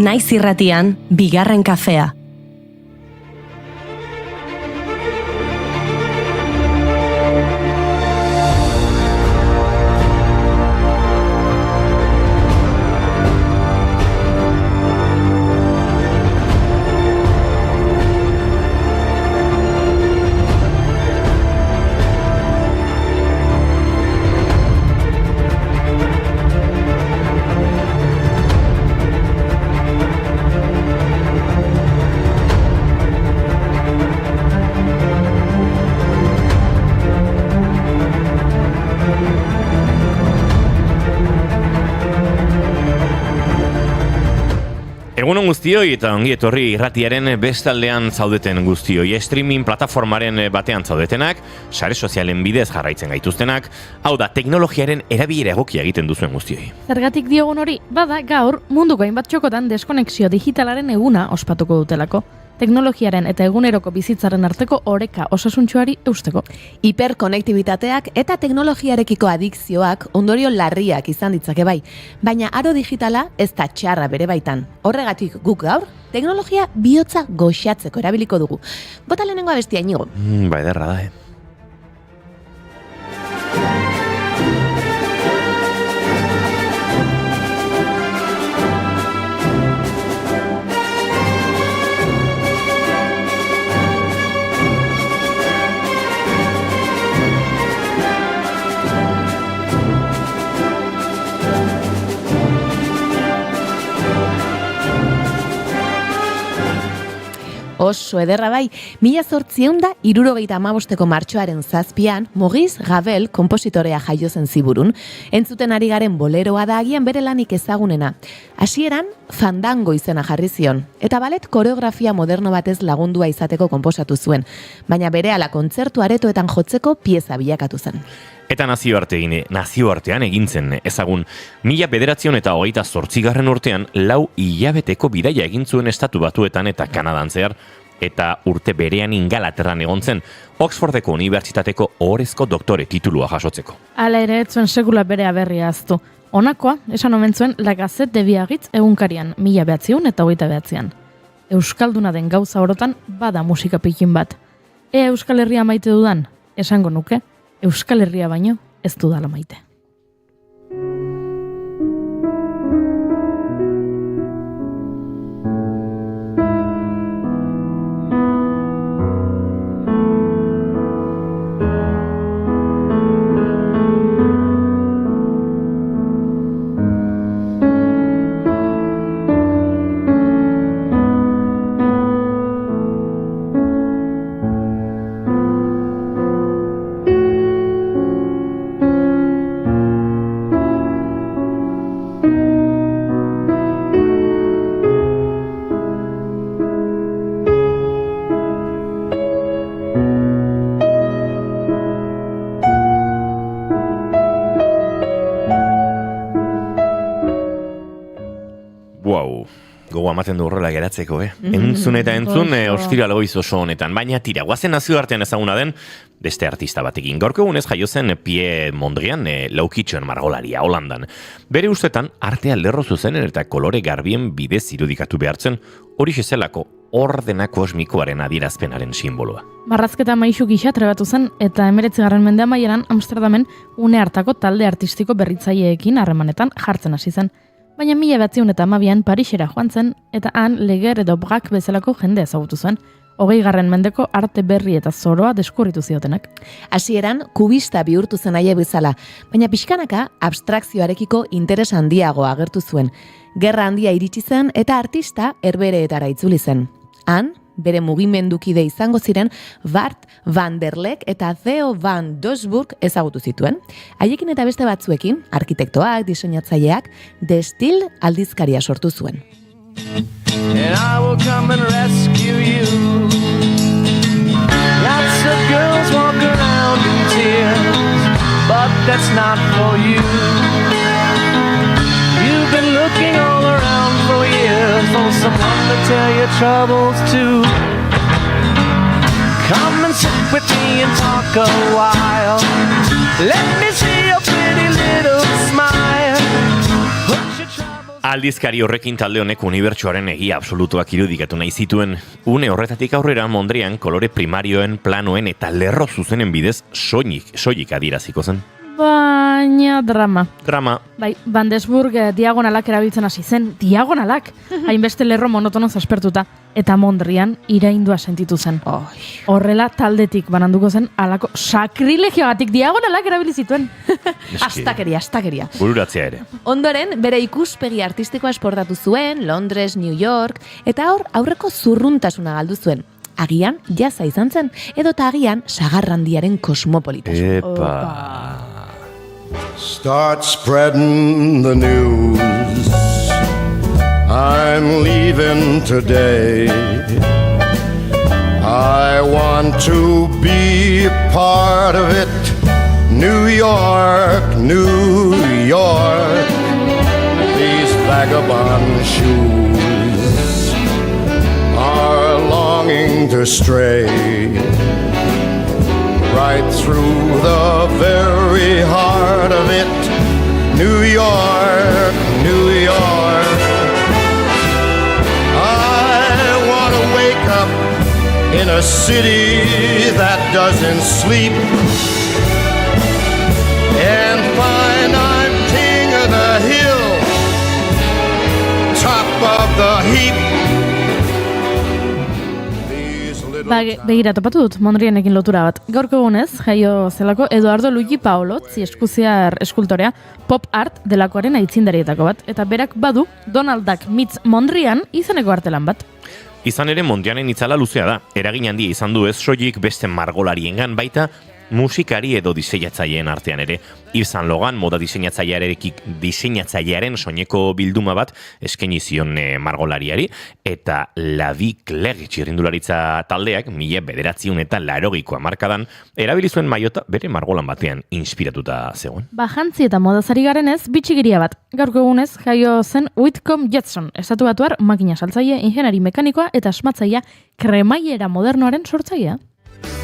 Naiz irratian, bigarren kafea. Egunon guztioi eta ongi etorri irratiaren bestaldean zaudeten guztioi, streaming plataformaren batean zaudetenak, sare sozialen bidez jarraitzen gaituztenak, hau da teknologiaren erabilera egokia egiten duzuen guztioi. Zergatik diogun hori, bada gaur munduko hainbat txokotan deskonexio digitalaren eguna ospatuko dutelako. Teknologiaren eta eguneroko bizitzaren arteko oreka osasuntsuari eusteko. Hiperkonektibitateak eta teknologiarekiko adikzioak ondorio larriak izan ditzake bai, baina aro digitala ez da txarra bere baitan. Horregatik guk gaur, teknologia bihotza goxatzeko erabiliko dugu. Bota lehenengo abestia Inigo. Ba ederra da, Oso ederra bai, 1875ko martxoaren 7 Maurice Ravel konpositorea jaio zen Ziburun. Entzuten ari garen boleroa da agian bere lanik ezagunena. Hasieran fandango izena jarri zion, eta balet koreografia moderno batez lagundua izateko konposatu zuen, baina berehala kontzertu aretoetan jotzeko pieza bilakatu zen. Eta nazioartean egin zen ezagun, 1928 urtean 4 hilabeteko bidaia egin zuen Estatu Batuetan eta Kanadan zehar, eta urte berean Ingalaterran egon zen, Oxfordeko Unibertsitateko ohorezko doktore titulua jasotzeko. Hala ere, ez zuen sekula bere aberria aztu. Honakoa, esan omen zuen La Gazette de Biarritz egunkarian, 1929an. Euskalduna den gauza orotan bada musika pikin bat. Ea Euskal Herria maite dudan, esango nuke, Euskal Herria baino ez dudala maite. Ematen du horrela geratzeko, Entzun eta entzun, ostira loiz oso honetan. Baina tira, guazen nazioartean ezaguna den, beste artista batekin. Gaurko egunez jaio zen Pierre Mondrian, laukitxoen margolaria, Holandan. Bere ustetan, artea lerro zuzenen eta kolore garbien bidez irudikatu behartzen, hori zelako ordena kosmikoaren adierazpenaren simboloa. Marrazketa maixu gisa trebatu zen, eta 19. mende amaieran Amsterdamen une hartako talde artistiko berritzaileekin harremanetan jartzen hasi zen. Baina 1912an Parisera joan zen, eta han Leger edo Braque bezalako jende ezagutu zen. 20. mendeko arte berri eta zoroa deskurritu ziotenak. Hasieran kubista bihurtu zen aie bezala, baina pixkanaka abstrakzioarekiko interes handiago agertu zuen. Gerra handia iritsi zen eta artista herbereetara itzuli zen. Han, bere mugimendukide izango ziren Bart van der Leck eta Theo van Doesburg ezagutu zituen. Haiekin eta beste batzuekin, arkitektoak, diseinatzaileak, The Still aldizkaria sortu zuen. And I will come and rescue you. Lots of girls walk around in tears, but that's not for you. You've been looking all around for years for someone to tell your troubles to. Come and sit with me and talk a while. Let me see your pretty little smile. Put your troubles Aldizkari horrekin talde honek unibertsuaren egia absolutuak irudikatu nahi zituen. Une horretatik aurrera Mondrian kolore primarioen, planoen eta lerro zuzenen bidez soilik adieraziko zen. Baina drama. Bai, Van Desburg diagonalak erabiltzen hasi zen. Diagonalak! Hainbeste lerro monotonoz aspertuta. Eta Mondrian iraindua sentitu zen. Horrela taldetik bananduko zen alako sakrilegioagatik diagonalak erabili zituen. Astakeria. Bururatzea ere. Ondoren, bere ikuspegi artistikoa esportatu zuen, Londres, New York, eta aurreko zurruntasuna galdu zuen. Agian jaza izan zen, edota agian sagarrandiaren kosmopolitasun. Epa. Start spreading the news. I'm leaving today. I want to be a part of it. New York, New York. These vagabond shoes are longing to stray right through the very heart of it. New York, New York. I want to wake up in a city that doesn't sleep and find I'm king of the hill, top of the heap. Begira, topatu dut, Mondrianekin lotura bat. Gaurko egunez, jaio zelako Eduardo Luigi Paolozzi eskuziar eskultorea pop art delakoaren aitzindarietako bat. Eta berak badu Donald Duck meets Mondrian izeneko artelan bat. Izan ere Mondrianen itzala luzea da. Eragin handia izan du ez soilik beste margolariengan baita musikari edo diseinatzaileen artean ere. Yves Saint Laurent moda diseinatzailearen soineko bilduma bat eskaini zion margolariari eta La Vie Claire txirrindularitza taldeak 1980ko hamarkadan erabili zuen maiota bere margolan batean inspiratuta zegoen. Jantzi eta modazari garenez bitxigiria bat. Gaurko egunez jaio zen Whitcomb Jetson, estatubatuar makina saltzaile, ingeneri mekanikoa eta asmatzailea kremaiera modernoaren sortzailea.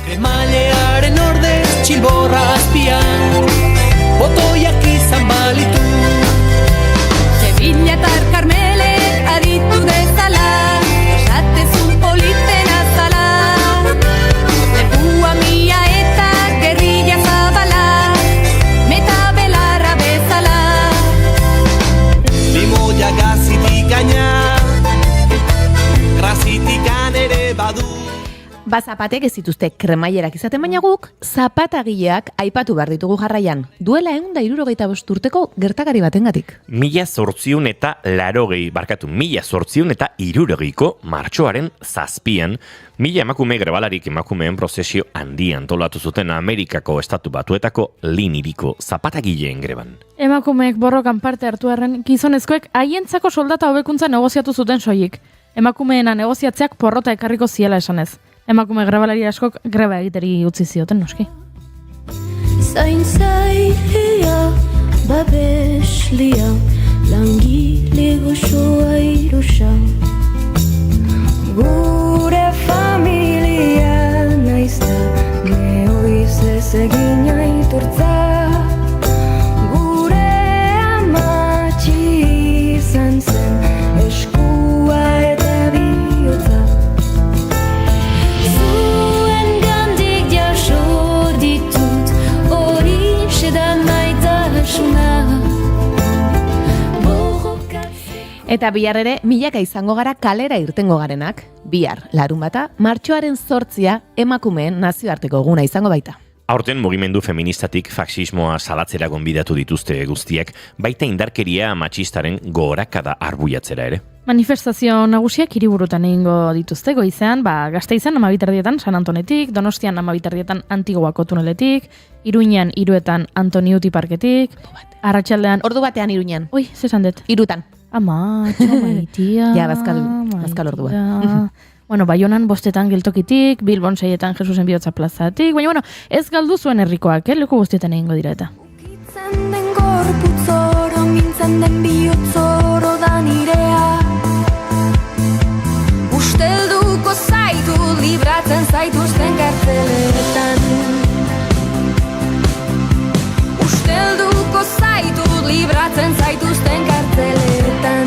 Kremailearen ordez txilborra azpian botoiak izan balitu Sevilla eta Karmelek aditu dezala esatezun politena zala Lepua mia eta gerrilla zabala meta belarra bezala Limoia gazitik gaina grasitikan ere badu Zapatek ez zituzte kremaierak izaten, baina guk zapatagileak aipatu behar ditugu jarraian. Duela 165 urteko gertakari batengatik. 1860ko martxoaren 7 mila emakume grebalarik emakumeen prozesio handia antolatu zuten Amerikako estatu batuetako liniriko zapatagileen greban. Emakumeek borrokan parte hartu arren, gizonezkoek haientzako soldata hobekuntza negoziatu zuten soilik. Emakumeena negoziatzeak porrota ekarriko ziela esanez. Emakume grebalari askok greba egiteri utzi zioten noski. Zaintzailea, babeslia, langile goxoa irusa Gure familia naizta, neoiz ez egin aitortza Gure amatxi izan zen, eskua eta bihotza Eta bihar ere, milaka izango gara kalera irtengo garenak. Bihar, larunbata, martxoaren 8 emakumeen nazioarteko eguna izango baita. Aurten mugimendu feministatik faxismoa salatzera gonbidatu dituzte guztiek, baita indarkeria matxistaren gorakada arbuiatzera ere. Manifestazio nagusiak hiriburutan egingo dituzte goizean, Gasteizan 12 San Antonetik, Donostian 12 Antigoako tuneletik, Iruñan 3 Antoniuti parketik, arratsaldean Ordu batean Iruñan. Ui, zesan dut. 3. Ama, txamaitia. Ja, bazkal ordua. Bueno, Baionan 5 geltokitik, Bilbon 6 Jesusen bihotza plazatik, baina ez galdu zuen herrikoak, leku guztietan egingo dira eta. Ukitzen den gorputzoro, mintzen den bihotzoro da nirea Ustelduko zaitu, libratzen zaituzten kartzeletan Ustelduko zaitu, libratzen zaituzten kartzeletan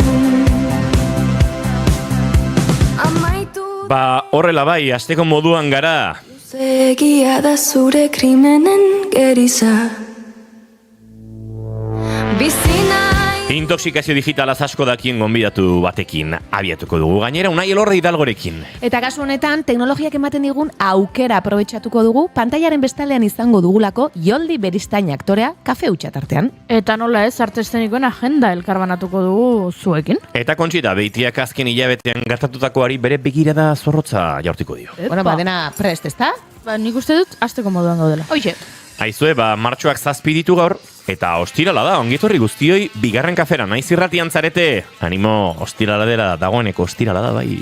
Ba, horrela bai, asteko moduan gara. Egia da zure krimenen geriza. Bizina Intoxikazio digitalaz asko dakien gonbidatu batekin abiatuko dugu. Gainera, Unai Elordi Hidalgorekin. Eta kasu honetan, teknologiak ematen digun aukera aprobetxatuko dugu, pantailaren bestaldean izango dugulako Joldi Beristain aktorea kafe hutsa tartean. Eta nola ez, arte eszenikoen agenda elkarbanatuko dugu zuekin. Eta Kontxita, Beitiak azken hilabetean gertatutakoari bere begirada zorrotza jaurtiko dio. Bueno, badena prest, ezta? Ba, nik uste dut, asteko moduan gaudela. Hoxe. Aizue, martxoak 7 ditu gaur, eta ostirala da, ongitorri guztioi, bigarren kafera naiz irratian zarete. Animo, ostirala dela, dagoeneko ostirala da, bai.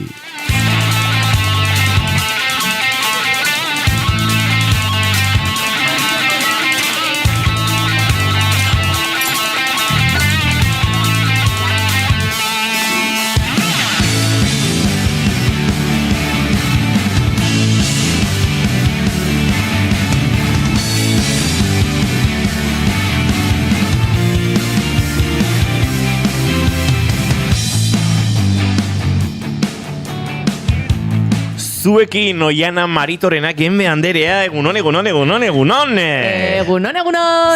Zuekin Oiana Maritorenak enbe anderea, egunon. Egunon.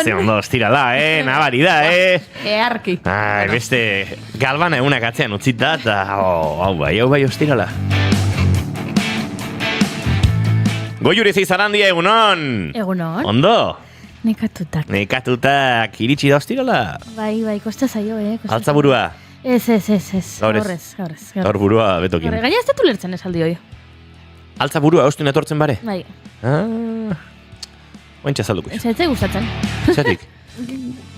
Ze ondo ostirala, nabari da, Earki. Ai, beste galbana egunak atzean utzit da, eta hau bai ostirala. Goiuriz Izarandia, egunon. Egunon. Ondo? Nekatutak. Iritsi da ostirala. Bai, kosta zaio, Altza burua. Ez. Gaur Gaur burua betokin. Gaina ez dut lertzen esaldi hoi. Altza burua ostuen etortzen bare? Bai. Ointxa salduko. Ez gustatzen. Zatik.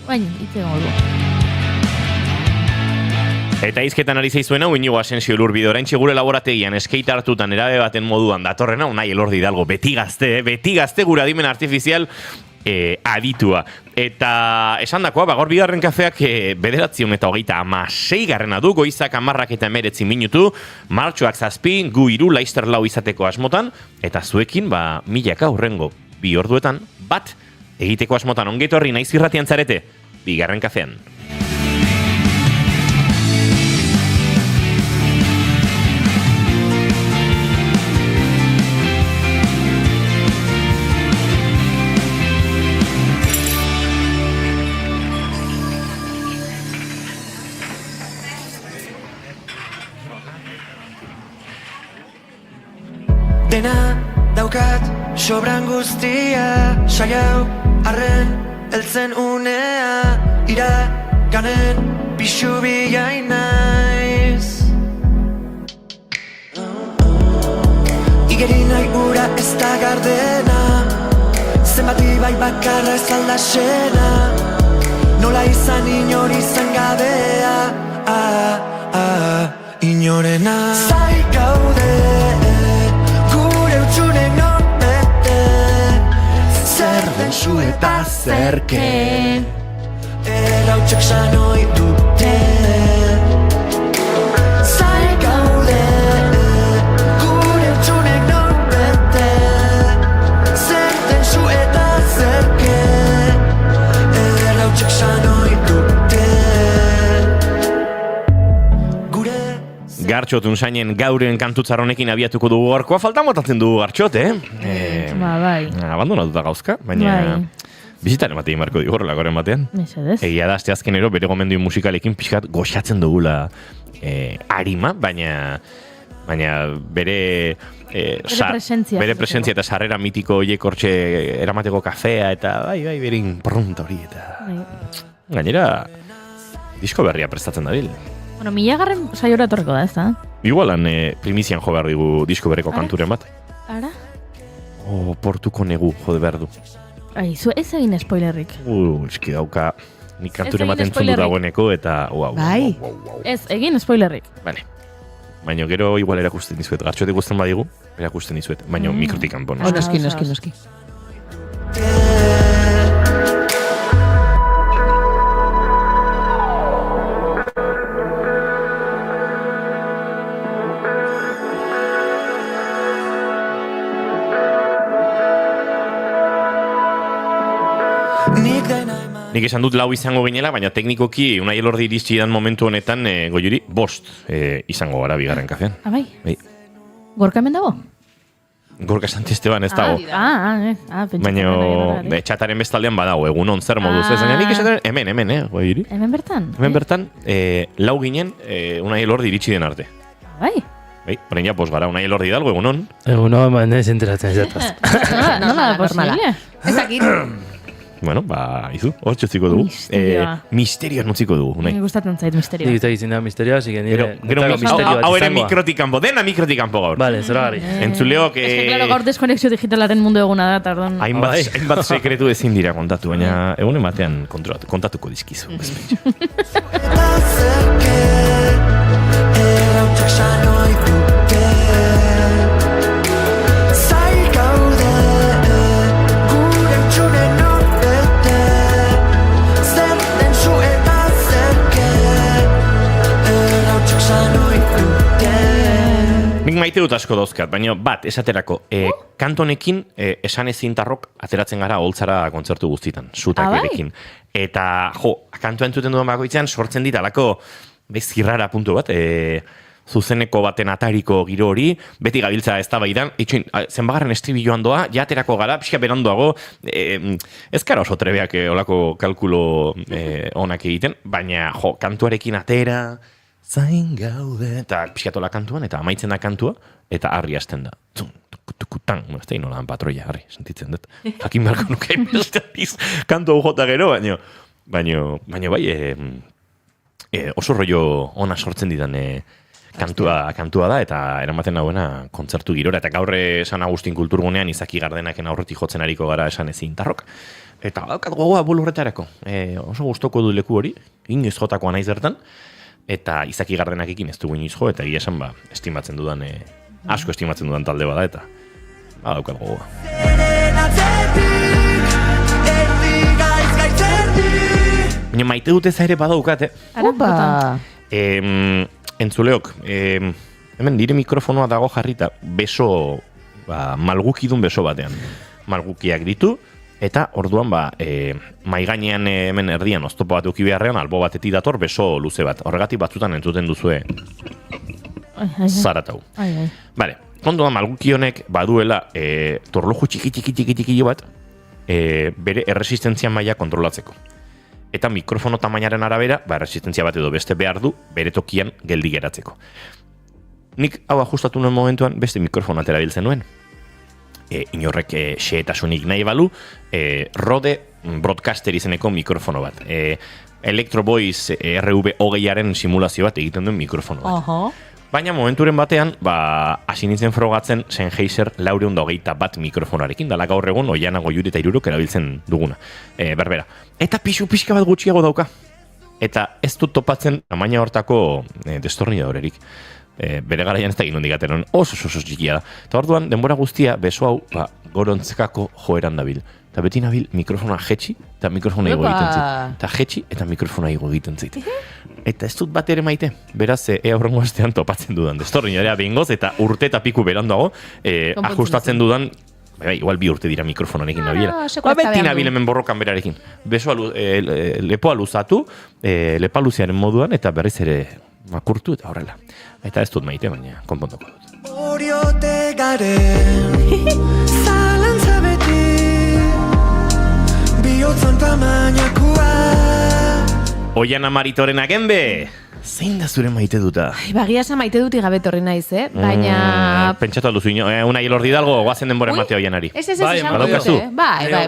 Baina, itze godu. Eta izketan ari zeizuena, Inigo Asensio Lurbide, oraintxe gure laborategian eskeita hartutan erabe baten moduan datorrena, Unai Elordi Hidalgo, beti gazte gure adimen artifizial aditua. Eta esan dakoa, gaur bigarren kafeak 9:26 garrena du, goizak 10:19 minutu, martxoak 7, gu 3, Laister 4 izateko asmotan, eta zuekin, milaka hurrengo 2 orduetan, bat egiteko asmotan ongetorri naiz irratian zarete, bigarren kafean. Dena daukat sobran guztia, saiau arren eltzen unea, iraganen pixu bilain naiz. Igeri nahi ura ez da gardena, zenbat ibai bakarra ez aldasena, nola izan inor izan gabea, inorena. Zai gaude zu eta zerke errautxek sanoi dute. Zai gaude gure utxunek norbete, zer den zu eta zerke errautxek sanoi dute. Gartxot unzainen gauren kantutzarronekin abiatuko dugu gorkoa, falta motatzen dugu Gartxot, Bai. Abandonatuta gauzka, baina bizitaren batein marko digu horrela goren batean. Mesedez. Egia da, azte azkenero bere gomendioen musikalekin pixkat goxatzen dugula arima, baina bere presentzia eta sarrera mitiko horiek hortxe eramateko kafea eta bai, berin pront hori eta gainera disko berria prestatzen dabil. Bueno, 1000 saiora etorreko da, ez da? Igualan primizian jo behar digu disko bereko kanturen bat. Ara? Portuko negu jode behar du. Zu ez egin spoilerrik. Eski dauka, nik kanturen bat entzun du dagoeneko eta Bai. Ez egin spoilerrik. Bale. Baina gero igual erakusten dizuet. Gartxote guztan badigu, erakusten dizuet. Baina mikrotik kanpon. Noski. Nik esan dut 4 izango ginela, baina teknikoki Unai Elordi iritsi dan momentu honetan goiuri 5 izango gara bigarren kafean. Bai? Bai. Gorka hemen dago? Gorka Santisteban ez dago. Baina txataren bestaldean badago, egunon zer moduz. Ez nik esaten, hemen, guai. Hemen bertan? Hemen bertan, lau ginen, Unai Elordi iritsi den arte. Bai? Bai, orain ja pos gara, Unai Elordi dalgo, egunon. Egunon, baina ez enteratzen zataz. Nola da posible? Ezakit. Bueno, izu, hortxe utziko dugu. Misterioa nutziko dugu, Unai. Ni gustatzen zait misterioa. Nik izan da misterioa, así que nire hau ere mikrotik kanpo, dena mikrotik kanpo gaur. Vale, zora gari. Entzuleok... Ez que, claro, gaur deskonexio digitalaren mundu eguna da, tardon. Hainbat sekretu ezin dira kontatu, baina egunen batean kontatuko dizkizu. Nik maite dut asko dauzkat, baina bat, esaterako, kantonekin esan ezintarrok ateratzen gara holtzara kontzertu guztitan, sutakerekin. Eta, kantua entzuten dudan bakoitzean sortzen dit alako zirrara puntu bat, zuzeneko baten atariko giro hori, beti gabiltza ez da baidan, zenbagarren estribilloan doa, jaterako gara, pixka beranduago, ez gara oso trebeak olako kalkulo onak egiten, baina kantuarekin atera, zain gaude, eta pixkatola kantuan, eta amaitzen da kantua, eta harri hasten da. Tukutan, ez da inolan patroia, harri, sentitzen dut. Jakin beharko nuke beste ariz, kantua ujota gero, baina bai, oso rollo ona sortzen didan kantua da, eta eramaten nagoena kontzertu girora, eta gaur San Agustin kulturgunean Izaki Gardenaken aurretik jotzen ariko gara esan ezin tarrok. Eta gogoa bulurretarako, oso gustoko du leku hori, inoiz jotakoa naiz bertan, eta Izaki Gardenakekin ez dugu inoiz jo, eta egia esan estimatzen dudan, asko estimatzen dudan talde bada, eta daukat gogoa. Baina maite dute zaire badaukat, entzuleok, hemen nire mikrofonoa dago jarrita, beso, malgukidun beso batean. Malgukiak ditu, eta orduan maigainean hemen erdian oztopo bat euki beharrean, albo batetik dator beso luze bat. Horregatik batzutan entzuten duzue zaratau. Vale, ondoan malguki honek baduela torloju txiki bat bere erresistentzia maila kontrolatzeko. Eta mikrofono tamainaren arabera, erresistentzia bat edo beste behar du, bere tokian geldi geratzeko. Nik hau ajustatu nuen momentuan beste mikrofono atera biltzen nuen. Inorrek xehetasunik nahi balu, Rode Broadcaster izeneko mikrofono bat. Electro Voice RV20aren simulazio bat egiten duen mikrofono bat. Baina momenturen batean, hasi nintzen frogatzen Sennheiser 421 mikrofonarekin, dala gaur egun oianago juri eta irurok erabiltzen duguna. Berbera. Eta pixka bat gutxiago dauka. Eta ez dut topatzen tamaina hortako destornidadorerik. Bere garaian ez da egin hondik oso txikia da. Eta orduan, denbora guztia, beso hau, gorontzekako joeran dabil. Eta beti nabil mikrofona jetxi, eta mikrofona igo egiten zait. Eta jetxi, eta mikrofona igo egiten zait. Eta ez dut bat ere maite, beraz, aurrengo astean topatzen dudan. Destornidarea behingoz, eta urte eta piku beranduago, ajustatzen dudan, igual 2 urte dira mikrofonarekin nabiela. Beti nabil hemen borrokan berarekin. Besoa, lepoa luzatu, lepa luzearen moduan, eta berriz ere makurtu eta horrela. Eta ez dut maite, baina konpontoko dut. Oriote garen, zalantza beti, bihotzan tamainakua. Oiana Maritoren agenbe! Zein da zure maite duta? Bagia esan maite dut igabetorri naiz, baina... Pentsatu alduzu, Unai Elordi dalgo, goazen denbora emate Oianari. Ez esango dute.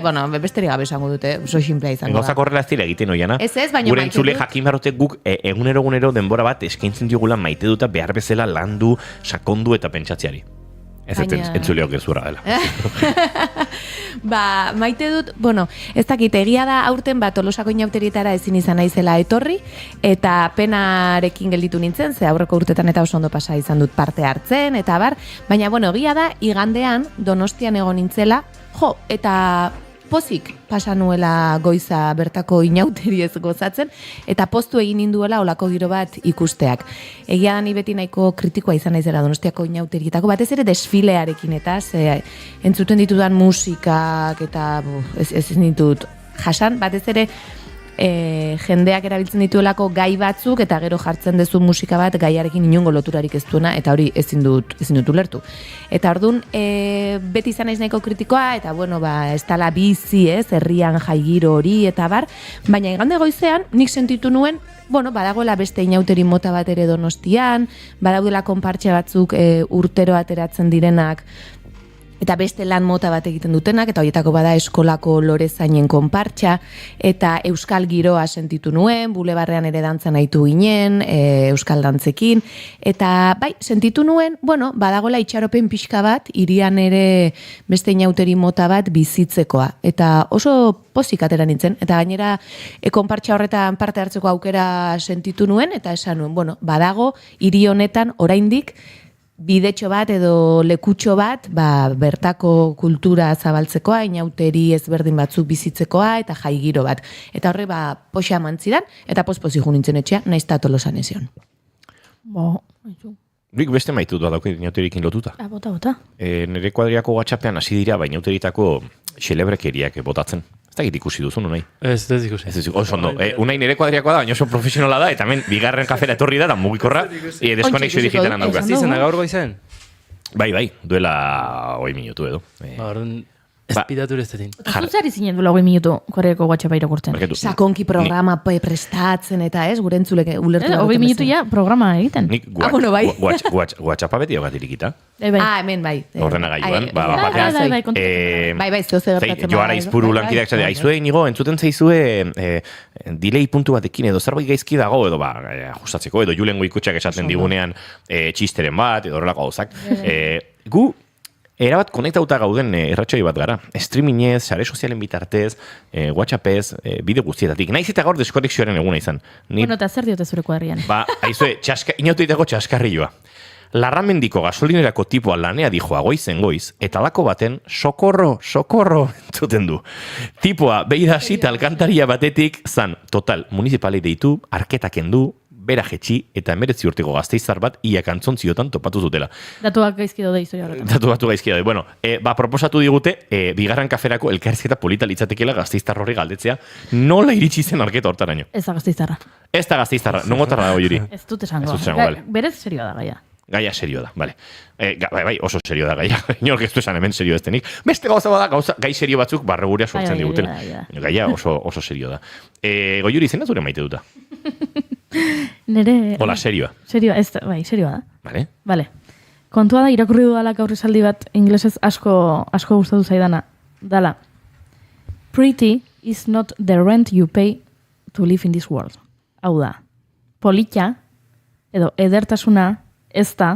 Bueno, besterik gabe esango dute, oso simplea izango da. Gauzak horrela ez dira egiten Oiana. Ez, baina gure entzule jakin barrotek guk egunero denbora bat eskaintzen diogula maite duta behar bezala landu, sakondu eta pentsatziari. Ez entzuleok gezurra dela. Maite dut, ez dakit, egia da aurten Tolosako inauterietara ezin izan naizela etorri, eta penarekin gelditu nintzen, ze aurreko urtetan eta oso ondo pasa izan dut parte hartzen, eta baina, egia da, igandean Donostian egon nintzela, eta pozik pasa nuela goiza bertako inauteriez gozatzen, eta poztu egin ninduela olako giro bat ikusteak. Egia da ni beti nahiko kritikoa izan naizela Donostiako inauterietako, batez ere desfilearekin, eta entzuten ditudan musikak, eta ez ditut jasan, batez ere jendeak erabiltzen dituelako gai batzuk eta gero jartzen duzu musika bat gaiarekin inongo loturarik ez duena eta hori ezin dut ulertu. Eta ordun beti izan naiz nahiko kritikoa eta bueno, ez dala bizi, herrian jaigiro hori eta bar, baina igande goizean nik sentitu nuen badagoela beste inauteri mota bat ere Donostian, badaudela konpartxe batzuk urtero ateratzen direnak, eta beste lan mota bat egiten dutenak, eta horietako bada eskolako lorezainen konpartxa, eta euskal giroa sentitu nuen, bulebarrean ere dantzan nahitu ginen, euskal dantzekin, eta bai, sentitu nuen, badagoela itxaropen pixka bat, hirian ere beste inauteri mota bat bizitzekoa, eta oso pozik atera nintzen, eta gainera konpartxa horretan parte hartzeko aukera sentitu nuen, eta esan nuen, badago hiri honetan oraindik bidetxo bat edo lekutxo bat, bertako kultura zabaltzekoa, inauteri ezberdin batzuk bizitzekoa, eta jaigiro bat. Eta horre, poxa mantzidan, eta pospozik nintzen etxea, naiz eta Tolosan ezion. Nik beste maitu da dauke inauterikin lotuta. Bota. Nire kuadriako WhatsAppean hasi dira, inauteritako xelebrekeriak botatzen. Ez da ikusi duzu, unai? Ez ikusi. Oso ondo. Unai nire kuadriakoa da, baina oso profesionala da, eta hemen bigarren kafera etorri da mugikorra, deskonexio digitalan daukaz. Zizena gaur goizen? Bai, duela 8 minutu edo. Espidatu estetin. Eta zuzari zinen duela 8 minutu koreko WhatsAppa irakurtzen. Sakonki programa prestatzen eta gure entzulek ulertu. 8 minutu ja programa egiten. Nik WhatsAppa beti hogat irikita. Hemen bai. Ordenagailuan. Bai, zehose gertatzen. Joara izpuru lankideak zate, aizue inigo, entzuten zaizue delay puntu batekin edo zerbait gaizki dago edo ajustatzeko edo julengo ikutxak esaten digunean txisteren bat edo horrelako gauzak. Gu erabat konektauta gauden erratxoi bat gara. Streamingez, sare sozialen bitartez, WhatsAppez, bideo guztietatik. Naiz eta gaur deskonexioaren eguna izan. Eta zer diote zure kuadrian? Aizue, inauteitako txaskarrioa. Larramendiko gasolinerako tipoa lanea dijoa goizen goiz, eta lako baten, sokorro, entzuten du. Tipoa, behida zita alkantaria batetik, zan, total, municipalei deitu, arketaken du, bera jetxi, eta 19 urteko gazteizar bat, ia kantzontzilotan topatu zutela. Datuak gaizki daude historia horretan. Datu gaizki daude. Bueno, proposatu digute, bigarren kaferako elkarrizketa polita litzatekeela gazteiztar horri galdetzea, nola iritsi zen arketa hortaraino. Ez da gazteiztarra. Ez da gazteiztarra, nongotarra dago juri. Ez dut esango. Berez serioa da gaia. Gaia serio da, bale. Bai, oso serio da gaia. Inork ez du esan hemen serio eztenik. Beste gauza bada, gai serio batzuk barregurea sortzen digutela. Gaia oso serio da. Goiuri izena zure maite duta? Nere... Hola, serioa. Serioa, serioa da. Vale. Kontua da, irakurri dudalak aurre saldi bat inglesez asko gustatu zaidana. Dala. Pretty is not the rent you pay to live in this world. Hau da. Polita, edo edertasuna, ez da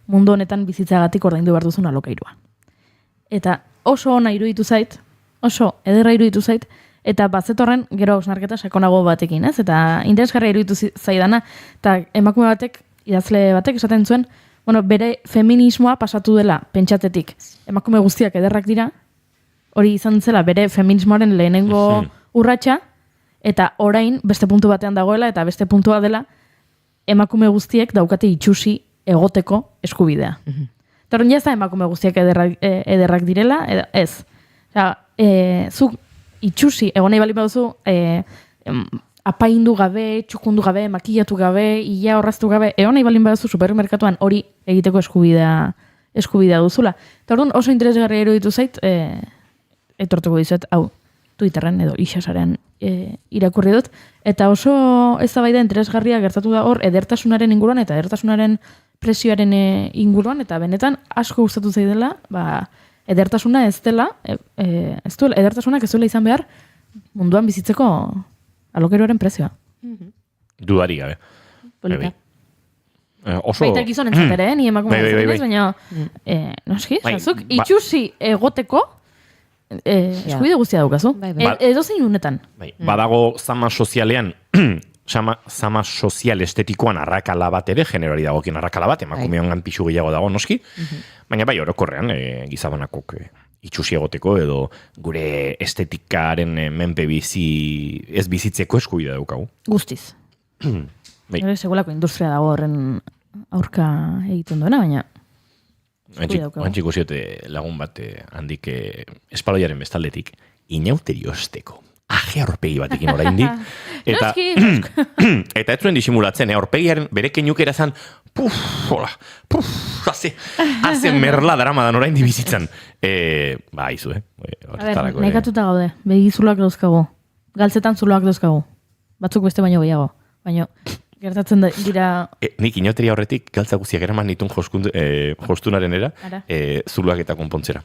mundu honetan bizitzagatik ordaindu behar duzun alokairua. Eta oso ona iruditu zait, oso ederra iruditu zait, eta bazetorren gero hausnarketa sakonago batekin, ez? Eta interesgarria iruditu zaidana, eta emakume batek, idazle batek esaten zuen, bere feminismoa pasatu dela pentsatetik. Emakume guztiak ederrak dira, hori izan zela bere feminismoaren lehenengo urratsa, eta orain beste puntu batean dagoela, eta beste puntua dela, emakume guztiek daukate itxusi egoteko eskubidea. Eta horren jazta emakume guztiak ederrak direla, ez. Zuk itxusi, egon nahi bali baduzu, apaindu gabe, txukundu gabe, makillatu gabe, ia horraztu gabe, egon nahi bali baduzu supermerkatuan hori egiteko eskubidea duzula. Eta orduan oso interesgarria eruditu zait, etortuko dizuet, hau, Twitterren edo Ixasarean irakurri dut, eta oso eztabaida interesgarria gertatu da hor edertasunaren inguruan eta edertasunaren presioaren inguruan, eta benetan asko gustatu zaidela, edertasuna ez dela, edertasunak ez duela izan behar munduan bizitzeko alokeroaren prezioa. Dudari gabe. Polita. Oso... Baita gizonen zatere, ni emakume zatenez, baina noski, zazuk, itxusi egoteko eskubide guztia daukazu. Edo zein unetan. Badago zama sozialean, zama sozial estetikoan arrakala bat ere, generari dagokien arrakala bat, emakume hongan pixu gehiago dago noski, baina bai orokorrean gizabanakok itxusi egoteko edo gure estetikaren menpe ez bizitzeko eskubide daukagu. Guztiz. Segulako industria dago horren aurka egiten duena, baina Antxiko ziote lagun bat handik espaloiaren bestaldetik inauteri osteko aurpegi batekin oraindik. Eta eta ez zuen disimulatzen, aurpegiaren bere keinukera zan, haze merla daramadan oraindik bizitzan. Aizu, nekatuta gaude, begi zuloak dauzkagu. Galtzetan zuloak dauzkagu. Batzuk beste baino gehiago. Baina gertatzen dira... Nik inoteria horretik galtza guztiak eraman nitun jostunaren era, zuloak eta konpontzera.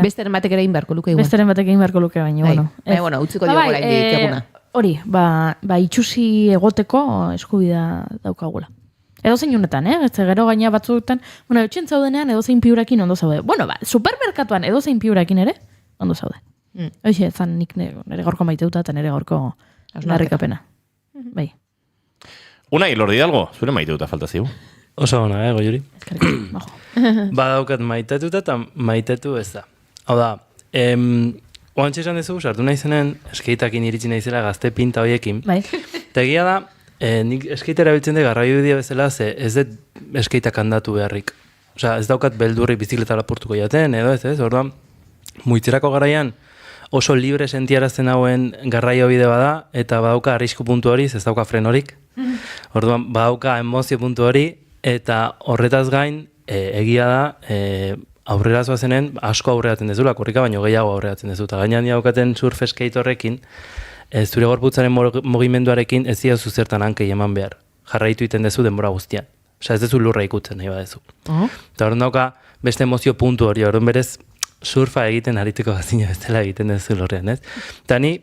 Besteren batek ere inbarko luke igual. Besteren batek egin beharko luke baino. Bueno, utziko diogu oraindik eguna. Hori, itxusi egoteko eskubidea daukagula. Edo zein unetan, ez gero gaina batzuetan, etxen zaudenean edo zein piurakin ondo zaude. Supermerkatuan edo zein piurakin ere, ondo zaude. Hoxe, zan nik nire gorko maiteuta eta nire gorko larrikapena. Bai. Unai, Elordi Hidalgo, zure maiteuta falta zigu. Oso ona, Goiuri? Badaukat maitetuta eta maitetu ez da. Hau da, oantxe esan dezu, sartu nahi zenen, eskeitakin iritsi nahi zela gazte pinta horiekin. Bai. Eta egia da, nik eskeita erabiltzen dut garraio bidea bezala, ze ez dut eskeitak handatu beharrik. Osea, ez daukat beldurri bizikleta lapurtuko jaten, edo ez, orduan, muitzerako garaian, oso libre sentiarazten hauen garraio bide bada, eta badauka arrisku puntu hori, ez dauka frenorik. Orduan, badauka emozio puntu hori, eta horretaz gain, egia da, aurrera zoazenen, asko aurreratzen dezula, korrika baino gehiago aurreratzen dezu. Eta gainean daukaten surf skate horrekin, zure gorputzaren mugimenduarekin ez dira zuzertan hankei eman behar. Jarraitu iten dezu denbora guztian. Osea, ez dezu lurra ikutzen nahi badezu. Eta horren dauka, beste emozio puntu hori, horren berez, surfa egiten ariteko bazina bestela egiten dezu lorrean, ez? Eta ni,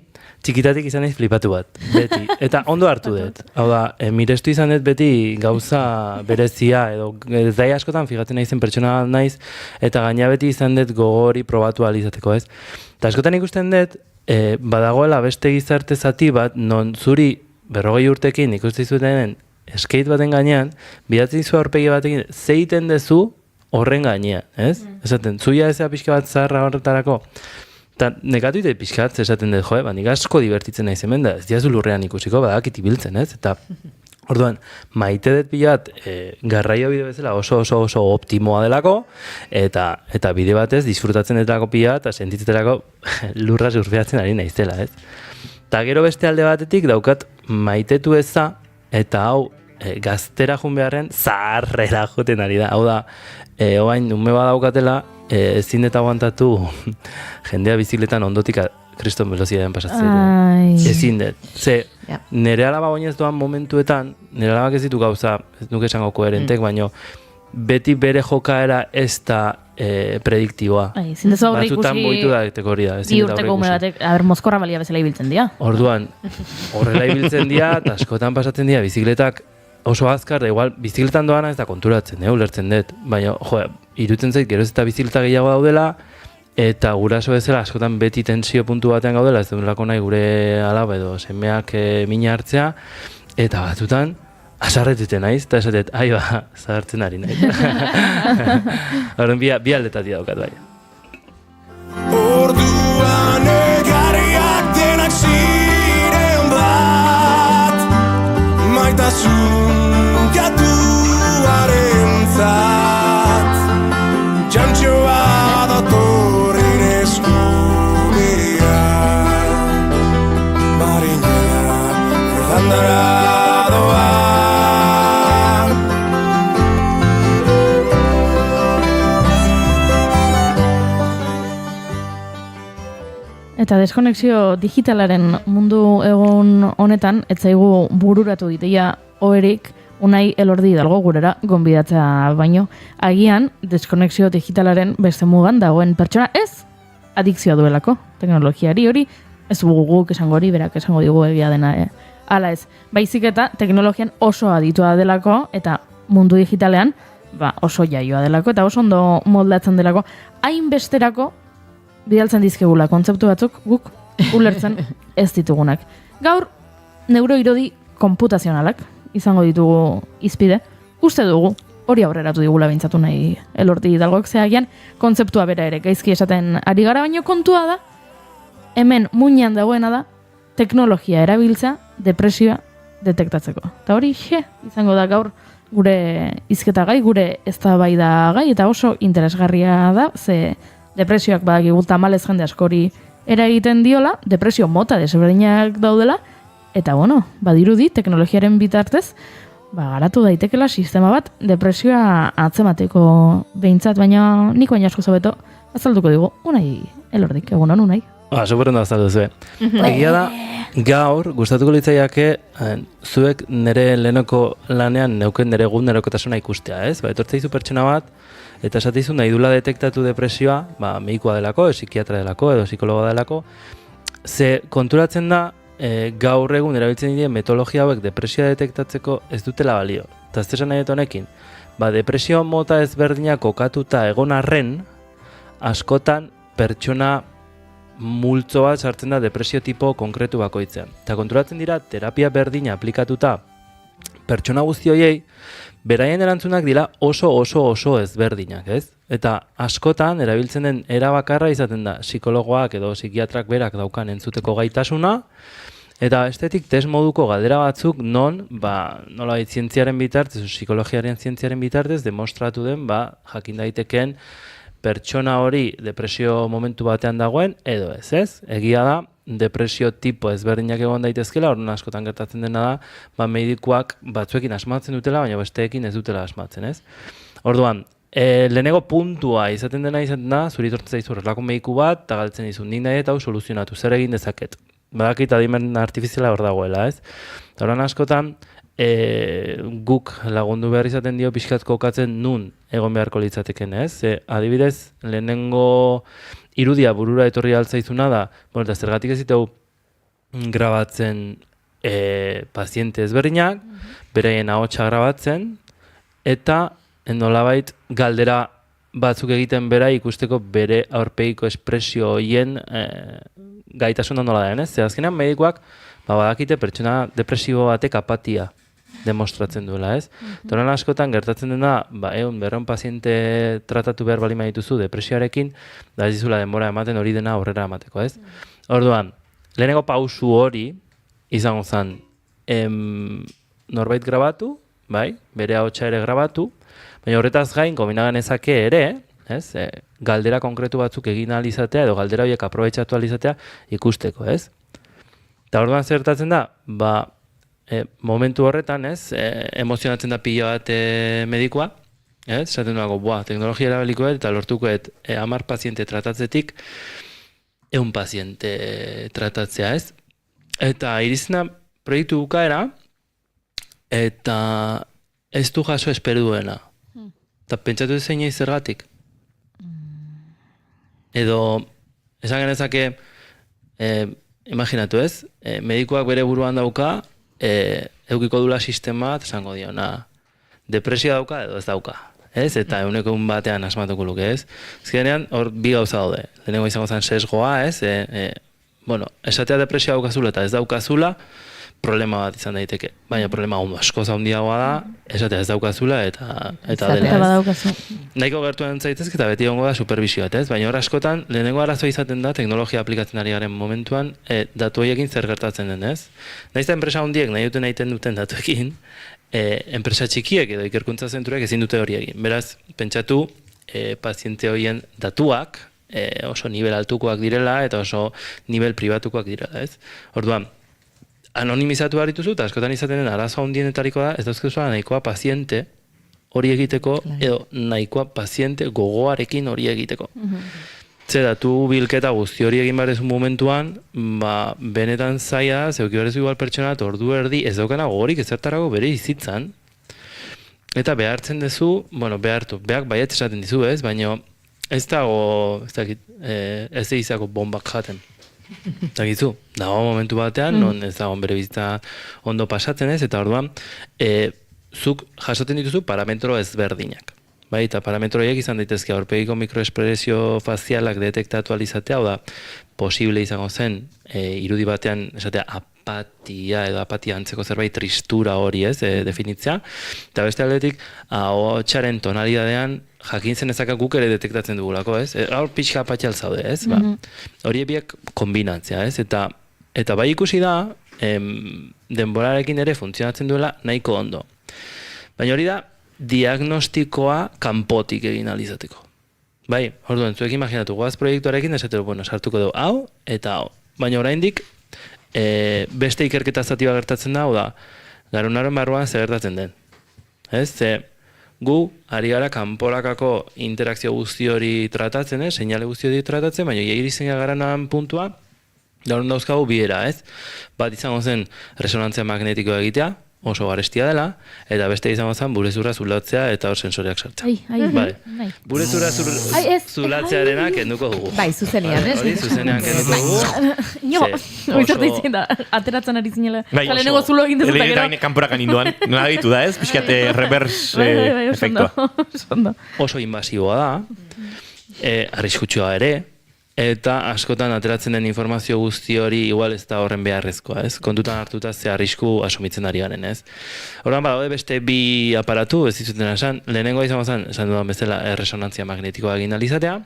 txikitatik izan naiz flipatu bat, beti. Eta ondo hartu dut. Hau da, mirestu izan dut beti gauza berezia, edo ez dai askotan fijatzen naizen pertsona naiz, eta gaina beti izan dut gogori probatu alizateko, ez? Eta askotan ikusten dut, badagoela beste gizarte zati bat, non zuri 40 urtekin ikusten zutenen skate baten gainean, bidatzen zu aurpegi batekin, zeiten dezu horren gainean, ez? Esaten, zuia ezea pixka bat zaharra horretarako. Eta nekatu ite pixka bat esaten dut, nik asko divertitzen naiz hemen da, ez diazu lurrean ikusiko, badakit ibiltzen, ez? Eta orduan, maite dut pilat garraio bide bezala oso optimoa delako, eta bide batez disfrutatzen delako pilat, eta sentitzetelako lurra surfeatzen ari naizela, ez? Eta gero beste alde batetik daukat maitetu eza, eta hau gaztera jun beharren zaharrera joten ari da. Hau da, oain ume badaukatela, ezin eta aguantatu jendea bizikletan ondotik kriston velozidadean pasatzen. Ezin dut. Ze, nire alaba oinez doan momentuetan, nire alabak ez ditu gauza, ez nuke esango koherentek, baino beti bere jokaera ez da prediktiboa. Batzutan boitu da hori da. Bi urteko ume batek, mozkorra balia bezala ibiltzen dira. Orduan, horrela ibiltzen dira, eta askotan pasatzen dira, bizikletak oso azkar, da igual, bizikletan doana ez da konturatzen, ulertzen dut. Baina, irutzen zait, geroz eta bizikleta gehiago daudela, eta guraso bezala askotan beti tensio puntu batean gaudela, ez dut nahi gure alaba edo semeak mina hartzea, eta batzutan, asarretuten naiz, eta esatet, zahartzen ari nahi. Horren, bi aldetatik daukat bai. Orduan egarriak denak ziren bat, maitasun gatuaren zat, txantxoa datorren eskubia, marinera erlandara doa. Eta deskonexio digitalaren mundu egon honetan, etzaigu bururatu ditea oerik Unai Elordi Hidalgo gurera gonbidatzea baino. Agian, deskonexio digitalaren beste mugan dagoen pertsona ez adikzioa duelako teknologiari hori, ez guk esango hori, berak esango digu egia dena. Hala ez, baizik eta teknologian oso aditua delako eta mundu digitalean oso jaioa delako eta oso ondo moldatzen delako. Hainbesterako bidaltzen dizkegula kontzeptu batzuk guk ulertzen ez ditugunak. Gaur, neuroirodi konputazionalak izango ditugu izpide, uste dugu hori aurreratu digula bintzatu nahi Elordi Hidalgok zeagian, kontzeptua bera ere gaizki esaten ari gara, baino kontua da, hemen muinean dagoena da, teknologia erabiltza, depresioa detektatzeko. Eta hori izango da gaur gure hizketa gai, gure eztabaida gai, eta oso interesgarria da, ze depresioak badakigu tamalez jende askori eragiten diola, depresio mota desberdinak daudela, eta bueno, badirudi teknologiaren bitartez, garatu daitekela sistema bat depresioa atzemateko behintzat, baina nik baina asko zabeto azalduko digu, Unai Elordik, egunon Unai. Superondo azaldu zuen. Egia da, gaur, gustatuko litzaiake, zuek nire lehenoko lanean neuken nire egunerokotasuna ikustea, ez? Etortzeizu pertsona bat, eta esateizu nahi dula detektatu depresioa, medikoa delako, psikiatra delako, edo psikologoa delako, ze konturatzen da, gaur egun erabiltzen dira metodologia hauek depresioa detektatzeko ez dutela balio. Eta ez esan nahi honekin, depresio mota ezberdinak kokatuta egon arren, askotan pertsona multzo bat sartzen da depresio tipo konkretu bakoitzean. Eta konturatzen dira, terapia berdina aplikatuta pertsona guzti horiei, beraien erantzunak dira oso ezberdinak, ez? Eta askotan erabiltzen den erabakarra izaten da psikologoak edo psikiatrak berak daukan entzuteko gaitasuna, eta estetik test moduko galdera batzuk non, nolabait zientziaren bitartez, psikologiaren zientziaren bitartez, demostratu den, jakin daiteken pertsona hori depresio momentu batean dagoen, edo ez? Egia da, depresio tipo ezberdinak egon daitezkela, orduan askotan gertatzen dena da, medikuak batzuekin asmatzen dutela, baina besteekin ez dutela asmatzen, ez? Orduan, lehenengo puntua izaten da, zuri tortzen zaizu horrelako mediku bat, eta galtzen dizu, nik nahi eta hau soluzionatu, zer egin dezaket. Badakit adimen artifiziala hor dagoela, ez? Orduan askotan, guk lagundu behar izaten dio pixkat kokatzen nun egon beharko litzateken, ez? Adibidez, lehenengo irudia burura etorri altzaizuna da, eta zergatik ez ditu grabatzen paziente ezberdinak, beraien ahotsa grabatzen, eta nolabait galdera batzuk egiten bera ikusteko bere aurpegiko espresio horien gaitasuna nola den, ez? Azkenean medikuak badakite pertsona depresibo batek apatia demostratzen duela, ez? Toran askotan gertatzen dena, berreun paziente tratatu behar bali dituzu depresioarekin, da ez dizula denbora ematen hori dena aurrera emateko, ez? Orduan, lehenengo pausu hori izango zen norbait grabatu, bere ahotsa ere grabatu, baina horretaz gain, kombinagan ezake ere, ez? Galdera konkretu batzuk egin ahal izatea, edo galdera horiek aprobetxatu ahal izatea ikusteko, ez? Eta orduan zertatzen da, momentu horretan, ez, emozionatzen da pila bat medikoa, ez, esaten duago, teknologia erabilikoet eta lortukoet 10 paziente tratatzetik 100 paziente tratatzea, ez? Eta irizena proiektu bukaera, eta ez du jaso esperu duena. Eta pentsatu ez zein zergatik. Edo, esan genezake, imaginatu ez, medikoak bere buruan dauka, eukiko dula sistema bat, esango diona, depresioa dauka edo ez dauka, ez? Eta eguneko batean asmatuko luke, ez? Ezkenean, hor bi gauza daude. Lehenengo izango zen sesgoa, ez? Esatea depresioa daukazula eta ez daukazula, problema bat izan daiteke. Baina problema asko handiagoa da, esatea ez daukazula eta dela, ez? Nahiko gertuen zaitezke eta beti gongo da supervisio bat, ez? Baina hor askotan, lehenengo arazoa izaten da, teknologia aplikatzen ari garen momentuan, datu horiekin zer gertatzen den, ez? Naiz eta enpresa handiek nahi duten datuekin, enpresa txikiek edo ikerkuntza zenturak ezin dute hori egin. Beraz, pentsatu, paziente horien datuak oso nivel altukoak direla eta oso nivel pribatukoak direla, ez? Orduan, anonimizatu behar dituzu, eta askotan izaten den arazo handienetariko da, ez dauzkezua nahikoa paziente hori egiteko, edo nahikoa paziente gogoarekin hori egiteko. Ze datu bilketa guzti hori egin behar ezun momentuan, benetan zaila, zeuki behar ezu igual pertsona, ordu erdi, ez daukana gogorik ezertarago bere izitzan, eta behartzen dezu, beak baiet esaten dizu, ez? Baina ez dago, ez da izako bombak jaten. Eta gizu, dago momentu batean, non ez dago bere bizitza ondo pasatzen ez, eta orduan, zuk jasoten dituzu parametro ezberdinak. Eta parametro horiek izan daitezke aurpegiko mikroespresio fazialak detektatu alizatea, hau da, posible izango zen, irudi batean, esatea, apatia edo apatia antzeko zerbait tristura hori ez, definitzea, eta beste aldetik, ahotsaren tonalidadean, jakin zen ezak guk ere detektatzen dugulako, ez? Gaur pixka apatxal zaude, ez? Hori ebiak kombinatzea, ez? Eta bai ikusi da, denborarekin ere funtzionatzen duela nahiko ondo. Baina hori da, diagnostikoa kanpotik egin alizateko. Bai, orduan, zuek imaginatu, goaz proiektuarekin esatero, bueno, sartuko dugu hau eta hau. Baina oraindik beste ikerketa zati bat gertatzen da, hau da, garunaren barruan zer gertatzen den. Ez, ze gu ari gara kanporakako interakzio guzti hori tratatzen, seinale guzti hori tratatzen, baina irizten garanan puntua, gaur dauzkagu biera, ez? Bat izango zen resonantzia magnetikoa egitea, oso garestia dela, eta beste izango zen burezurra zulatzea eta hor sensoreak sartzea. Vale. Burezurra zulatzearena kenduko dugu. Bai, zuzenean, ez? Hori, zuzenean kenduko dugu. Jo, oizarte izin da, ateratzen ari zinela. Lehenengo zulo egin dezuta gero. Lehenengo kanporakan induan, nola ditu da ez? Piskat reverse efektua. Oso invasiboa da, arriskutsua ere, eta askotan ateratzen den informazio guzti hori igual ez da horren beharrezkoa, ez? Kontutan hartuta ze arrisku asumitzen ari garen, ez? Horren badaude beste bi aparatu, ez dizuten esan, lehenengoa izango zen, esan dudan bezala, resonantzia magnetikoa egin alizatea,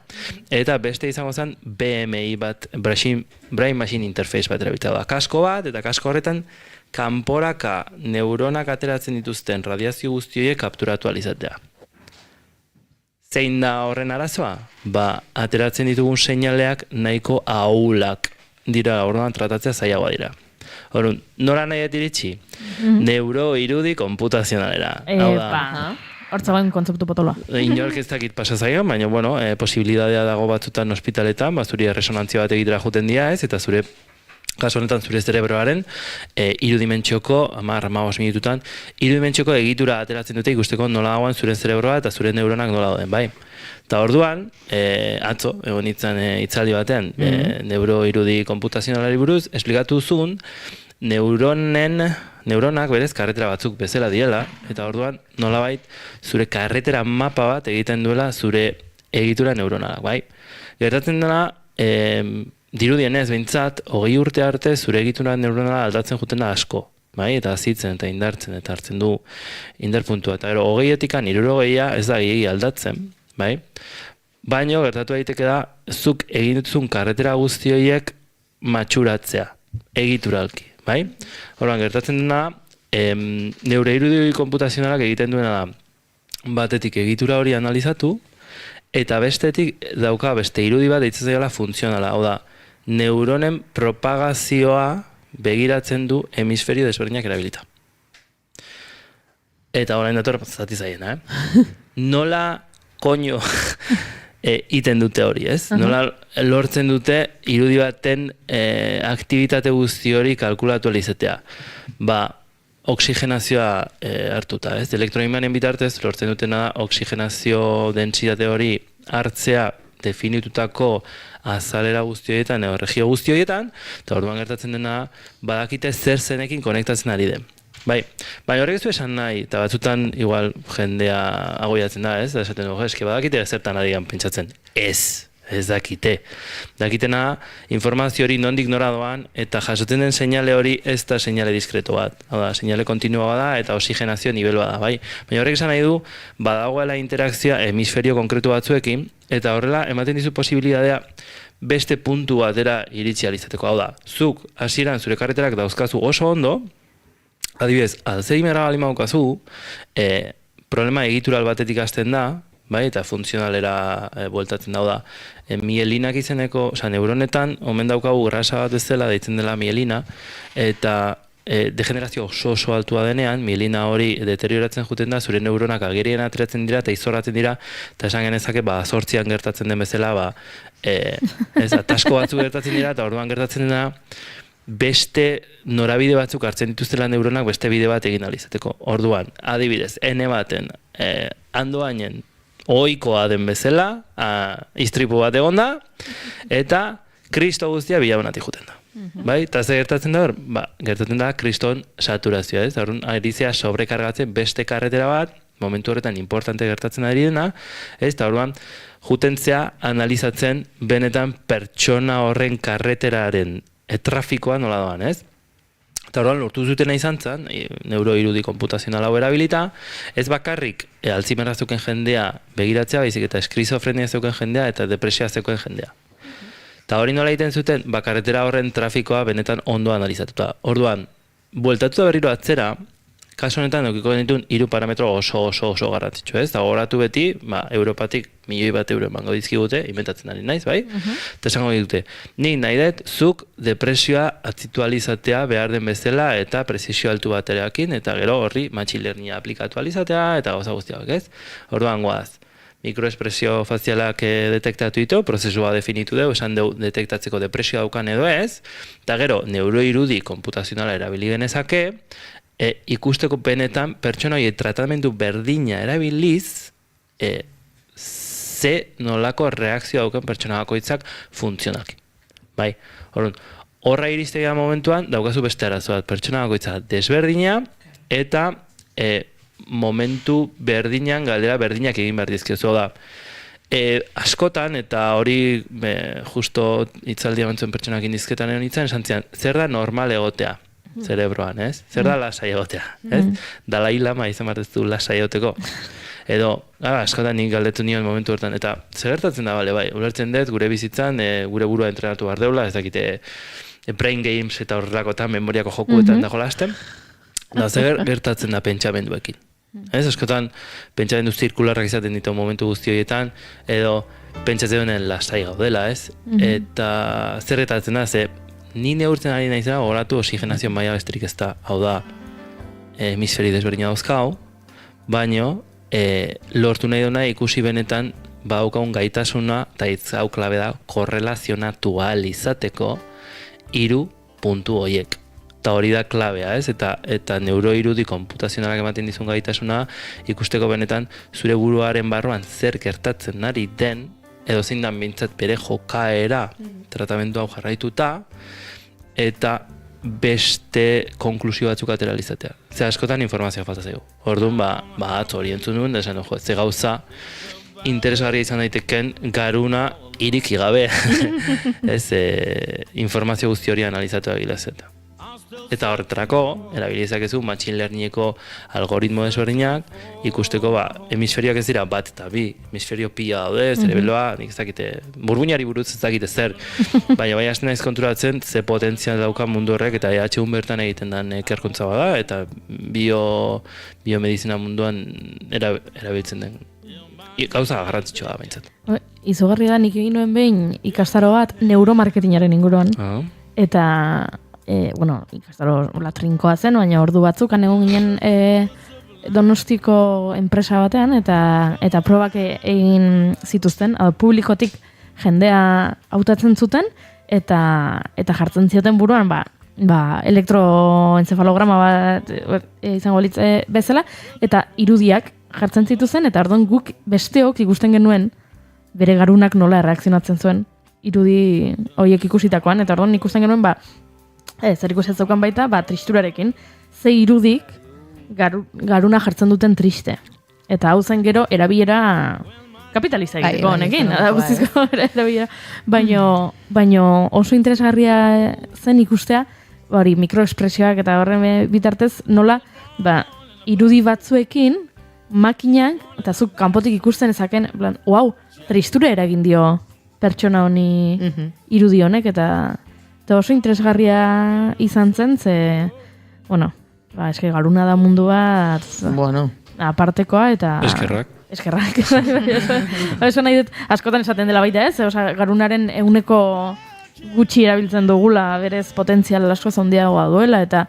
eta beste izango zen BMI bat, Brain Machine Interface bat erabiltzea da. Kasko bat, eta kasko horretan kanporaka neuronak ateratzen dituzten radiazio guzti horiek kapturatu alizatea. Zein da horren arazoa? Ateratzen ditugun seinaleak nahiko ahulak dira, orduan tratatzea zailagoa dira. Orduan, nora nahi iritsi? Neuroirudi konputazionalera. Hortzagoen kontzeptu potoloa. Inork ez dakit pasa zaio, baina, bueno, posibilitatea dago batzutan ospitaletan, zure resonantzia bat egitera juten dira ez, eta zure kasu honetan zure zerebroaren irudimentzioko, 10-15 minututan, irudimentzioko egitura ateratzen dute ikusteko nola dagoen zure zerebroa eta zure neuronak nola dauden, bai. Eta orduan, atzo, egon nintzen hitzaldi batean, neuroirudi konputazionalari buruz, esplikatu zuen, neuronak berez karretera batzuk bezala diela, eta orduan nolabait zure karretera mapa bat egiten duela zure egitura neuronalak, bai. Gertatzen dela, dirudienez behintzat, 20 urte arte zure egitura neuronala aldatzen juten da asko, bai? Eta azitzen eta indartzen eta hartzen du indarpuntua. Eta gero, 20-etikan 60 ez da gehiagi aldatzen, bai? Baina gertatu daiteke da, zuk egin duzun karretera guzti horiek matxuratzea, egituralki, bai? Horban, gertatzen dena, neuroirudi konputazionalak egiten duena da, batetik egitura hori analizatu, eta bestetik dauka beste irudi bat deitzen zaiola funtzionala, hau da, neuronen propagazioa begiratzen du hemisferio desberdinak erabilita. Eta orain dator zati zaiena, Nola koño iten dute hori, ez? Nola lortzen dute irudi baten aktibitate guzti hori kalkulatu alizatea. Oxigenazioa hartuta, ez? Elektroimanen bitartez lortzen dutena da oxigenazio dentsitate hori hartzea definitutako azalera guzti horietan, regio guzti horietan, eta orduan gertatzen dena badakite zer zenekin konektatzen ari den. Bai, baina horrek ez du esan nahi, eta batzutan igual jendea agoiatzen da, ez? Da esaten dugu, eske badakite zertan ari gan pentsatzen. Ez dakite. Dakitena informazio hori nondik nora doan, eta jasotzen den seinale hori ez da seinale diskreto bat. Hau da, seinale kontinua bada eta oxigenazio nivel bada, bai? Baina horrek esan nahi du, badagoela interakzioa hemisferio konkretu batzuekin, eta horrela ematen dizu posibilitatea beste puntu batera iritsi alizateko. Hau da, zuk hasieran zure karreterak dauzkazu oso ondo, adibidez, Alzheimerra baldin badaukazu, problema egitural batetik hasten da, bai, eta funtzionalera bueltatzen da. Mielinak izeneko, neuronetan, omen daukagu grasa bat bezala, deitzen dela mielina, eta degenerazio oso altua denean, mielina hori deterioratzen juten da, zure neuronak agerien ateratzen dira, eta izorratzen dira, eta esan genezake, 8an gertatzen den bezala, tasko batzuk gertatzen dira, eta orduan gertatzen dena, beste norabide batzuk hartzen dituztela neuronak beste bide bat egin alizateko. Orduan, adibidez, N baten, andoainen, ohikoa den bezala, istripu bat egon da, eta kristo guztia bilabonatik juten da. Bai, eta ze gertatzen da hor? Gertatzen da kriston saturazioa, ez? Horren, arizia sobrekargatzen beste karretera bat, momentu horretan importante gertatzen ari dena, ez? Eta orduan, jutentzea analizatzen benetan pertsona horren karreteraren trafikoa nola doan, ez? Eta orduan lortu zutena izan zen, neuroirudi konputazional hau erabilita, ez bakarrik Alzheimerra zeuken jendea begiratzea, baizik eta eskizofrenia zeuken jendea eta depresia zeuken jendea. Eta hori nola egiten zuten, karretera horren trafikoa benetan ondo analizatuta. Orduan, bueltatuta berriro atzera, kasu honetan edukiko genituen 3 parametro oso garrantzitsu, ez? Eta gogoratu beti, Europatik €1.000.000 emango dizkigute, inventatzen ari naiz, bai? Eta esango dute, nik nahi dut, zuk depresioa atzitualizatea behar den bezala eta presizio altu baterekin, eta gero horri machine learninga aplikatu alizatea, eta gauza guztiak, ez? Orduan goaz. Mikroespresio fazialak detektatu ditu, prozesua definitu dugu, esan dugu detektatzeko depresioa daukan edo ez, eta gero neuroirudi konputazionala erabili genezake, ikusteko benetan pertsona horiek tratamendu berdina erabiliz, ze nolako reakzio dauken pertsona bakoitzak funtzionalki. Bai, horra iristea momentuan, daukazu beste arazo bat, pertsona bakoitza desberdina, eta momentu berdinan, galdera berdinak egin behar dizkiozu da. Askotan, eta hori justo hitzaldia bantzuen pertsonak indizketan egon hitzan, esan zian, zer da normal egotea zerebroan, ez? Zer da lasai egotea, ez? Dalai Lama izan bat ez du lasai egoteko. Edo, askotan nik galdetu nion momentu hortan, eta zer gertatzen da, bai, ulertzen dut, gure bizitzan, gure burua entrenatu behar deula, ez dakite brain games eta horrelakotan, memoriako jokuetan dago lasten, da zer gertatzen da pentsamenduekin. Ez, askotan, pentsamendu zirkularrak izaten ditu momentu guzti horietan, edo pentsatzen duen lasai gaudela, ez? Eta zer gertatzen da, ze ni neurtzen ari naizena, horatu oxigenazio maila besterik ez da, hau da, hemisferi desberdina dauzkau, baino, lortu nahi duna ikusi benetan badaukagun gaitasuna, eta hau klabe da, korrelazionatu ahal izateko 3 puntu horiek. Eta hori da klabea, ez? Eta neuroirudi konputazionalak ematen dizun gaitasuna ikusteko benetan zure buruaren barruan zer gertatzen ari den, edo zein dan bintzat bere jokaera tratamendu hau jarraituta, eta beste konklusio batzuk atera izatea. Ze askotan informazioa falta zaigu. Orduan, atzo hori entzun nuen, da esan, ze gauza interesgarria izan daiteken garuna iriki gabe. Ez, informazio guzti hori analizatu agilazeta. Eta horretarako, erabilizakezu machine learningeko algoritmo desberdinak, ikusteko hemisferioak ez dira bat eta bi, hemisferio pila daude, zerebeloa, nik ez dakite, burbuinari buruz ez dakite zer, baina hasten naiz konturatzen ze potentzial dauka mundu horrek, eta EHUn bertan egiten den ikerkuntza bada, eta biomedizina munduan erabiltzen den. Gauza garrantzitsua da, behintzat. Izugarri da, nik egin nuen behin ikastaro bat neuromarketingaren inguruan, eta ikastaro trinkoa zen, baina ordu batzukan egon ginen Donostiko enpresa batean, eta probak egin zituzten, publikotik jendea hautatzen zuten, eta jartzen zioten buruan, elektroencefalograma bat izango litze bezala, eta irudiak jartzen zituzen, eta orduan guk besteok ikusten genuen bere garunak nola erreakzionatzen zuen irudi horiek ikusitakoan, eta orduan ikusten genuen, zer ikusten zaukan baita, tristurarekin, ze irudik garuna jartzen duten triste. Eta hau zen gero erabilera kapitalista egiteko honekin, guztizko erabilera. Baino oso interesgarria zen ikustea, mikroespresioak eta horren bitartez, nola, irudi batzuekin, makinak, eta zuk kanpotik ikusten ezaken, tristura eragin dio pertsona honi irudi honek, eta oso interesgarria izan zen, ze, eske garuna da mundu bat, apartekoa, eta... Eskerrak. Eso nahi dut, askotan esaten dela baita ez, garunaren eguneko gutxi erabiltzen dugula, berez potentzial asko zondiagoa duela, eta,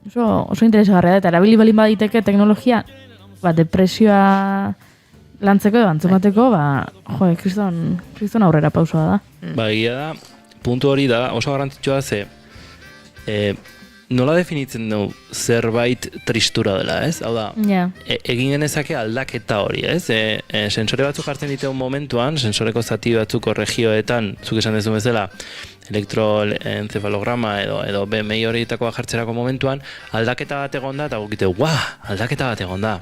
oso interesgarria da, eta erabili balin baditeke teknologia, depresioa lantzeko edo antzemateko, kriston aurrera pausua da. Egia da, puntu hori da, oso garrantzitsua ze, nola definitzen dugu zerbait tristura dela, ez? Hau da, egin genezake aldaketa hori, ez? Sensore batzuk jartzen diteun momentuan, sensoreko zati batzuko regioetan, zuk esan dezu bezala, elektroencefalograma edo BMI horietakoa jartzerako momentuan, aldaketa bat egon da, eta gukite, aldaketa bat egon da.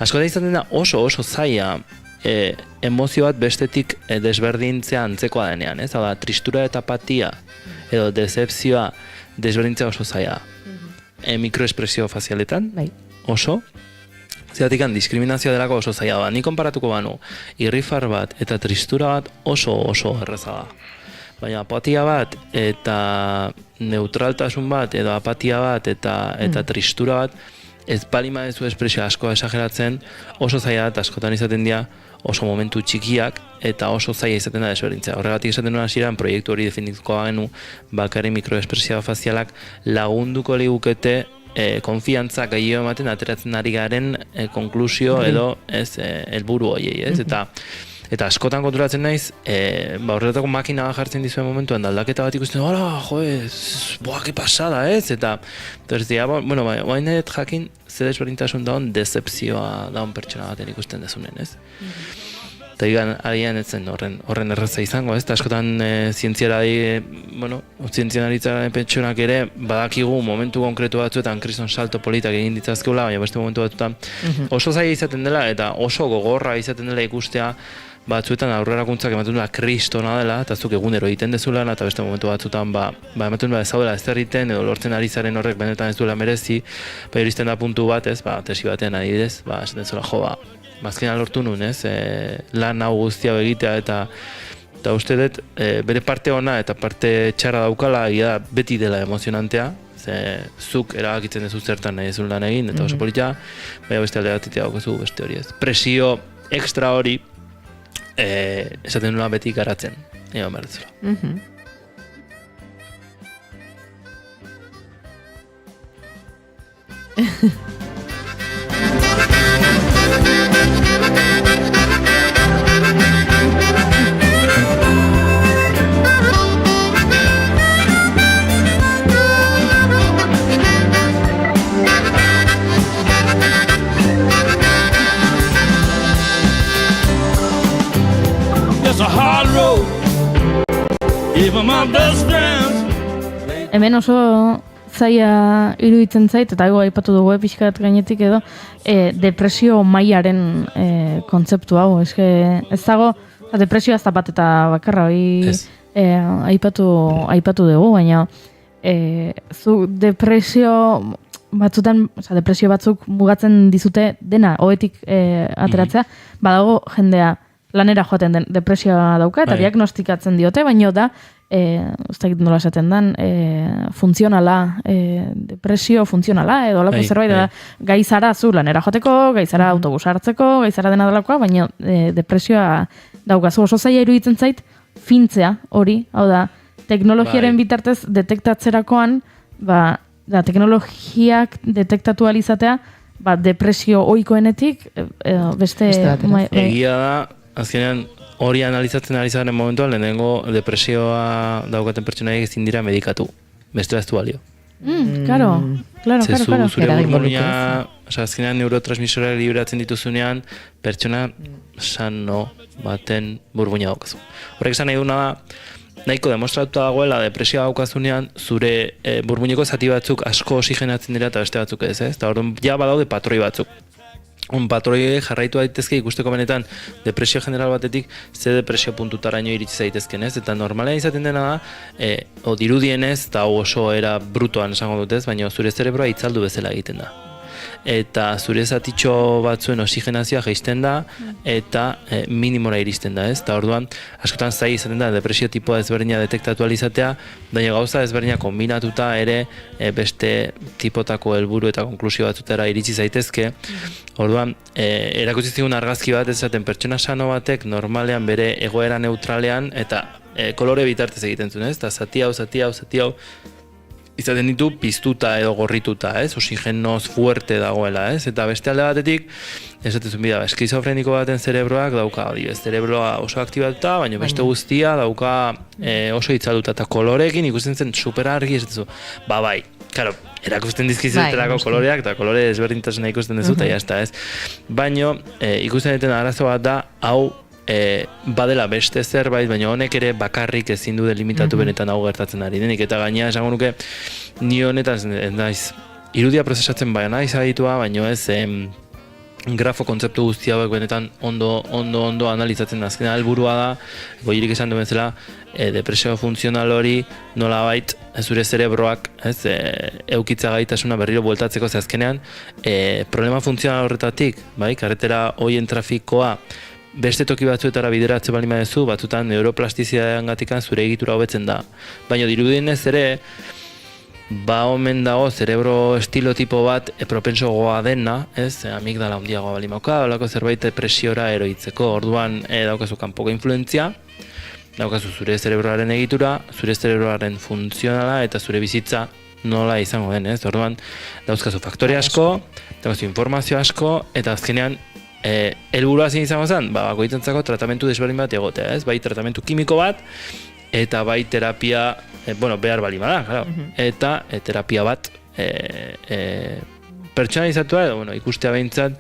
Asko da izan dena oso zaila, emozio bat bestetik desberdintzea antzekoa denean, ez? Hau da, tristura eta apatia edo decepzioa desberdintzea oso zaila da. Mikroespresio fazialetan, oso. Zeratikan diskriminazioa delako oso zaila da. Ni konparatuko banu, irrifar bat eta tristura bat oso erraza da. baina apatia bat eta neutraltasun bat edo apatia bat eta tristura bat ez balima ez espresio asko esageratzen, oso zaila da askotan izaten dira oso momentu txikiak eta oso zaila izaten da desberdintzea. Horregatik esaten duen hasieran proiektu hori definituko genu bakarrik mikroespresio fazialak lagunduko ligukete konfiantza gehiago ematen ateratzen ari garen konklusio edo helburu horiei, ez? Eta askotan konturatzen naiz, horretako makina jartzen dizuen momentuan, aldaketa bat ikusten, hola, ke pasada, ez? Eta, bueno, bain edet jakin, ze desberdintasun daun, decepzioa daun pertsona baten ikusten dezunen, ez? Eta agian etzen horren erraza izango, ez? Eta askotan zientziara zientzianaritzaren pentsionak ere, badakigu momentu konkretu batzuetan kriston salto politak egin ditzazkeula, baina beste momentu batzuetan oso zaila izaten dela, eta oso gogorra izaten dela ikustea, batzuetan aurrerakuntzak ematen duela kristona dela, eta zuk egunero egiten dezula, eta beste momentu batzuetan ematen duela ez daudela ez egiten, edo lortzen ari zaren horrek benetan ez duela merezi, iristen da puntu bat, ez, tesi batean adibidez, esaten zuela, azkenean lortu nun, ez, lan hau guztia egitea, eta uste dut, bere parte ona eta parte txarra daukala, beti dela emozionantea, zuk erabakitzen dezu zertan nahi ezun lan egin, eta oso politia, baina beste alde batitea daukazu beste hori ez. Presio ekstra hori, esaten nula beti garatzen, egon behar duzula. Hemen oso zaila iruditzen zait, eta ego aipatu dugu pixkat gainetik edo, depresio mailaren kontzeptu hau. Ez dago, depresioa ez da bat eta bakarra, aipatu dugu, baina zu depresio batzuk mugatzen dizute dena, oetik ateratzea, badago jendea lanera joaten den depresioa dauka, eta diagnostikatzen diote, baina da, ustakit nola esaten den, funtzionala, depresio funtzionala, edo alako zerbait, gaizara zu lanera joateko, gaizara autobus hartzeko, gaizara dena delakoa, baina depresioa daukazu oso zaila iruditzen zait, fintzea hori, hau da, teknologiaren bitartez detektatzerakoan, teknologiak detektatu alizatea, depresio ohikoenetik, beste... Egia da, azkenean, hori analizatzen ari zaren momentuan, lehenengo depresioa daukaten pertsonaiek ezin dira medikatu. Bestela ez du balio. Claro. Zure burmuina, azkenean neurotransmisorak liberatzen dituzunean, pertsona sano baten burmuina daukazu. Horrek esan nahi duna da, nahiko demostratuta dagoela depresioa daukazunean, zure burmuineko zati batzuk asko oxigenatzen dira eta beste batzuk ez, eta orduan ja badaude patroi batzuk. Patroi jarraitu daitezke ikusteko benetan depresio general batetik ze depresio puntutaraino iritsi zaitezken, ez? Eta normalean izaten dena da, dirudienez, eta oso era brutoan esango dutez, baina zure zerebroa itzaldu bezala egiten da. Eta zure zatitxo batzuen oxigenazioa jaisten da, eta minimora iristen da, ez? Eta orduan, askotan zaila izaten da, depresio tipoa ezberdina detektatu alizatea, baina gauza ezberdina kombinatuta ere beste tipotako helburu eta konklusio batzutera iritsi zaitezke. Orduan, erakutsi zigun argazki bat esaten pertsona sano batek normalean bere egoera neutralean eta kolore bitartez egiten zuen, ez? Eta zati hau, izaten ditu piztuta edo gorrituta, ez? Oxigenoz fuerte dagoela, ez? Eta beste alde batetik, esatezun bida, eskizofreniko baten zerebroak dauka, zerebroa oso aktibatuta, baina beste guztia dauka oso itzalduta, eta kolorekin ikusten zen superargi, esatezu, bai, karo, erakusten dizkizutelako koloreak, eta kolore ezberdintasuna ikusten dezu, eta jazta, ez? Baina, ikusten duten arazo bat da, hau, badela beste zerbait, baina honek ere bakarrik ezin du delimitatu benetan hau gertatzen ari denik, eta gainea esango nuke ni honetan naiz irudia prozesatzen baina naiz aditua, baina ez grafo kontzeptu guzti hauek benetan ondo analizatzen azkena helburua da, goirik esan duen zela, depresio funtzional hori nolabait zure zerebroak eukitza gaitasuna berriro bueltatzeko, ze azkenean problema funtzional horretatik, bai, karretera hoien trafikoa beste toki batzuetara bideratze bali baduzu, batzutan neuroplastizidadeangatikan zure egitura hobetzen da. Baina dirudienez ere, omen dago zerebro estilotipo bat propensogoa dena, ez? Amigdala handiagoa bali mauka, holako zerbait presiora eroitzeko. Orduan daukazu kanpoko influentzia, daukazu zure zerebroaren egitura, zure zerebroaren funtzionala eta zure bizitza nola izango den, ez? Orduan dauzkazu faktore asko, daukazu informazio asko, eta azkenean helburua zein izango zen, bakoitzentzako tratamentu desberdin bat egotea, ez? Bai tratamentu kimiko bat, eta bai terapia, behar bali bada, claro. Eta terapia bat pertsonalizatua edo, ikustea behintzat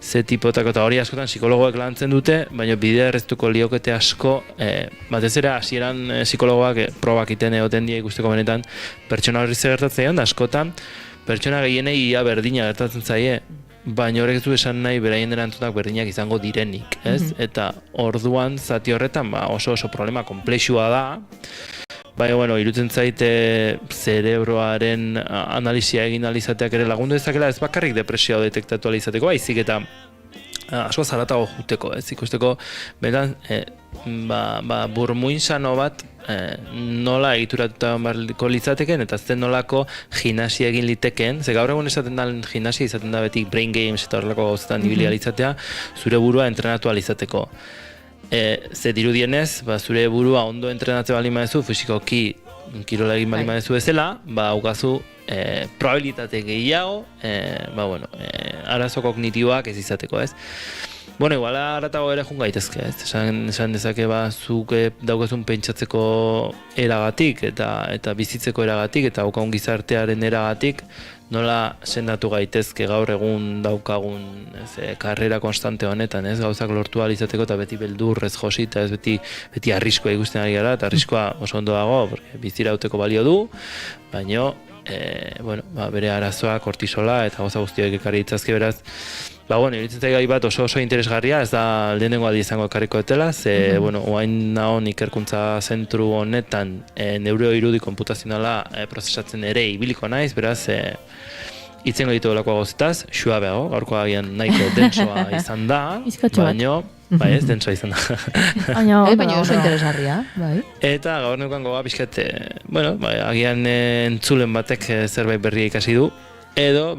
ze tipotako, eta hori askotan psikologoek lantzen dute, baina bidea erreztuko liokete asko, batez ere hasieran psikologoak probak iten egoten dira ikusteko benetan pertsona horri gertatzen da askotan, pertsona gehienei ia berdina gertatzen zaie, baina horrek ez du esan nahi beraien erantzunak berdinak izango direnik, ez? Eta orduan zati horretan oso problema konplexua da, baina, irutzen zaite zerebroaren analisia egin alizateak ere lagundu dezakela ez bakarrik depresioa detektatu alizateko, baizik eta asko zaratago juteko, ez ikusteko, benetan, burmuin sano bat nola egituratuta barko litzateken, eta zen nolako gimnasia egin liteken, ze gaur egun esaten da gimnasia izaten da beti brain games eta horrelako gauzetan ibili alitzatea, zure burua entrenatu alizateko. Ze dirudienez, zure burua ondo entrenatze bali madezu, fisikoki kirola egin bali madezu bezala, ukazu probabilitate gehiago, arazo kognitiboak ez izateko, ez? Igual aratago ere jun gaitezke, ez? Esan dezake zuk daukazun pentsatzeko eragatik eta bizitzeko eragatik eta daukagun gizartearen eragatik, nola sendatu gaitezke gaur egun daukagun karrera konstante honetan, ez? Gauzak lortu ahal izateko eta beti beldurrez josi eta ez beti arriskoa ikusten ari gara, eta arriskoa oso ondo dago, bizira uteko balio du, baina bere arazoa, kortisola eta gauza guztiak ekarri ditzazke, beraz, iruditzen zaigu gai bat oso interesgarria, ez da lehenengo aldi izango ekarriko etela, ze, oain nahon ikerkuntza zentru honetan neuroirudi konputazionala prozesatzen ere ibiliko naiz, beraz, itzengo ditu olako gauzetaz, xua behago, gaurko agian nahiko dentsoa izan da, baina, ez, dentsoa izan da. Baina oso interesgarria, bai. Eta gaur neukan goga pixkat, agian entzulen batek zerbait berria ikasi du, edo,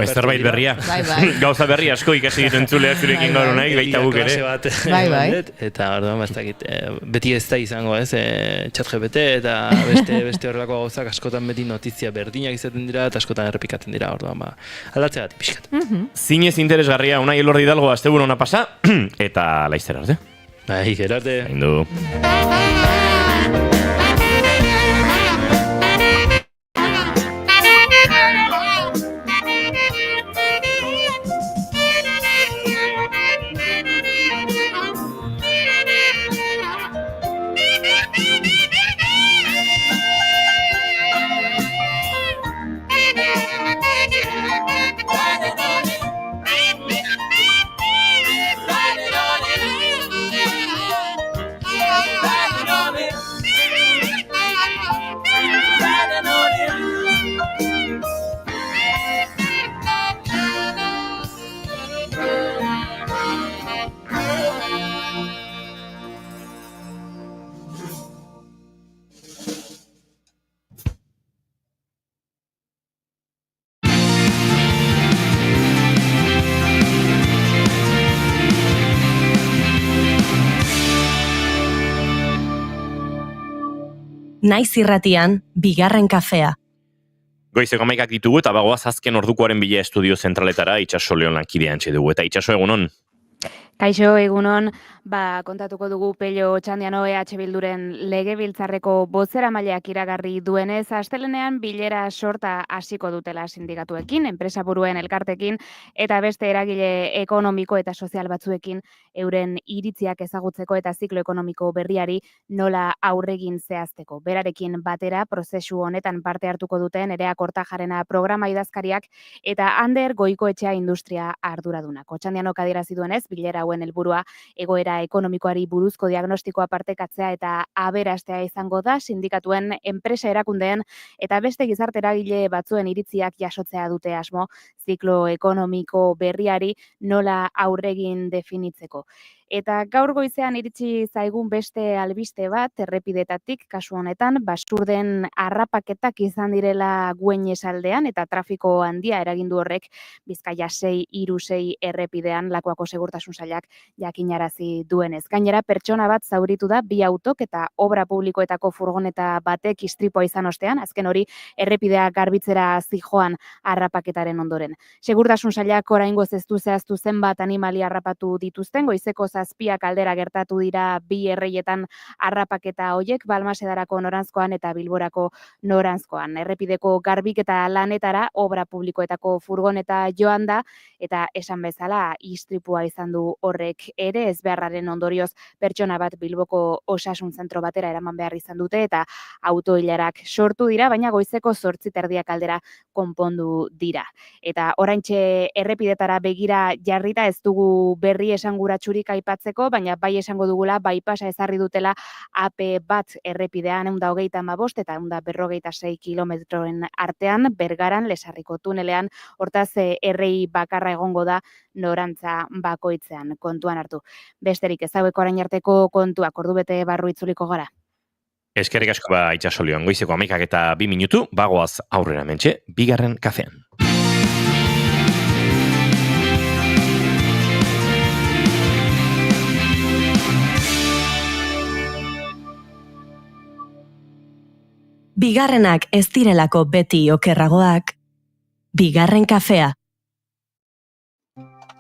zerbait berria. Gauza berria asko ikasi ditu entzuleak zurekin gaur nahi, baita guk ere. Eta, orduan, beti ez da izango, ez, ChatGPT eta beste horrelako gauzak askotan beti notizia berdinak izaten dira eta askotan errepikatzen dira, orduan, aldatzegatik pixkat. Zinez interesgarria, Unai Elordi Hidalgo asteburu ona pasa, eta laizter arte. Gero arte. Aindu. Naiz irratian, bigarren kafea. Goizeko amaikak ditugu eta bagoaz azken ordukoaren bila estudio zentraletara Itxaso Leon lankidea antxe dugu. Eta Itxaso, egunon? Kaixo, egunon, kontatuko dugu Pello Otxandiano EH Bilduren legebiltzarreko bozeramaileak iragarri duenez, astelenean bilera sorta hasiko dutela sindikatuekin, enpresaburuen elkartekin eta beste eragile ekonomiko eta sozial batzuekin euren iritziak ezagutzeko eta ziklo ekonomiko berriari nola aurregin zehazteko. Berarekin batera prozesu honetan parte hartuko duten Nerea Kortajarena programa idazkariak eta Ander Goikoetxea industria arduradunak. Otxandianok adierazi duenez, bilera hauen helburua egoera ekonomikoari buruzko diagnostikoa partekatzea eta aberastea izango da sindikatuen, enpresa erakundeen eta beste gizarte eragile batzuen iritziak jasotzea dute asmo ziklo ekonomiko berriari nola aurregin definitzeko. Eta gaur goizean iritsi zaigun beste albiste bat, errepidetatik, kasu honetan, basurden harrapaketak izan direla Güeñes aldean, eta trafiko handia eragindu horrek Bizkaia 636 errepidean Lakuako Segurtasun Sailak jakinarazi duenez. Gainera, pertsona bat zauritu da 2 autok eta obra publikoetako furgoneta batek istripua izan ostean, azken hori errepidea garbitzera zijoan harrapaketaren ondoren. Segurtasun Sailak oraingoz ez du zehaztu zenbat animali harrapatu dituzten, goizeko 7 aldera gertatu dira 2 erreietan harrapaketa hoiek, Balmasedarako noranzkoan eta Bilborako noranzkoan. Errepideko garbiketa lanetara obra publikoetako furgoneta joan da, eta esan bezala istripua izan du horrek ere, ezbeharraren ondorioz pertsona bat Bilboko osasun zentro batera eraman behar izan dute, eta autoilarak sortu dira, baina goizeko 8:30 aldera konpondu dira. Eta oraintxe errepidetara begira jarrita ez dugu berri esanguratsurik aipatzeko, baina bai esango dugula bypassa ezarri dutela AP bat errepidean 125 eta 156 kilometroen artean, Bergaran, Lesarriko tunelean, hortaz errei bakarra egongo da norantza bakoitzean, kontuan hartu. Besterik ez haueko orain arteko kontuak, ordubete barru itzuliko gara. Eskerrik asko Itxasolioan, goizeko 11:02 minutu, bagoaz aurrera mentxe, bigarren kafean. Bigarrenak ez direlako beti okerragoak, bigarren kafea.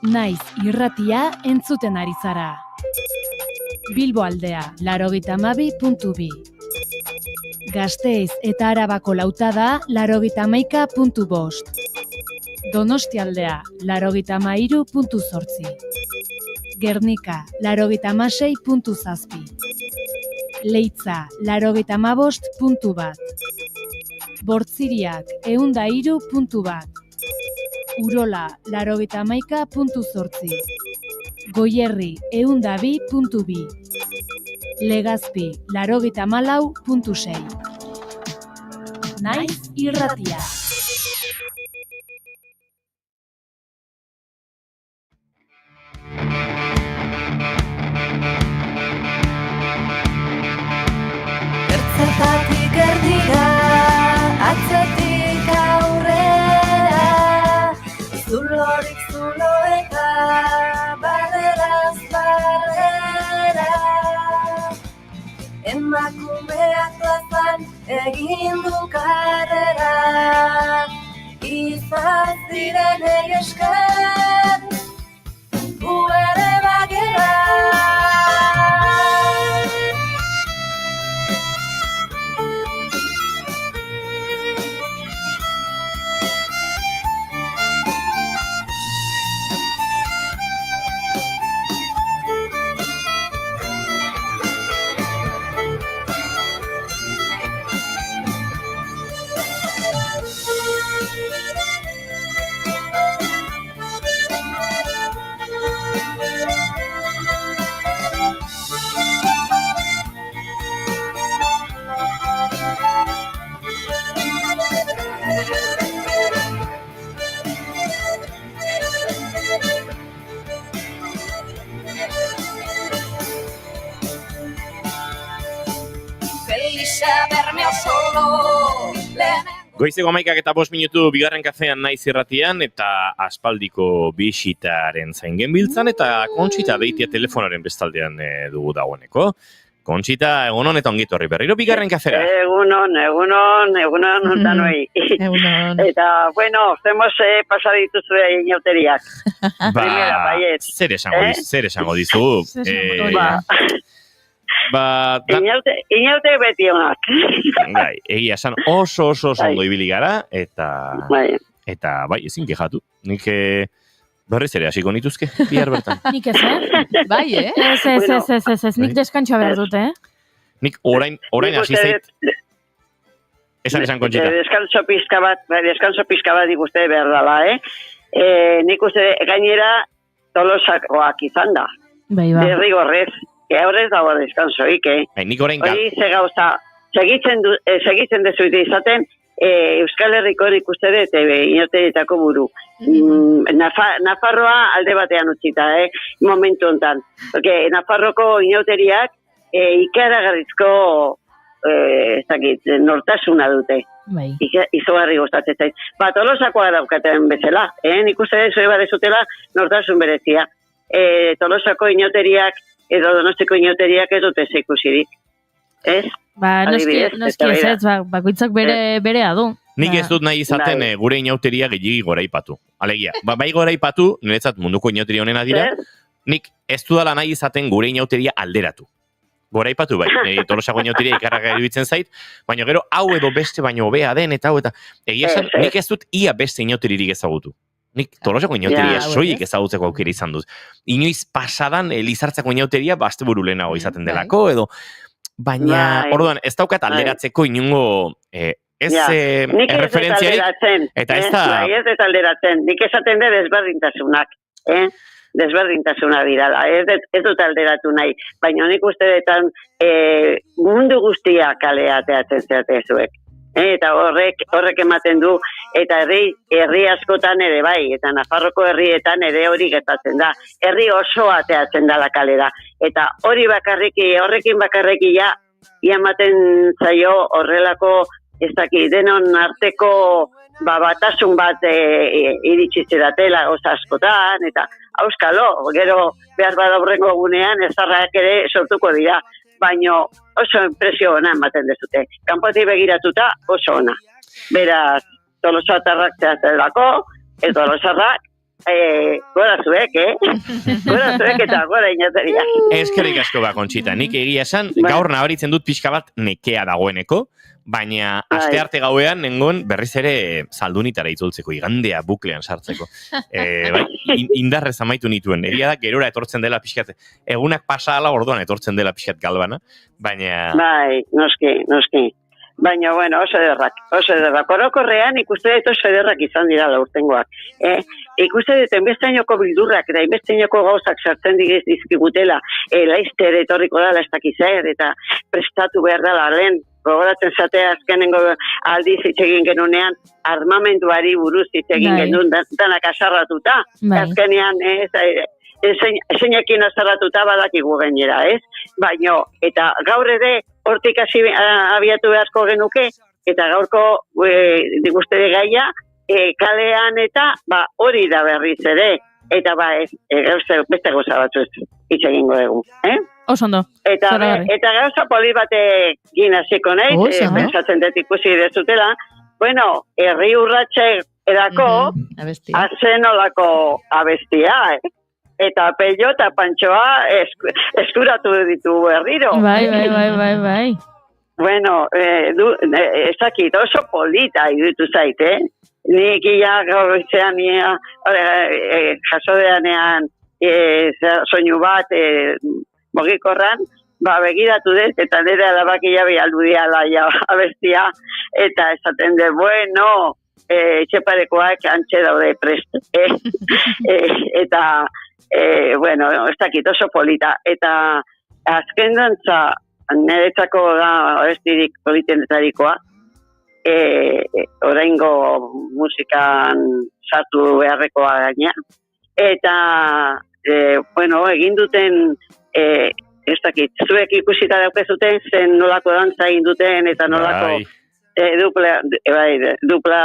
Naiz irratia entzuten ari zara. Bilbo aldea, 92.2. Gasteiz eta Arabako lautada, 91.5. Donostialdea, 93.8. Gernika, 96.7. Leitza, 95.1. Bortziriak, 103.1. Urola, 91.8. Goierri, 102.2. Legazpi, 94.6. Naiz irratia. Ertzetatik erdira, atzetik aurrera, zulorik zuloeka, barreraz barrera. Emakumeak plazan egin du karrera, izan zirenei esker, gu ere bagera. Goizeko 11:05 minutu bigarren kafean naiz irratian eta aspaldiko bisitaren zain genbiltzan eta Kontxita Beitia telefonaren bestaldean dugu dagoeneko. Kontxita, egunon eta ongit horri berriro bigarren kafera. Egunon danoi. Egunon. Eta, bueno, hemos pasado dituzue inauteriak. Primera, baiet. Zer esango dizu? Inaute beti honak. Bai, egia esan oso ondo ibili gara, eta bai, ezin kejatu. Nik berriz ere hasiko nituzke, bihar bertan. Nik ez, Bai, Ez, nik deskantxoa behar dut, Nik orain hasi zait. Esan Kontxita. Deskanso pizka bat ikuste behar dala, Nik uste gainera tolosakoak izan da. Bai, Derrigorrez. Horrez dago deskansoik, Nik orain hori ze gauza, segitzen dezuite izaten, Euskal Herriko nik uste dut, inauterietako buru. Nafarroa alde batean utzita, momentu hontan. Porque Nafarroko inauteriak ikaragarrizko nortasuna dute. Bai. Izugarri gustatzen zait. Tolosakoa daukaten bezala. Nik uste dut zure badezutela nortasun berezia. Tolosako inauteriak edo Donostiko inauteriak ez dute zeikusirik. Ez? Noski ez, bakoitzak berea du. Nik ez dut nahi izaten gure inauteria gehiagi goraipatu. Alegia, bai goraipatu, niretzat munduko inauteria honena dira, nik ez dudala nahi izaten gure inauteria alderatu. Goraipatu bai, Tolosako inauteria ikarraga iruditzen zait, baina gero hau edo beste baino hobea den eta hau eta egia esan, nik ez dut ia beste inauteririk ezagutu. Nik Tolosako inauteria soilik ezagutzeko aukera izan dut. Inoiz pasadan Lizartzako inauteria asteburu lehenago izaten delako edo, baina, orduan, ez daukat alderatzeko inungo referentziarik, eta ez da... Ez dut alderatzen, nik esaten dut desberdintasunak, desberdintasuna dirala, ez dut alderatu nahi, baina nik uste detan mundu guztia kalea teatzen zeatezuek. Eta horrek ematen du, eta herri askotan ere bai, eta Nafarroko herrietan ere hori gertatzen da. Herri osoa teatzen da la kalera. Eta horrekin bakarreki ja ematen zaio horrelako, ez daki, denon arteko batasun bat iritsi zeratela gauza askotan, eta auskalo, gero behar bada horrengo gunean ezarrak ere sortuko dira. Baina oso impresio ona ematen dezute. Kanpotik begiratuta oso ona. Beraz, Tolosatarrak zeatelako, Tolosarrak, gora zuek, Gora zuek eta gora inauteria. Eskerrik asko Kontxita, nik egia esan, gaur nabaritzen dut pixka bat nekea dagoeneko, baina aste arte gauean nengon berriz ere zaldunitara itzultzeko, igandea buklean sartzeko. Indarrez amaitu nituen. Egia da, gerora etortzen dela pixkat, egunak pasa ala orduan etortzen dela pixkat galbana, baina... Bai, noski. Baina, bueno, oso ederrak. Orokorrean ikuste dut oso ederrak izan dira laurtengoak. Ikuste dut enbestainoko bildurrak eta enbestainoko gauzak sartzen dizkigutela, laizter etorriko dela ez dakizer eta prestatu behar dela lehen. Gogoratzen zatea azkenengo aldiz hitz egin genunean armamentuari buruz hitz egin genuen danak asarratuta. Azkenean zeinekin asarratuta badakigu gainera, ez? Baina, eta gaur ere hortik hasi abiatu beharko genuke, eta gaurko guztere gaia kalean eta hori da berriz ere. Eta beste goza batzu hitz egingo dugu, Oso ondo. Eta gauza poli batekin hasiko nahi, pensatzen dut ikusi dezutela, bueno, herri urratxe erako, azenolako abestia, eta Pello eta Pantxoa eskuratu ditu berriro. Bai. Bueno, ezakit oso polita iruditu zait, Nik ia gaurritzean jasodeanean soinu bat mogikorran, begiratu dut, eta nire alabak ia bialdudiala abestia, eta esaten de, bueno, etxeparekoak antxe daude prest. Eta, bueno, ez dakit oso polita. Eta azken dantza, niretzako da abestirik politenetarikoa, oraingo musikan sartu beharrekoa gaina. Eta, bueno, egin duten, ez dakit, zuek ikusita daukezuten, zen nolako dantza egin duten, eta nolako dupla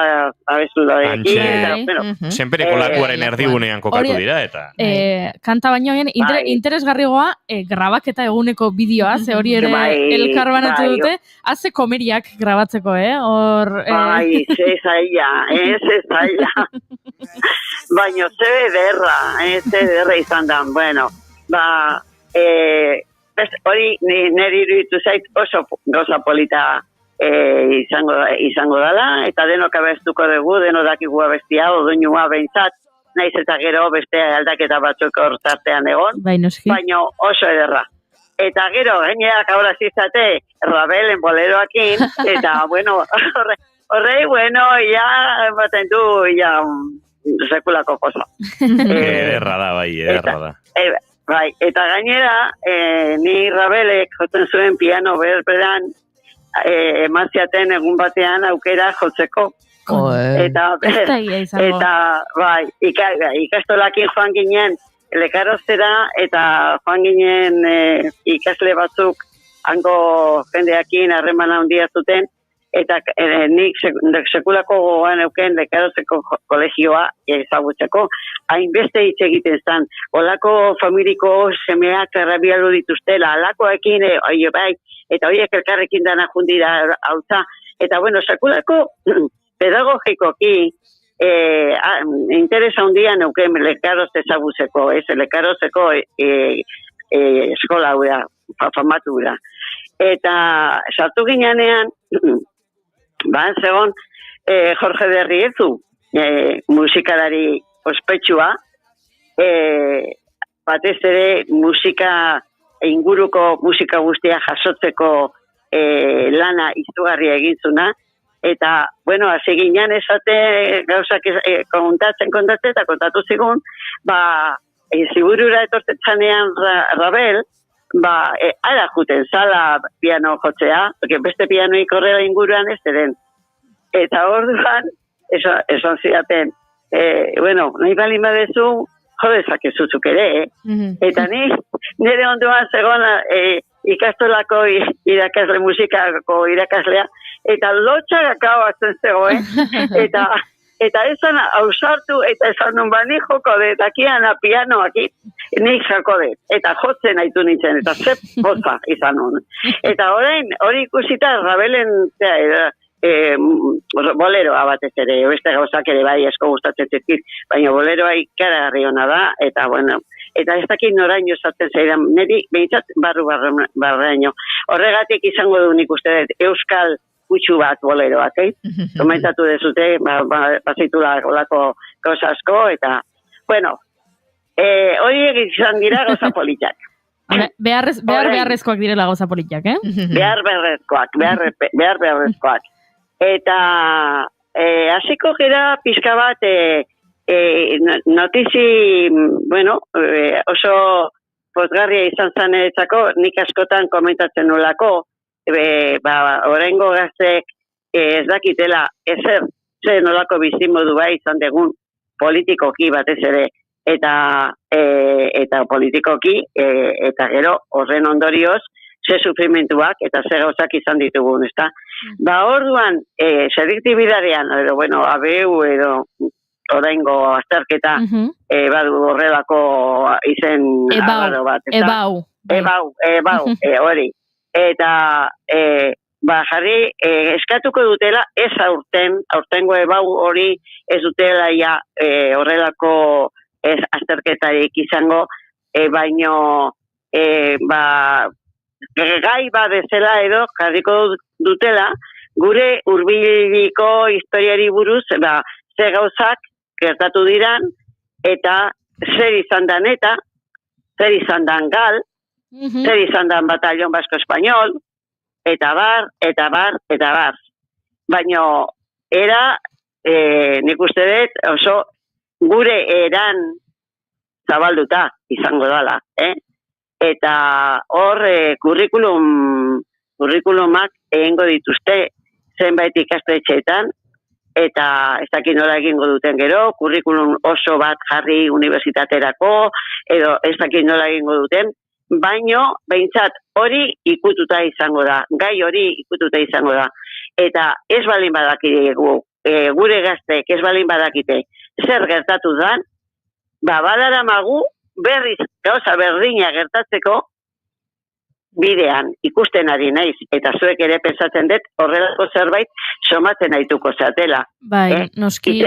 abestu da ekin. Senpereko lakuaren erdigunean kokatu dira, eta... Kanta baino, interesgarrigoa, grabaketa eguneko bideoa, ze hori ere elkarbanatu dute, haze komeriak grabatzeko, Bai, ze zaila. Baina, ze ederra izan da, bueno, hori niri iruditu zait oso gauza polita izango dela, eta denok abestuko dugu, denok dakigu abestia, odoinua behintzat, naiz eta gero beste aldaketa batzuk hortartean egon, baina oso ederra. Eta gero, gaineak ahora zizate, Rabelen boleroakin, eta, bueno, horrei, bueno, ya, ematen du, ya, sekulako pozo. Ederra da. Bai, eta gainera, ni Rabelek jotzen zuen piano berberan, emaziaten egun batean aukera jotzeko. Eta bai, ikastolakin joan ginen lekaroztera eta joan ginen ikasle batzuk hango jendeakin harremana handia zuten eta nik sekulako gogoan euken lekarozeko kolegioa ezagutzeko. Hainbeste hitz egiten zen, olako familiko semeak errabialu dituztela, alakoekin, bai, eta horiek elkarrekin dana jundira hautza. Eta bueno, sekulako pedagogikoki interesa handia neuken lekaroz ezagutzeko, lekarozeko eskola hura, famatu hura. Eta sartu ginean, zegoen Jorge Derriezu, musikalari ospetsua, batez ere inguruko musika guztia jasotzeko lana izugarria egintzuna, eta, bueno, hasi ginean esate gauzak kontatzen eta kontatu zigun, ziburura etortetzanean Rabel, ara juten zala piano jotzea, porque beste pianoik horrela inguruan ez eren. Eta orduan, esan zidaten, bueno, nahi balin badezu, jodezakezuzuk ere, Eta nire ondoan zegoen ikastolako irakasle musikako irakaslea, eta lotxa gakabatzen zegoen, eta esan ausartu, eta esan nun ni joko dut, akian pianoakit, nik jako dut, eta jotzen haitu nintzen, eta zep poza izan nun. Eta orain, hori ikusita, Rabelen boleroa batez ere, beste gauzak ere bai esko gustatzen zizkit, baina boleroa ikaragarri hona da, eta bueno, eta ez dakit noraino esaten zeidan, niri behintzat barraino. Horregatik izango du nik uste dut, euskal kutsu bat boleroak, komentatu dezute, bazitu lako gauza asko, eta, bueno, hori izan dira gauza politak. Beharrezkoak direla gauza politak, Beharrezkoak. Eta hasiko gara pixka bat notizi, bueno, oso pozgarria izan zanetzako, nik askotan komentatzen nolako, oraingo gaztek ez dakitela ezer, zer nolako bizimodu bai izan degun politikoki batez ere, eta politikoki, eta gero horren ondorioz, ze sufrimentuak eta ze gauzak izan ditugun, ezta? Orduan, selektibidadean, edo, bueno, ABU edo oraingo azterketa, badu horrelako izen agaro bat, ezta? Ebau, hori. Eta, jarri, eskatuko dutela, ez aurtengo ebau hori ez dutela ja horrelako azterketarik izango, baino, gai badezela edo jarriko dutela gure hurbiliko historiari buruz ze gauzak gertatu diran eta zer izan dan zer izan dan gal, zer izan dan batallon basko espainol, eta bar. Baina nik uste dut oso gure eran zabalduta izango dala, Eta hor kurrikulumak egingo dituzte zenbait ikastetxeetan, eta ez dakit nola egingo duten gero, kurrikulum oso bat jarri unibertsitaterako, edo ez dakit nola egingo duten, baino behintzat hori ikututa izango da, gai hori ikututa izango da. Eta ez balin badakite gure gaztek ez balin badakite zer gertatu dan, badara magu berriz gauza berdina gertatzeko bidean ikusten ari naiz, eta zuek ere pensatzen dut horrelako zerbait somatzen aituko zatela. Bai, noski.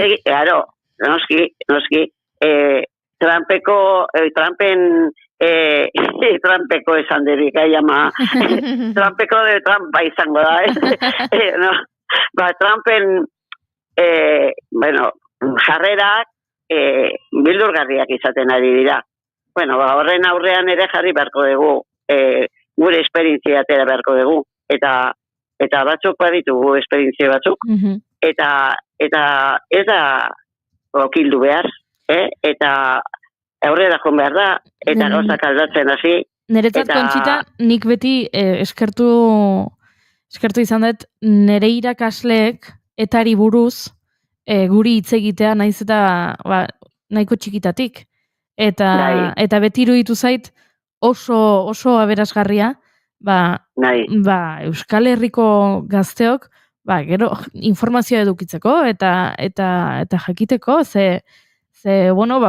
Noski, Trumpeko esan derik, Trumpeko de Trumpa izango da, Trumpen, jarrerak bildurgarriak izaten ari dira. Bueno, horren aurrean ere jarri beharko dugu, gure esperientzia atera beharko dugu, eta batzuk baditugu esperientzia batzuk, eta ez da okildu behar, eta aurrera joan behar da, eta gauzak aldatzen hasi. Niretzat Kontxita, nik beti eskertu eskertu izan dut, nire irakasleek etari buruz guri hitz egitea naiz eta nahiko txikitatik. Eta beti iruditu zait oso aberasgarria, Euskal Herriko gazteok, gero informazioa edukitzeko eta jakiteko,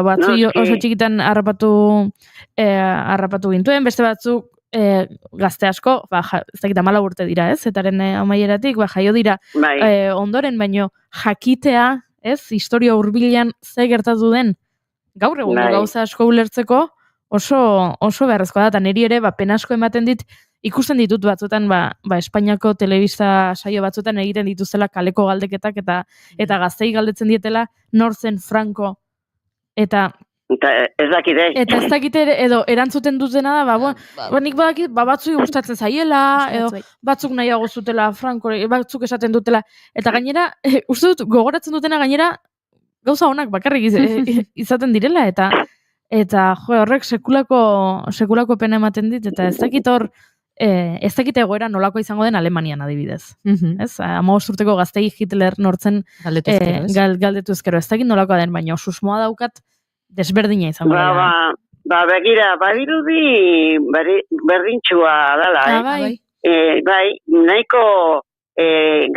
batzu oso txikitan harrapatu gintuen, beste batzuk gazte asko, ez dakit 14 urte dira, ez? Etaren amaieratik, jaio dira ondoren, baino jakitea, ez? Historia hurbilean ze gertatu den, gaur egun gauza asko ulertzeko oso beharrezkoa da, eta niri ere pena asko ematen dit, ikusten ditut batzuetan, Espainiako telebista saio batzuetan egiten dituzela kaleko galdeketak eta gaztei galdetzen dietela nor zen Franco. Eta ez dakite. Eta ez dakite edo erantzuten dutena da, nik badakit, batzuk gustatzen zaiela, edo batzuk nahiago zutela Franco, batzuk esaten dutela. Eta gainera, uste dut, gogoratzen dutena gainera, gauza honak bakarrik izaten direla, eta horrek sekulako pena ematen dit, eta ez dakit hor, ez dakit egoera nolako izango den Alemanian adibidez. Ez? 15 urteko gaztei Hitler nortzen galdetu ezkero. Ez dakit nolakoa den, baina susmoa daukat desberdina izango dela. Begira, badirudi berdintxua dala, nahiko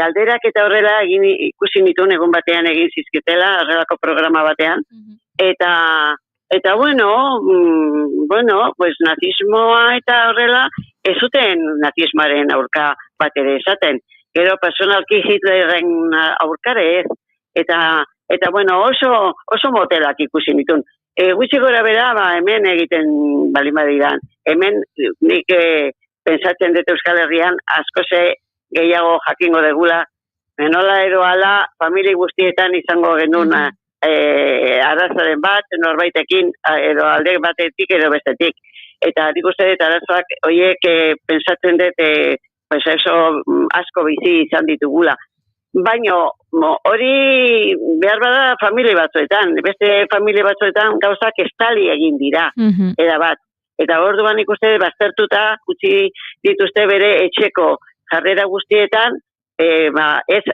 galderak eta horrela ikusi nituen egun batean egin zizkitela, horrelako programa batean, eta pues nazismoa eta horrela, ez zuten nazismoaren aurka bat ere esaten. Gero personalki Hitlerren aurkare ez. Eta oso motelak ikusi nituen. Gutxi gora bera, hemen egiten balimadiran. Hemen nik pensatzen dut Euskal Herrian askoze gehiago jakingo degula. Nola eroala, famili guztietan izango genuen arazaren bat, norbaitekin, edo alde batetik edo bestetik. Eta nik uste dut arazoak, horiek pensatzen dut asko bizi izan ditugula. Baina hori behar bada familie batzuetan, beste familie batzuetan gauzak estali egin dira, Eta orduan ikuste baztertuta utzi dituzte bere etxeko jarrera guztietan, ez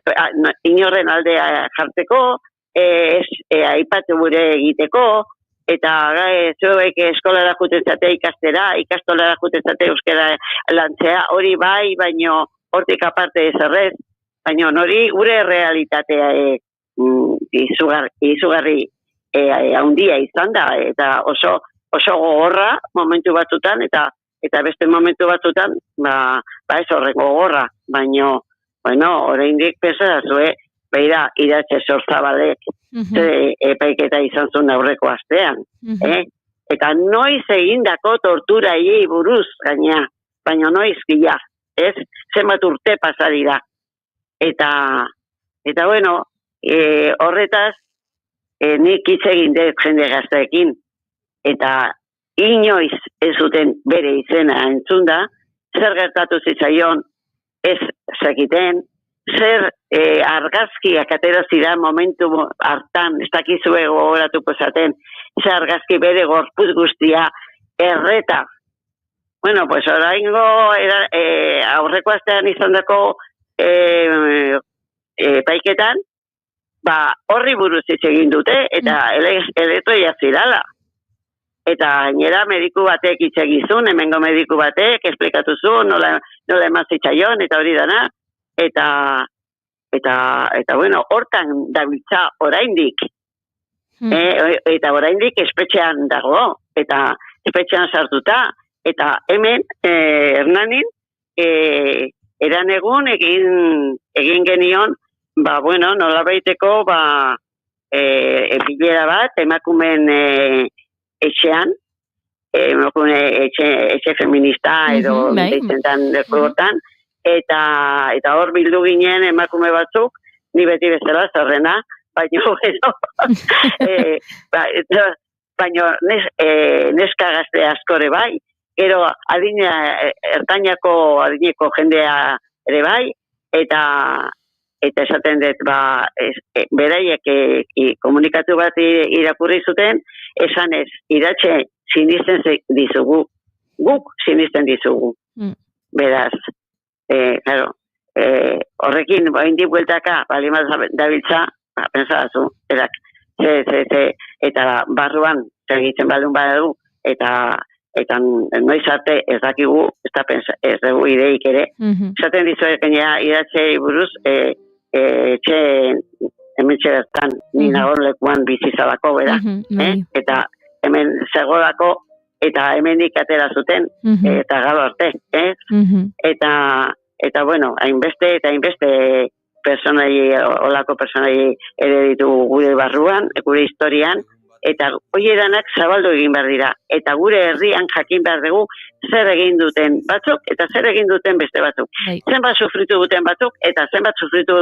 inorren aldea jartzeko, ez aipatu gure egiteko, eta zuek eskolara jutezate ikastera, ikastolara jutezate euskara lantzea, hori baino hortik aparte ez errez, baina hori gure realitatea izugarri handia izan da, eta oso gogorra momentu batzutan, eta beste momentu batzutan, ez horren gogorra, baina, oraindik pensazue, beira, idatxe Sorzabalek, epaiketa izan zuen aurreko astean, Eta noiz egindako torturai buruz gaina, baina noiz gila, ez? Zenbat urte pasadira. Eta horretaz, nik hitz egin dut jende gazteekin, eta inoiz ez zuten bere izena entzunda, zer gertatu zitzaion ez zekiten, zer argazkiak atera zidan momentu hartan, ez dakizue gogoratuko zaten, zer argazki bere gorputz guztia erreta. Bueno, pues oraingo aurreko astean izandako paiketan, horri buruz hitz egin dute, eta elektroia zirala. Eta gainera mediku batek hitz egizun, hemengo mediku batek esplikatu zuen, nola emazitzaion, eta hori dana, eta hortan dabiltza oraindik. Eta oraindik espetxean dago, eta espetxean sartuta, eta hemen, Hernanin, eran egun egin genion, nola baiteko, bilera bat, emakumen etxean, etxe feminista edo deitzen hortan, eta hor bildu ginen emakume batzuk, ni beti bezala zerrena, baina neska gazte askore bai, gero ertainako adineko jendea ere bai, eta esaten dut, beraiek komunikatu bat irakurri zuten, esan ez, idatxe sinisten dizugu, guk sinisten dizugu. Beraz, claro, horrekin oraindik bueltaka balima dabiltza, pensazu, eta barruan segitzen baldin badu eta noiz arte ez dakigu, ez dugu ideik ere. Esaten dizuet gainera idatzei buruz, hemen bertan ni nago lekuan bizizalako, bera, eta hemen zegoelako, eta hemendik atera zuten, eta galo arte, eta bueno, hainbeste personai, olako personai ere ditugu gure barruan, gure historian, eta hoieranak zabaldu egin behar dira, eta gure herrian jakin behar dugu zer egin duten batzuk, eta zer egin duten beste batzuk. Zenbat sufritu duten batzuk, eta zenbat sufritu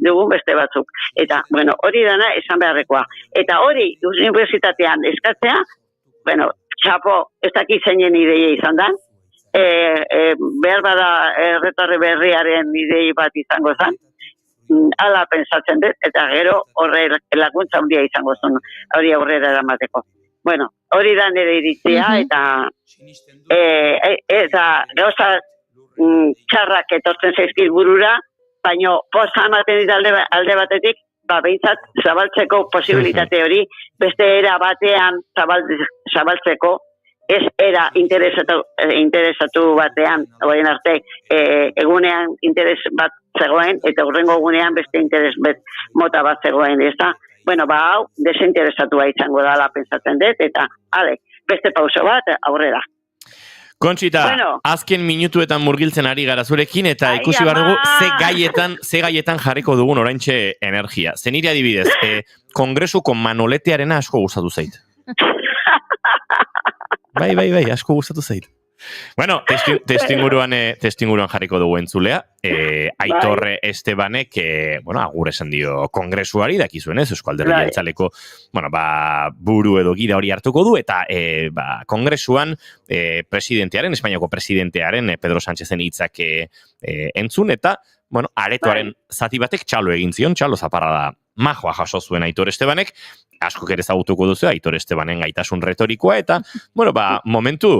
dugun beste batzuk. Eta, bueno, hori dana esan beharrekoa. Eta hori, universitatean eskatzea, bueno, txapo, ez dakit zeinen ideia izan da, behar bada erretorri berriaren idei bat izango zen, ala pensatzen dut, eta gero horre laguntza handia izango zen, hori aurrera eramateko. Bueno, hori da nire iritzia, eta gauza txarrak etortzen zaizkit burura, baino poza ematen dit alde batetik, behintzat zabaltzeko posibilitate hori, beste era batean zabaltzeko, ez era interesatu batean, oien arte, egunean interes bat zegoen, eta hurrengo egunean beste interes mota bat zegoen, ez da? Bueno, hau, desinteresatua izango dala pentsatzen dut, eta, beste pauso bat, aurrera. Kontxita, azken minutuetan murgiltzen ari gara zurekin, eta ikusi behar dugu ze gaietan jarriko dugun oraintxe energia. Zenire adibidez, kongresuko manoletearena asko gustatu zait. Bai, asko gustatu zait. Bueno, testinguruan jarriko dugu entzulea. Aitor Estebanek, agur esan dio kongresuari, dakizuen ez, Eusko Alderdi Jeltzaleko, buru edo gira hori hartuko du, eta kongresuan presidentearen, Espainiako presidentearen, Pedro Sánchezen hitzak entzun, eta, aretoaren zati batek txalo egin zion, txalo zaparra da majoa jaso zuen Aitor Estebanek, asko ere ezagutuko duzu Aitor Estebanen gaitasun retorikoa, eta, momentu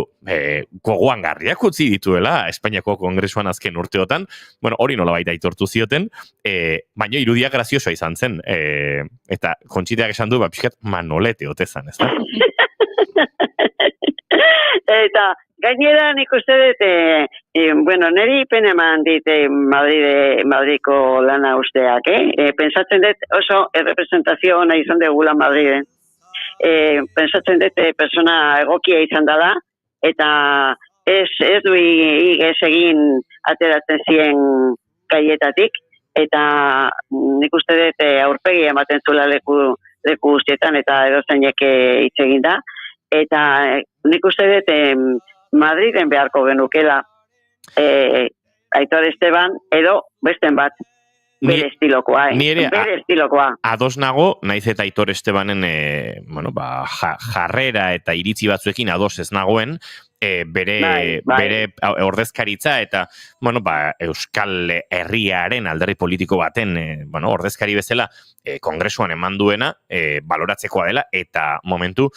gogoan garriak utzi dituela Espainiako kongresuan azken urteotan, hori nola baita aitortu zioten, baina irudia graziosoa izan zen, eta Kontxiteak esan du, pixkat manolete otezan, ez da? Eta, gainera nik uste dut, niri pen eman dit Madriko lana usteak, pensatzen dut oso representazio ona izan dugula Madriden. Pensatzen dut persona egokia izan dela, eta ez du igez egin ateratzen ziren kaietatik, eta nik uste dut aurpegi ematen zula leku guztietan, eta edozeinek hitz egin da, eta nik uste dut Madriden beharko genukela Aitor Esteban edo besten bat bere estilokoa. Bere estilokoa. Ados nago, naiz eta Aitor Estebanen jarrera eta iritzi batzuekin ados ez nagoen, bere ordezkaritza eta Euskal Herriaren alderdi politiko baten ordezkari bezala kongresuan eman duena baloratzekoa dela, eta momentu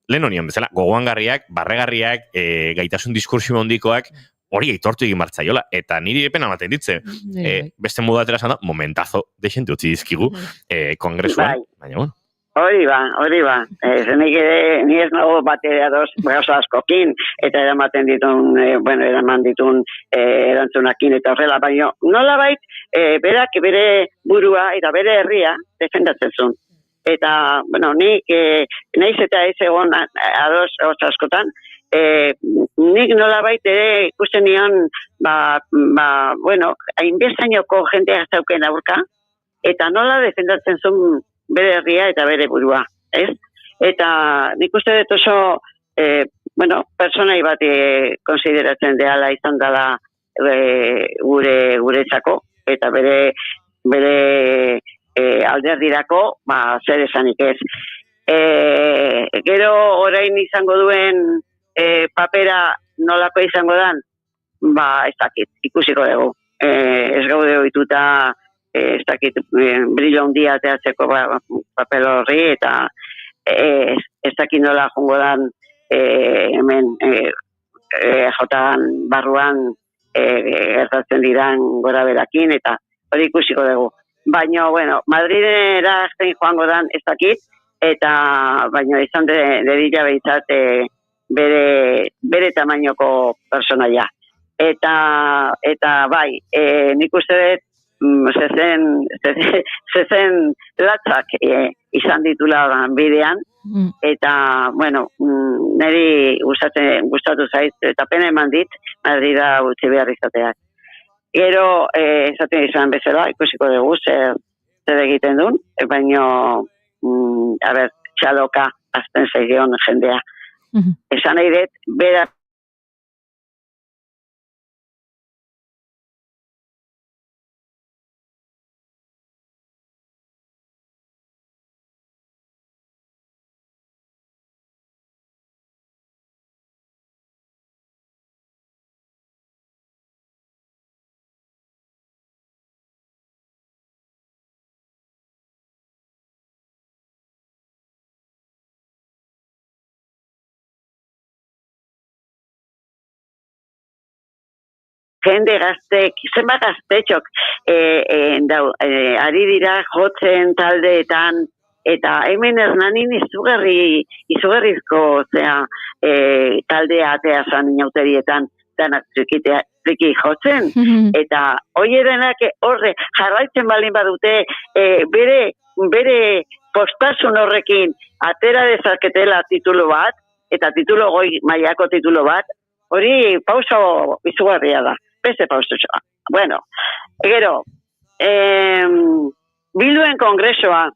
lehen honion bezala, gogoangarriak, barregarriak, gaitasun diskursio handikoak, hori aitortu egin martzaiola, eta niri epena ematen ditze, beste mudatera esan da, momentazo desente utzi dizkigu kongresuan, baina bueno. Hori ba. Nik ere, ni ez nago batere ados gauza askokin, eta eraman ditun erantzunakin eta horrela, baina nola bait, berak bere burua eta bere herria defendatzen zuen. Eta, nik naiz eta ez egon ados askotan, nik nolabait ere ikusten nion, hainbestainoko jentea zauken aurka, eta nola defendatzen zuen bere herria eta bere burua, ez? Eta nik uste dut oso, personai bat konsideratzen deala izan dela guretzako, eta bere alderdirako, zer esanik ez. Gero orain izango duen papera nolako izango dan, ez dakit, ikusiko dugu. Ez gaude ohituta, ez dakit, brillo handia ateatzeko papel horri, eta ez dakit nola jongo dan hemen jotan barruan gertatzen diran gora berakin, eta hori ikusiko dugu. Baina, bueno, Madridera azten joango dan ez dakit, eta baina izan dedila behitzat bere tamainoko personaia. Eta bai, nik uste dut zezen latzak izan ditula bidean, eta, bueno, niri gustatu zait, eta pena eman dit, Madrida utzi behar izateak. Gero, esaten izan bezala, ikusiko dugu zer egiten duen, baina, txaloka azten zeion jendea. Esan nahi dut, bera jende gaztek, zenbat gaztetxok ari dira jotzen taldeetan, eta hemen Hernanin izugarrizko taldea atea zan inauterietan, danak triki jotzen, eta hoi denak horre jarraitzen balin badute bere postasun horrekin atera dezaketela titulu bat, eta titulu goi mailako titulu bat, hori pauso izugarria da. Beste paustutxoa. Bueno, gero, Bilduen kongresua.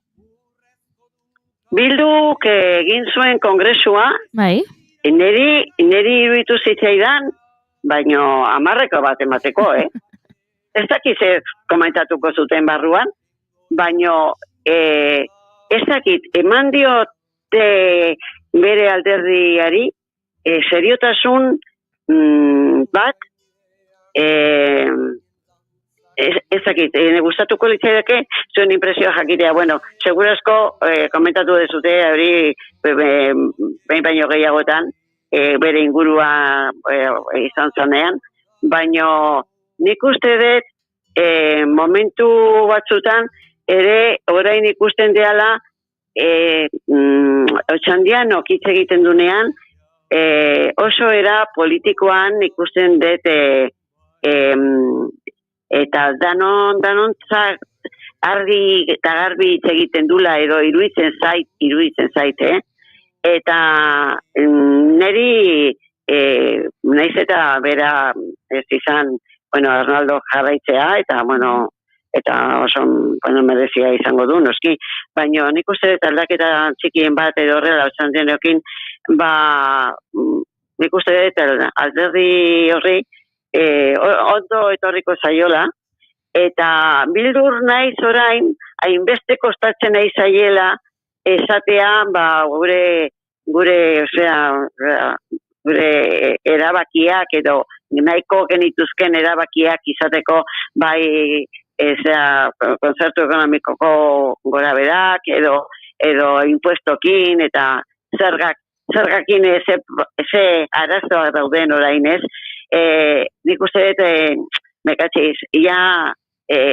Bilduk egin zuen kongresua, niri iruditu zitzaidan, baino 10 bat emateko, Ez dakit zer komentatuko zuten barruan, baino ez dakit, eman diote bere alderdiari seriotasun bat, ez dakit, gustatuko litzaidake zuen impresioa jakitea, bueno, segurazko komentatu dezute hori behin baino gehiagotan bere ingurua izan zanean, baino nik uste dut momentu batzutan ere orain ikusten deala Otxandian okitz egiten dunean oso era politikoan ikusten dut eta danontzak argi eta garbi hitz egiten dula edo iruditzen zait, eta niri naiz eta bera ez izan, bueno, Arnaldo jarraitzea, eta eta oso merezia izango du, noski, baina nik uste dut aldaketa txikien bat edo horrela Otxandionekin, nik uste dut alderdi horri ondo etorriko zaiola, eta bildur naiz orain, hainbeste kostatzen nahi zaiela esatea, gure erabakiak edo nahiko genituzken erabakiak izateko bai kontzertu ekonomikoko gora berak edo impuestokin eta zergakin ze arazoak dauden orain ez. Nik uste dut mekatxiz,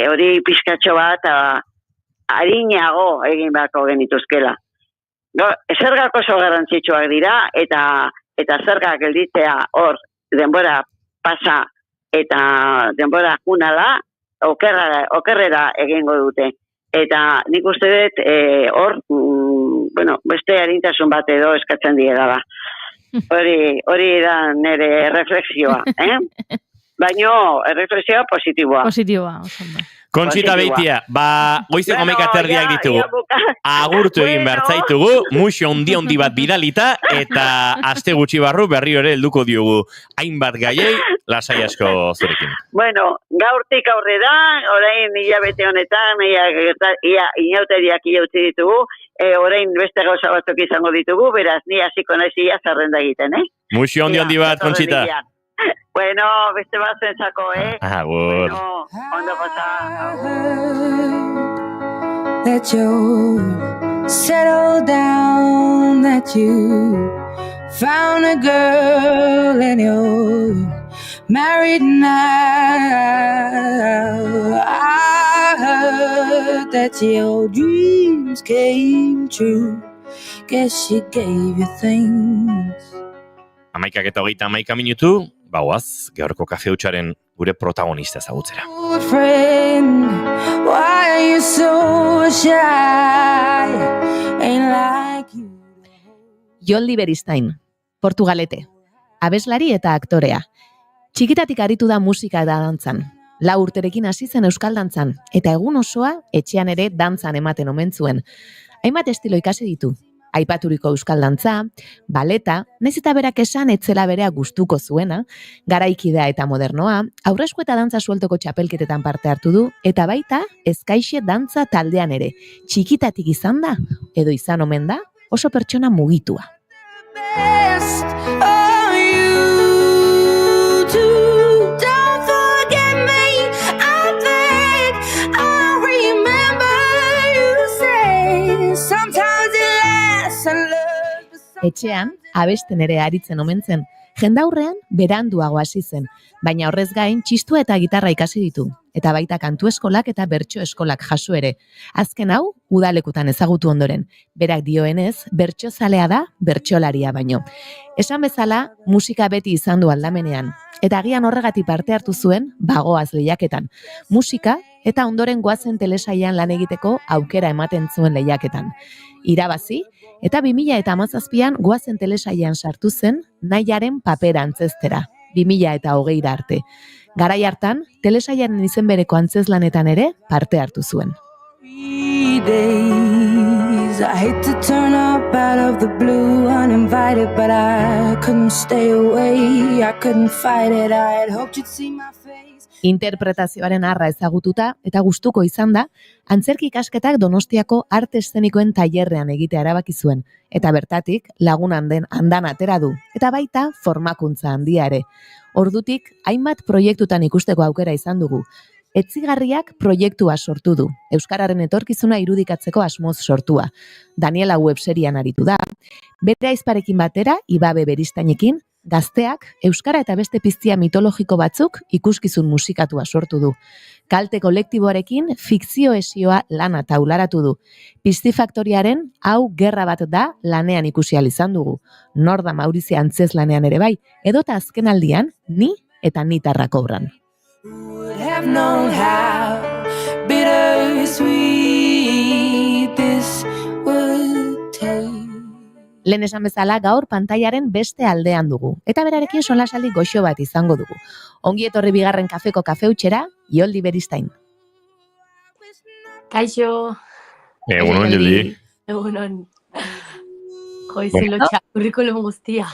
hori pizkatxo bat harinago egin beharko genituzkela. Zergak oso garrantzitsuak dira eta zergak gelditzea hor denbora pasa eta denbora junala okerrera egingo dute. Eta nik uste dut hor, beste harintasun bat edo eskatzen diera da. Hori da nire reflexioa, baina reflexioa positiboa. Positiboa, oso da. Kontxita Beitia, goizeko mekaterdiak ditugu. Agurtu egin behar zaitugu, muxo ondi bat bidalita, eta aste gutxi barru berri ere helduko diogu hainbat gaiei, lasai asko zurekin. Bueno, gaurtik aurrera, orain hilabete honetan, inauteriak iautzi ditugu, orain beste gauza batzuk izango ditugu, beraz, ni hasiko naizia zerrenda egiten, Muxo ondi bat, Kontxita. Bueno, beste bat zentzako, Agur. Bueno, ondo pasa. That you settled down, that you found a girl and you're married now. I heard that your dreams came true. Guess she gave you things. 11:31 minutu, bauaz, gaurko kafe hutsaren gure protagonista ezagutzera. Good friend, why are you so shy? Ain't like you. Joldi Beristain, Portugalete, abeslari eta aktorea. Txikitatik aritu da musika eta dantzan. 4 urterekin hasi zen euskal dantzan, eta egun osoa etxean ere dantzan ematen omen zuen. Hainbat estilo ikasi ditu. Aipaturiko euskal dantza, baleta, naiz eta berak esan etzela berea gustuko zuena, garaikidea eta modernoa, aurrezko eta dantza sueltoko txapelketetan parte hartu du, eta baita ezkaixe dantza taldean ere. Txikitatik izan da, edo izan omen da, oso pertsona mugitua. Best of you too. Don't forget me, I beg. I remember you say sometimes it lasts and love. Etxean, abesten ere aritzen omen zen, jendaurrean beranduago hasi zen, baina horrez gain txistua eta gitarra ikasi ditu, eta baita kantu eskolak eta bertso eskolak jaso ere. Azken hau, udalekutan ezagutu ondoren, berak dioenez, bertsozalea da, bertsolaria baino. Esan bezala, musika beti izan du aldamenean, eta agian horregatik parte hartu zuen, bagoaz lehiaketan. Musika eta ondoren goazen telesailan lan egiteko aukera ematen zuen lehiaketan. Irabazi, eta 2017an goazen telesailan sartu zen Nahiaren papera antzestera, 2020 arte. Garai hartan, telesailaren izen bereko antzeslanetan ere parte hartu zuen. Days. I hate to turn up out of the blue uninvited, but I couldn't stay away. I couldn't fight it. I had hoped you'd see my face. Interpretazioaren arra ezagututa eta gustuko izan da, antzerki ikasketak Donostiako arte eszenikoen tailerrean egitea erabaki zuen, eta bertatik lagun andan atera du, eta baita formakuntza handia ere. Ordutik, hainbat proiektutan ikusteko aukera izan dugu. Etzigarriak proiektua sortu du, euskararen etorkizuna irudikatzeko asmoz sortua. Daniela webserian aritu da, bere aizparekin batera, Ibabe Beristainekin, gazteak, euskara eta beste piztia mitologiko batzuk ikuskizun musikatua sortu du. Kalte kolektiboarekin fikzio esioa lana taularatu du. Piztifaktoriaren hau gerra bat da lanean ikusi ahal izan dugu. Norda Maurizia antzeslanean ere bai, edota azken aldian, ni eta nitarrak obran. Have known how bittersweet this would take. Lehen esan bezala gaur pantailaren beste aldean dugu, eta berarekin solasaldi goxo bat izango dugu. Ongi etorri bigarren kafeko kafeutxera, Joldi Beristain. Kaixo. Egunon, Joldi. Egunon. Joizilo txakurrikulum guztia.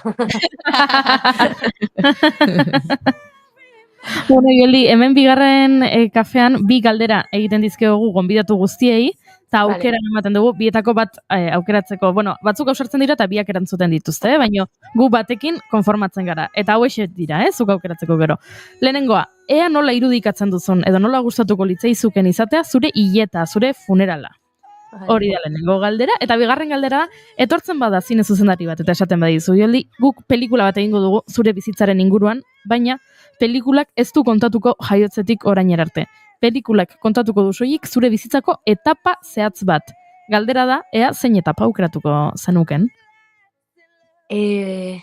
Bueno, Joldi, hemen bigarren kafean bi galdera egiten dizkiogu gonbidatu guztiei, eta aukera ematen dugu, bietako bat aukeratzeko, bueno, batzuk ausartzen dira eta biak erantzuten dituzte, baina gu batekin konformatzen gara. Eta hau eset dira, zuk aukeratzeko gero. Lehenengoa, ea nola irudikatzen duzun, edo nola gustatuko litzaizuken izatea zure hileta, zure funerala. Hori da lehenengo galdera, eta bigarren galdera, etortzen bada zine zuzendari bat, eta esaten badizu, Joldi, guk pelikula bat egingo dugu zure bizitzaren inguruan, baina pelikulak ez du kontatuko jaiotzetik orainera arte. Pelikulak kontatuko du soilik zure bizitzako etapa zehatz bat. Galdera da, ea zein etapa aukeratuko zenuken? Igual,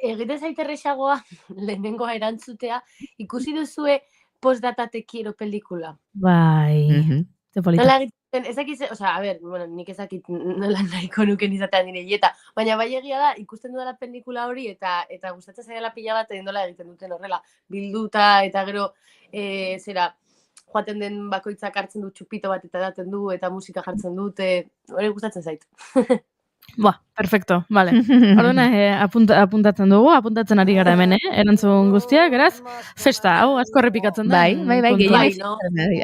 egite zaiterrexagoa lehenengoa erantzutea, ikusi duzue Postdata te quiero pelikula. Bai. Nola egiten, ezakit, a ber, bueno, nik ezakit nola nahiko nuken izatean nire hieta, baina bai egia da, ikusten dudala pelikula hori, eta gustatzen zaidala pila bat, nola egiten duten horrela, bilduta, eta gero, zera, joaten den bakoitzak hartzen du txupito bat eta daten du, eta musika jartzen dute, hori gustatzen zait. Perfecto, vale. Orduan, apuntatzen dugu, apuntatzen ari gara hemen, erantzun guztiak, eraz, festa, hau, asko errepikatzen da. Bai, gehiago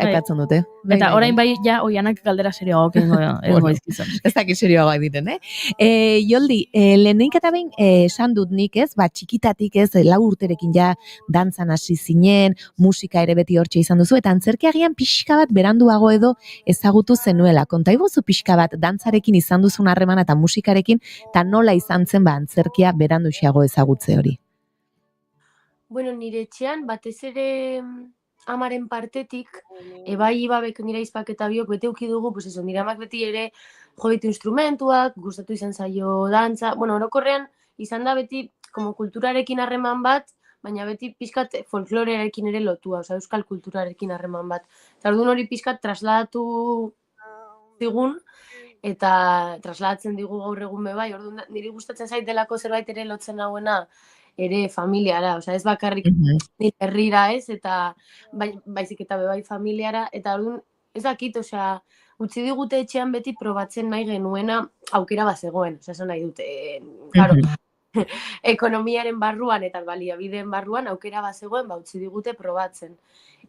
aipatzen dute. Eta orain bai, ja, oianak galdera serioagoak egingo izkizan. Ez dakit serioagoak diten, Joldi, lehenik eta behin esan dut nik ez, txikitatik ez, 4 urterekin ja dantzan hasi zinen, musika ere beti hortxe izan duzu, eta antzerkiagian pixka bat beranduago edo ezagutu zenuela. Kontaibozu pixka bat dantzarekin izan duzun harremana eta musikarekin, eta nola izan zen antzerkia beranduxeago ezagutze hori? Bueno, nire etxean, batez ere amaren partetik, bai ibabek nire izpak eta biok bete uki dugu, pues eso, nire amak beti ere jo ditu instrumentuak, gustatu izan zaio dantza, bueno, orokorrean izan da beti como kulturarekin harreman bat, baina beti pixkat folklorearekin ere lotua, osea, euskal kulturarekin harreman bat. Eta orduan hori pixkat trasladatu digun, eta trasladatzen digu gaur egun bai, orduan niri gustatzen zait delako zerbait ere lotzen hauena ere familiara, osea, ez bakarrik nire herrira ez, eta baizik eta bai familiara, eta orduan ez dakit, osea, utzi digute etxean beti probatzen nahi genuena aukera bazegoen, osea, esan nahi dute, claro, ekonomiaren barruan eta baliabideen barruan aukera bazegoen, utzi digute probatzen.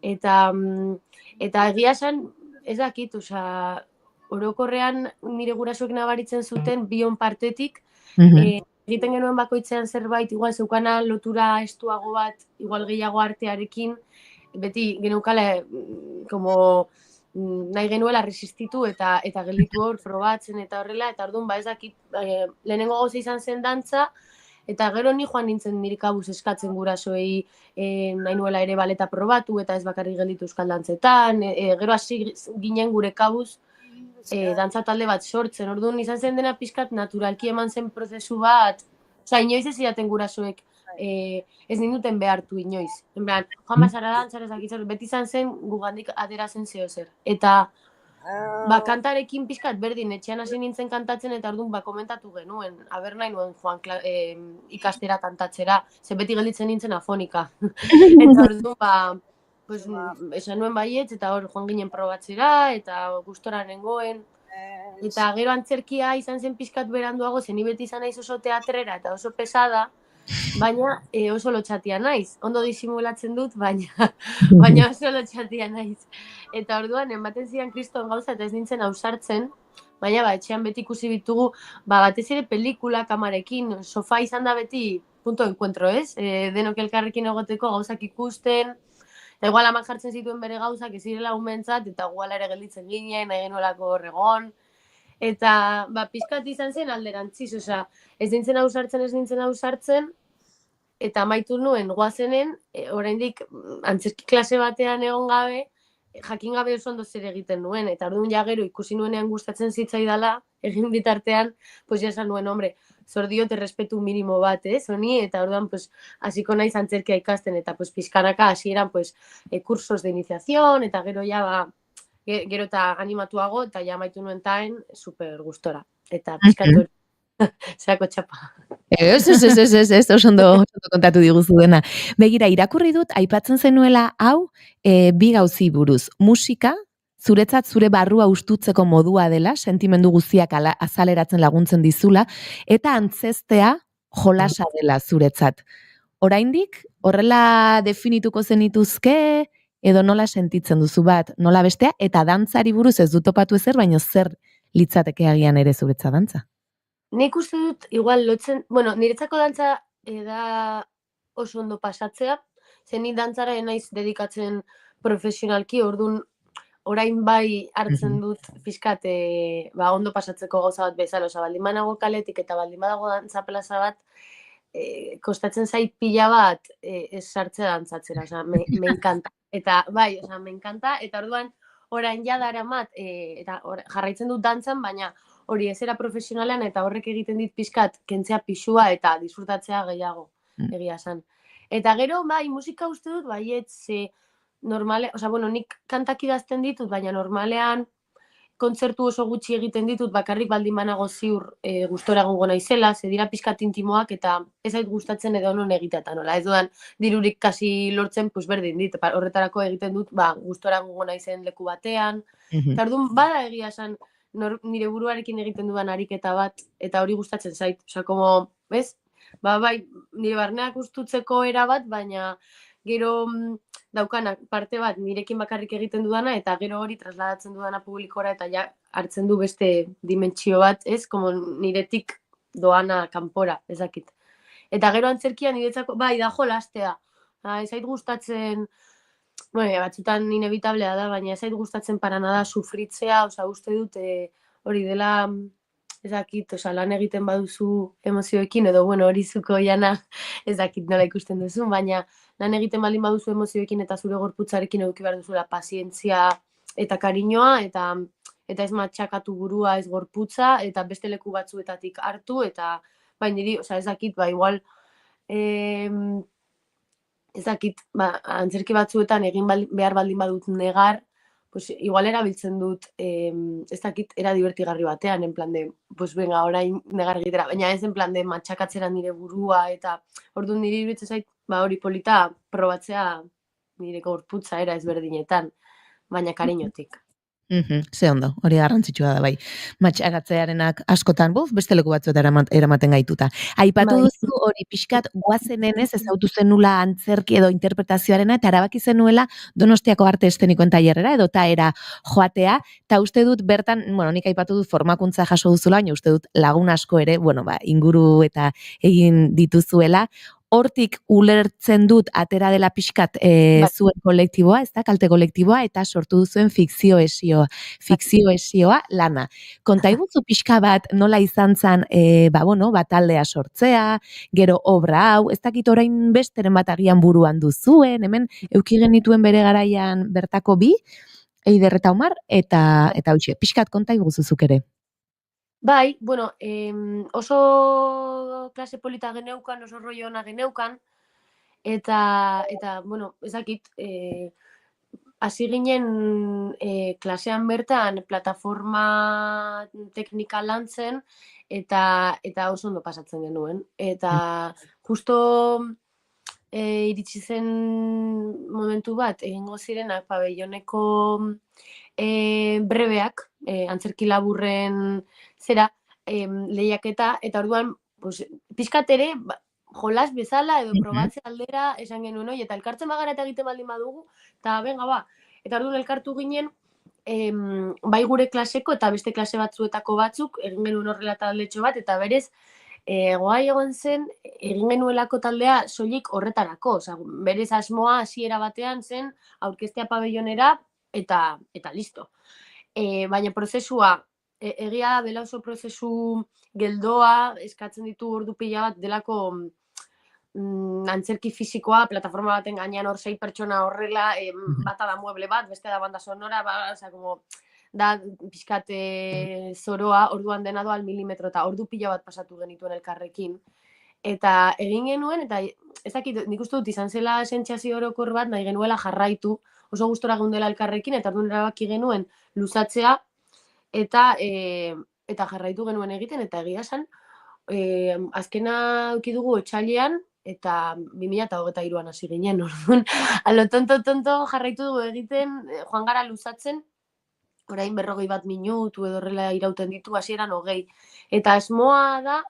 Eta egia esan, ez dakit, osea, orokorrean nire gurasoek nabaritzen zuten bion partetik, egiten genuen bakoitzean zerbait, igual zeukana lotura estuago bat, igual gehiago artearekin, beti geneukala, como nahi genuela resistitu eta gelditu hor probatzen eta horrela, eta orduan ez dakit, lehenengo gauza izan zen dantza, eta gero ni joan nintzen nire kabuz eskatzen gurasoei nahi nuela ere baleta probatu, eta ez bakarrik gelditu euskal dantzetan, gero hasi ginen gure kabuz, dantza talde bat sortzen, orduan izan zen dena pixkat naturalki eman zen prozesu bat, oza, inoiz ez zidaten gurasoek ez ninduten behartu inoiz. Enbean, joan basara dantzara ezakitzer, beti izan zen gugandik atera zen zeo zer. Eta kantarekin pixkat berdin, etxean hasi nintzen kantatzen eta orduan komentatu genuen, aber nahi nuen joan ikastera kantatzera, ze beti gelditzen nintzen afonika. Eta orduan, pues, esan nuen baietz, eta hor joan ginen probatzera, eta gustora nengoen. Eta gero antzerkia izan zen pixkat beranduago, zen beti izan naiz oso teatrera eta oso pesada, baina oso lotxatia naiz. Ondo disimulatzen dut, baina oso lotxatia naiz. Eta orduan, ematen zidan kriston gauza eta ez nintzen ausartzen, baina etxean beti ikusi bitugu, batez ere pelikula kamarekin, sofa izan da beti punto encuentro, ez? Denok elkarrekin egoteko gauzak ikusten, eta igual amak jartzen zituen bere gauzak ez zirela umentzat, eta guala ere gelditzen ginen, nahi genuelako horregon. Eta pizkat izan zen alderantziz, osea, ez nintzen ausartzen, eta amaitu nuen goazenen, oraindik antzerki klase batean egon gabe, jakin gabe oso ondo zer egiten nuen, eta orduan ja gero ikusi nuenean gustatzen zitzaidala, egin bitartean, pues ja esan nuen, hombre, zor diot errespetu minimo bat, honi, eta orduan, pues, hasiko naiz antzerkia ikasten, eta, pues, pizkanaka hasieran, pues, cursos de iniciación, eta gero ja, gero eta animatuago, eta ja amaitu nuen taen, super gustora. Eta pizkatu zeako txapa. Ez, oso ondo kontatu diguzu dena. Begira, irakurri dut, aipatzen zenuela hau, bi gauzi buruz. Musika, zuretzat zure barrua ustutzeko modua dela, sentimendu guztiak azaleratzen laguntzen dizula, eta antzestea jolasa dela zuretzat. Oraindik, horrela definituko zenituzke, edo nola sentitzen duzu bat, nola bestea, eta dantzari buruz ez dut topatu ezer, baina zer litzateke agian ere zuretza dantza? Nik uste dut, igual lotzen, bueno, niretzako dantza da oso ondo pasatzea, zen ni dantzara naiz dedikatzen profesionalki, orduan orain bai hartzen dut pixkat ondo pasatzeko gauza bat bezala, oza, baldin banago kaletik eta baldin badago dantza plaza bat, kostatzen zait pila bat ez sartzea dantzatzera, oza, me encanta. Eta bai, oza, me encanta, eta orduan orain jadara mat, eta jarraitzen dut dantzan, baina hori ezera profesionalean eta horrek egiten dit pixkat kentzea pixua eta disfrutatzea gehiago, egia esan. Eta gero, bai, musika uste dut, baietz, normale, oza, bueno, nik kantak idazten ditut, baina normalean kontzertu oso gutxi egiten ditut, bakarrik baldin banago ziur gustora egongo naizela, ze dira pixkat intimoak eta ez ait gustatzen edo non egitea eta nola. Ez dudan dirurik kasi lortzen, pues berdin dit, horretarako egiten dut, gustora egongo naizen leku batean. Eta orduan, bada egia esan, nire buruarekin egiten dudan ariketa bat, eta hori gustatzen zait. Osa, como, bez? Bai, nire barneak gustutzeko era bat, baina gero daukanak parte bat nirekin bakarrik egiten dudana, eta gero hori trasladatzen dudana publikora, eta ja hartzen du beste dimentsio bat, ez? Como niretik doana kanpora, ezakit. Eta gero antzerkia niretzako, bai, da jolastea. Ez zait gustatzen, bueno, batzutan inevitablea da, baina ez zait gustatzen paranada sufritzea, oza, uste dut hori dela, ezakit, oza, lan egiten baduzu emozioekin, edo, bueno, hori zuko jana ezakit nola ikusten duzu, baina lan egiten baldin baduzu emozioekin eta zure gorputzarekin eduki behar duzula pazientzia eta kariñoa, eta ez matxakatu burua, ez gorputza, eta beste leku batzuetatik hartu, eta bai niri, ez dakit, igual, ez dakit, antzerki batzuetan egin behar baldin badut negar, pues igual erabiltzen dut, ez dakit, era divertigarri batean, en plan de, pues venga, orain negar egitera, baina ez en plan de matxakatzera nire burua, eta orduan niri iruditzen zait, hori polita probatzea nire gorputza era ezberdinetan, baina kariñotik. Ze ondo, hori garrantzitsua da bai. Matxagatzearenak askotan, beste leku batzuetara eramaten gaituta. Aipatu duzu hori pixkat goazenenez ezautu zenula antzerki edo interpretazioarena eta erabaki zenuela Donostiako arte eszenikoen tailerrera edo taera joatea, eta uste dut bertan, nik aipatu dut formakuntza jaso duzula, baina uste dut lagun asko ere, inguru eta egin dituzuela. Hortik ulertzen dut atera dela pixkat zuen kolektiboa, ez da, kalte kolektiboa, eta sortu duzuen fikzio esioa lana. Konta iguzu pixka bat nola izan zen, taldea sortzea, gero obra hau, ez dakit orain besteren bat agian buruan duzuen, hemen euki genituen bere garaian bertako bi, Eider eta Omar, eta hautxe, pixkat konta iguzuzuk ere. Bai, oso klase polita geneukan, oso rollo ona geneukan, eta ezakit, hasi ginen klasean bertan plataforma teknika lantzen, eta oso ondo pasatzen genuen. Eta justo iritsi zen momentu bat, egingo zirenak pabelloneko brebeak, antzerki laburren zera, lehiaketa, eta orduan, pixkat ere, jolas bezala edo probatze aldera esan genuen, eta elkartzen bagara eta egiten baldin badugu, eta benga eta orduan elkartu ginen, bai gure klaseko eta beste klase batzuetako batzuk, egin genuen horrela taldetxo bat, eta berez, goai egon zen, egin genuelako taldea soilik horretarako, berez asmoa hasiera batean zen, aurkeztea pabellonera, eta listo. Baina prozesua, egia dela oso prozesu geldoa, eskatzen ditu ordu pila bat delako antzerki fisikoa, plataforma baten gainean hor 6 pertsona horrela, bata da mueble bat, beste da banda sonora, da pixkat zoroa, orduan dena doa milimetro, eta ordu pila bat pasatu genituen elkarrekin. Eta egin genuen, eta ezakit, nik uste dut izan zela sentsazio orokor bat, nahi genuela jarraitu, oso gustora geundela elkarrekin, eta orduan erabaki genuen luzatzea, eta jarraitu genuen egiten, eta egia zen, azkena eduki dugu otsailean, eta 2023an hasi ginen, orduan, alo tonto jarraitu dugu egiten, joan gara luzatzen, orain 41 minutu edo horrela irauten ditu, hasieran 20. Eta asmoa da,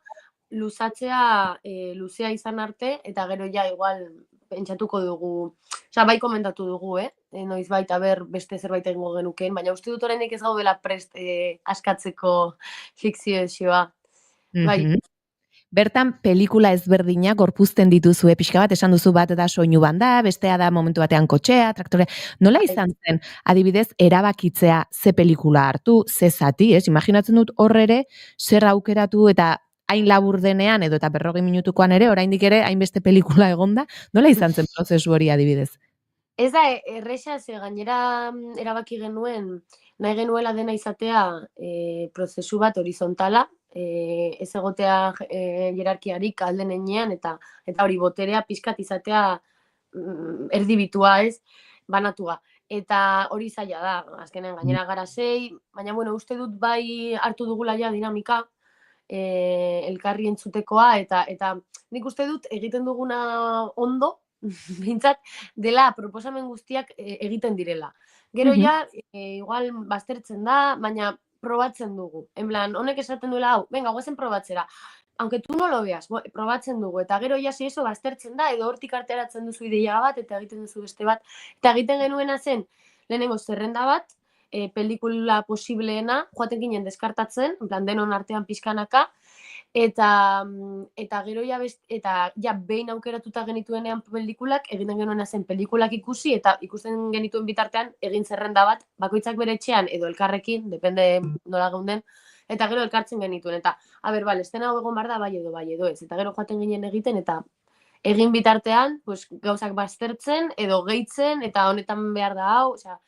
luzatzea luzea izan arte, eta gero ja igual pentsatuko dugu, bai komentatu dugu, noiz baita beste zerbait egingo genukeen, baina uste dut oraindik ez gaudela prest askatzeko fikzio esioa. Bai. Bertan pelikula ezberdinak gorpuzten dituzue, pixka bat, esan duzu bat da soinu banda, bestea da momentu batean kotxea, traktore. Nola izan zen, adibidez, erabakitzea ze pelikula hartu, ze zati, imaginatzen dut horre zer aukeratu eta hain labur denean, edo eta 40 minutukoan ere, oraindik ere, hainbeste pelikula egonda, nola izan zen prozesu hori adibidez? Ez da, erresa, ze gainera erabaki genuen, nahi genuela dena izatea prozesu bat horizontala, ez egotea jerarkiarik alden enean, eta hori boterea pixkat izatea erdibitua ez, banatua. Eta hori zaila da, azkenean gainera gara 6, baina uste dut bai hartu dugula ja dinamika, elkarri entzutekoa, eta nik uste dut egiten duguna ondo, bintzat, dela proposamen guztiak egiten direla. Gero ja, igual baztertzen da, baina probatzen dugu. En plan, honek esaten duela hau, venga, guazen probatzera. Aunque tú no lo veas, probatzen dugu. Eta gero ja, si eso baztertzen da, edo hortik arteratzen duzu ideia bat, eta egiten duzu beste bat. Eta egiten genuena zen, lehenengo zerrenda bat, pelikula posibleena, joaten ginen deskartatzen, en plan, denon artean pixkanaka, eta gero ja behin aukeratuta genituenean pelikulak, egiten genuena zen pelikulak ikusi, eta ikusten genituen bitartean egin zerrenda bat, bakoitzak bere etxean edo elkarrekin, depende nola geunden, eta gero elkartzen genituen, eta, estena hau egon behar da, bai edo ez, eta gero joaten ginen egiten, eta egin bitartean, pues, gauzak baztertzen edo gehitzen eta honetan behar da hau, osea,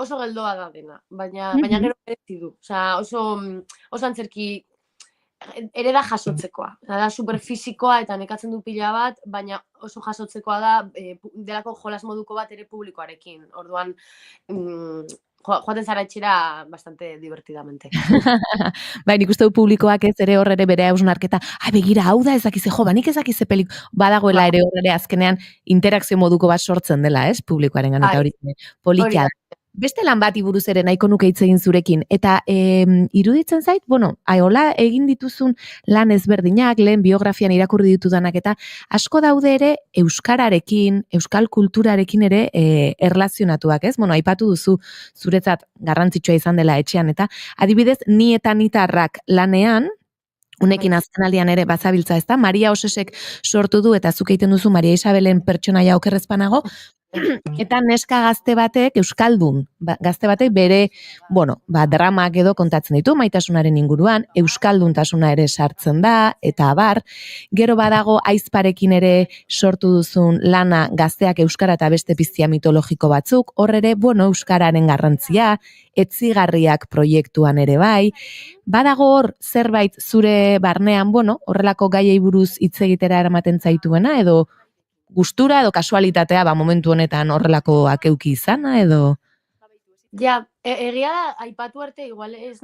oso geldoa da dena, baina gero merezi du. Osea, oso antzerki ere da jasotzekoa. Da superfisikoa eta nekatzen du pila bat, baina oso jasotzekoa da delako jolas moduko bat ere publikoarekin. Orduan, joaten zara etxera bastante divertidamente. Bai, nik uste du publikoak ez ere hor ere bere hausnarketa, begira, hau da ezakize, nik ezakize badagoela ere hor ere azkenean interakzio moduko bat sortzen dela, ez, publikoaren eta hori polikia. Beste lan bati buruz ere nahiko nuke hitz egin zurekin, eta iruditzen zait, hola egin dituzun lan ezberdinak, lehen biografian irakurri ditudanak, eta asko daude ere euskararekin, euskal kulturarekin ere erlazionatuak, ez? Aipatu duzu zuretzat garrantzitsua izan dela etxean, eta adibidez, ni eta nitarrak lanean, unekin azkenaldian ere bazabiltza, ez da? Maria Osesek sortu du, eta zuk egiten duzu Maria Isabelen pertsonaia okerrezpanago, eta neska gazte batek, euskaldun gazte batek bere, dramak edo kontatzen ditu, maitasunaren inguruan, euskalduntasuna ere sartzen da, eta abar, gero badago aizparekin ere sortu duzun lana gazteak euskara eta beste piztia mitologiko batzuk, hor ere, euskararen garrantzia, etzigarriak proiektuan ere bai, badago hor zerbait zure barnean, horrelako gaiei buruz hitz egitera eramaten zaituena, edo gustura edo kasualitatea momentu honetan horrelakoak euki izana edo? Ja, egia da, aipatu arte, igual ez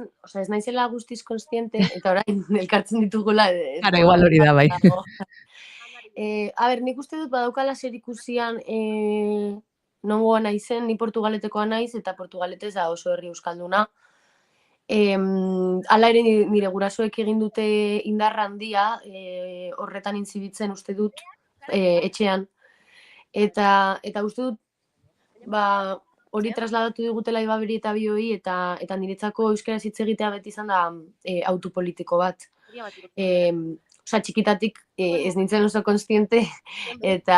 naizela guztiz konstiente, eta orain elkartzen ditugula. Ara, igual hori da, bai. Nik uste dut badaukala zerikusian nongoa naizen, ni portugaletekoa naiz, eta portugaletez da oso herri euskalduna. Hala ere nire gurasoek egin dute indarra handia, horretan intzibitzen uste dut, etxean. Eta uste dut, hori trasladatu digutela Ibaberi eta Bioi, eta niretzako euskaraz hitz egitea beti izan da autopolitiko bat. Txikitatik ez nintzen oso konstiente, eta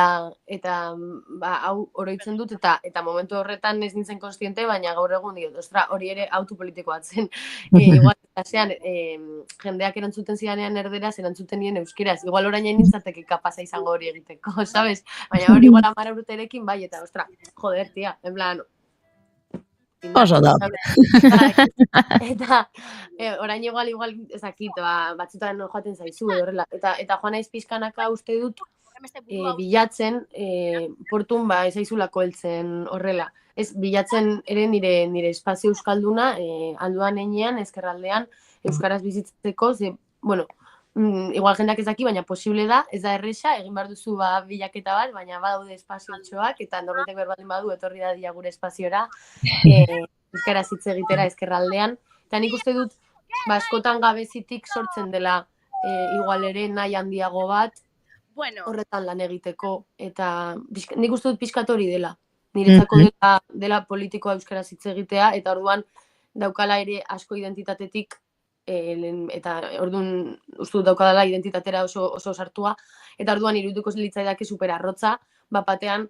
hau oroitzen dut, eta momentu horretan ez nintzen konstiente, baina gaur egun diot, hori ere autopolitiko bat zen. Igual, jendeak erantzuten zidanean erderaz, erantzuten nien euskeraz. Igual orain nintzateke kapasa izango hori egiteko, sabes? Baina hori igual 10 urterekin, bai, eta joder, tia, en plan, oso da. Eta orain igual ezakit, batzutan joaten zaizu edo horrela. Eta joan naiz pixkanaka uste dut bilatzen portun ez zaizulako heltzen horrela. Ez bilatzen ere nire espazio euskalduna alduan enean, ezkerraldean, euskaraz bizitzeko, igual jendeak ez daki, baina posible da, ez da erresa, egin behar duzu bilaketa bat, baina badaude espaziotxoak, eta norbaitek berbaldin badu, etorri da dia gure espaziora, euskaraz hitz egitera ezkerraldean. Eta nik uste dut, askotan gabezitik sortzen dela igual ere nahi handiago bat, horretan lan egiteko, eta nik uste dut pixkat hori dela. Niretzako dela politikoa euskaraz hitz egitea, eta orduan daukala ere asko identitatetik, eta orduan uste dut daukadala identitatera oso sartua, eta orduan irudituko litzaidake superarrotza, batean,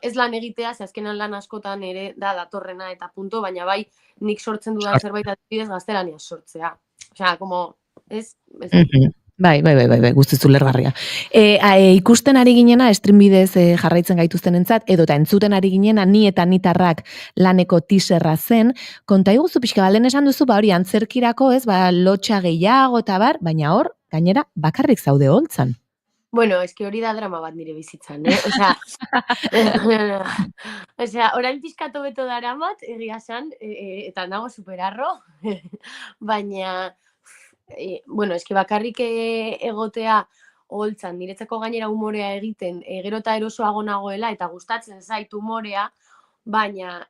ez lan egitea, ze azkenan lan askotan ere datorrena eta punto, baina bai nik sortzen dudan zerbait adibidez gaztelaniaz sortzea. Osea, ez? Bai, guztiz ulergarria. Ikusten ari ginena, streambidez jarraitzen gaituzten entzat, edo eta entzuten ari ginena, ni eta nitarrak laneko teaserra zen, konta iguzu pixka balen esan duzu, hori antzerkirako, lotxa gehiago eta bar, baina hor, gainera, bakarrik zaude holtzan. Bueno, eski hori da drama bat nire bizitzan, Osea, orain pixkatu beto daramat, egia san, eta nago superarro, baina eski bakarrik egotea holtzan, niretzako gainera humorea egiten, gero eta erosoago nagoela, eta gustatzen zait humorea, baina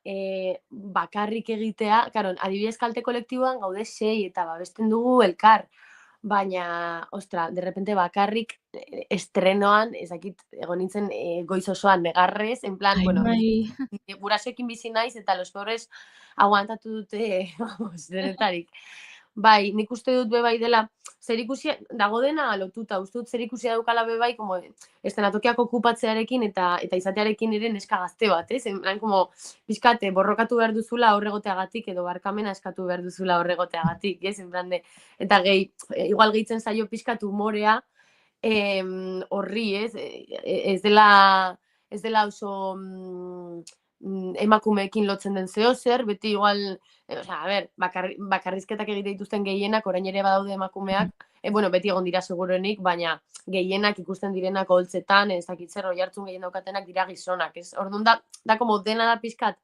bakarrik egitea, adibidez kalte kolektiboan gaude 6 eta babesten dugu elkar, baina, de repente bakarrik estrenoan, ezakit, egon nintzen goiz osoan negarrez, en plan, gurasoekin bizi naiz, eta los pobres aguantatu dute, denetarik. Bai, nik uste dut bebai dela, zerikusia, dago dena lotuta, uste dut zerikusia daukala bebai, estenatokiak okupatzearekin eta izatearekin ere neska gazte bat, ez? Enplan, pixkat, borrokatu behar duzula horregoteagatik, edo barkamena eskatu behar duzula horregoteagatik, ez? Enplan, eta igual gehitzen zaio pixkat humorea, horri, ez dela oso emakumeekin lotzen den zer, beti igual, a ber, bakarrizketak egite dituzten gehienak, orain ere badaude emakumeak, beti egon dira seguruenik, baina gehienak ikusten direnak holtzetan, ez dakit zer, oi hartzun gehien daukatenak dira gizonak, ez? Orduan da como dena da pizkat,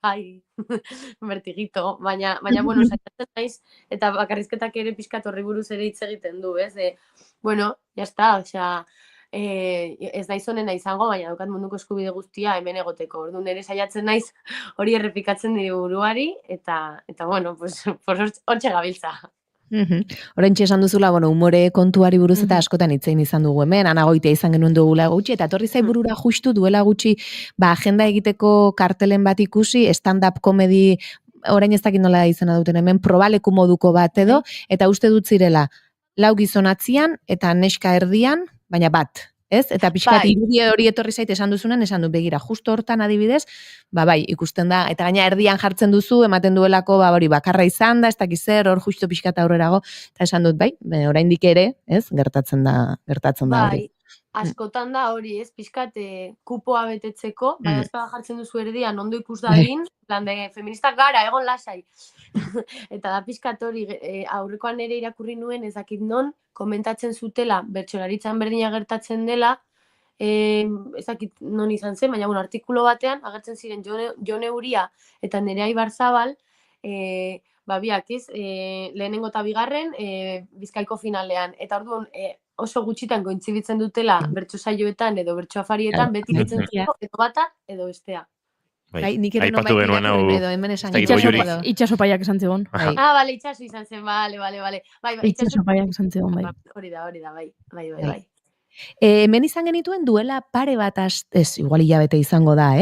vertigito, baina saiatzen naiz, eta bakarrizketak ere pizkat horri buruz ere hitz egiten du, ez? Ya está, osea, ez naiz honena izango, baina daukat munduko eskubide guztia hemen egoteko. Orduan ere saiatzen naiz hori errepikatzen nire buruari, eta pues hortxe gabiltza. Horentxe esan duzula, umore kontuari buruz eta askotan hitzein izan dugu hemen, Ana Goitia izan genuen dugula gutxi, eta etorri zai burura justu duela gutxi, agenda egiteko kartelen bat ikusi, stand-up komedi, orain ez dakit nola izena duten hemen, probaleku moduko bat edo, eta uste dut zirela, 4 gizon atzian, eta neska erdian, baina bat. Ez? Eta pixkat irudi hori etorri zait esan duzunen, esan dut begira, justo hortan adibidez, bai, ikusten da, eta gaina erdian jartzen duzu, ematen duelako, hori bakarra izan da, ez dakiz zer, hor justo pixkat aurrerago, eta esan dut, oraindik ere, ez, gertatzen da hori. Askotan da hori, ez, pixkat kupoa betetzeko, baina ezpada jartzen duzu erdian, ondo ikus dadin, plan de feministak gara, egon lasai. Eta da pixkat hori, aurrekoan ere irakurri nuen, ezakit non, komentatzen zutela, bertsolaritzan berdina gertatzen dela, ezakit non izan zen, baina artikulo batean, agertzen ziren Jone Uria eta Nerea Ibarzabal, biak ez, lehenengo eta bigarren, Bizkaiko finalean, eta orduan, oso gutxitan kointzibitzen dutela bertso saioetan edo bertso afarietan, beti ditzen edo bata edo bestea. Nik ere non bai edo hemen esan Itxasopaiak esan zigon. Bale, itxaso izan zen, bale. Itxasopaiak esan zigon, bai. Hori da, bai. Hemen izan genituen duela pare bat ez, igual hilabete izango da,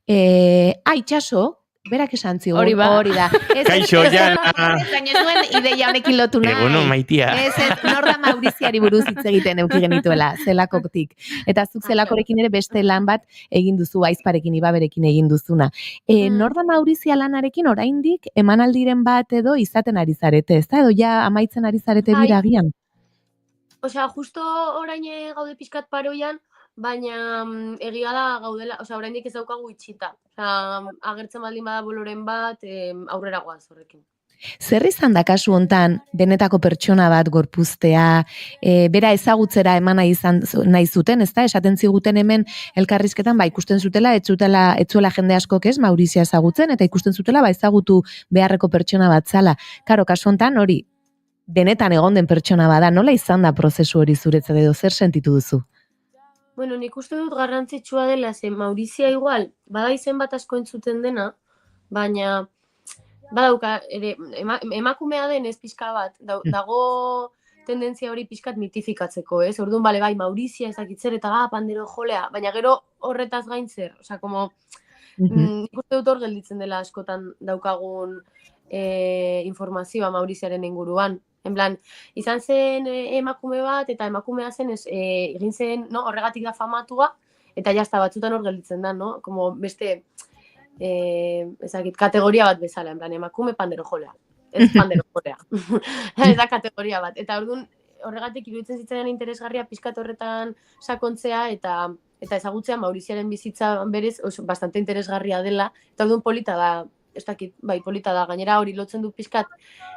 itxaso, berak esan zigun, hori da. Kaixo, Jana. Gaina zuen ideia honekin lotu nahi. Eguno, Maitia. Norda Mauriziari buruz hitz egiten euki genituela, zelakotik. Eta zuk zelakorekin ere beste lan bat egin duzu, Aizparekin, Ibaberekin egin duzuna. Norda Maurizia lanarekin oraindik emanaldiren bat edo izaten ari zarete, ez da? Edo ja amaitzen ari zarete biragian? Osea, justo orain gaude pixkat paroian, baina egia da gaudela, oraindik ez daukagu itxita. Agertzen baldin bada boloren bat, aurrera goaz horrekin. Zer izan da kasu hontan benetako pertsona bat gorpuztea, bera ezagutzera eman nahi zuten, ezta? Esaten ziguten hemen elkarrizketan, ikusten zutela, ez zuela jende askok ez, Maurizia ezagutzen, eta ikusten zutela, ezagutu beharreko pertsona bat zala. Karo, kasu hontan hori, benetan egon den pertsona bada, nola izan da prozesu hori zuretzat edo zer sentitu duzu? Nik uste dut garrantzitsua dela, Maurizia igual, bada izen bat asko entzuten dena, baina badauka, emakumea den ez pixka bat, dago tendentzia hori pixkat mitifikatzeko, ez? Orduan, bai, Maurizia ezakitzer eta pandero jolea, baina gero horretaz gaintzer, nik uste dut hor gelditzen dela askotan daukagun informazioa Mauriziaren inguruan. En plan, izan zen emakume bat, eta emakumea zen, egin zen, horregatik da famatua, eta jazta batzutan hor gelditzen da, como beste, kategoria bat bezala, en plan, emakume pandero jolea. Ez pandero jolea. Ez da kategoria bat. Eta orduan, horregatik iruditzen zitzaidan interesgarria pixkat horretan sakontzea, eta ezagutzea Mauriziaren bizitza berez, bastante interesgarria dela, eta orduan polita da, ez dakit, polita da, gainera hori lotzen du pixkat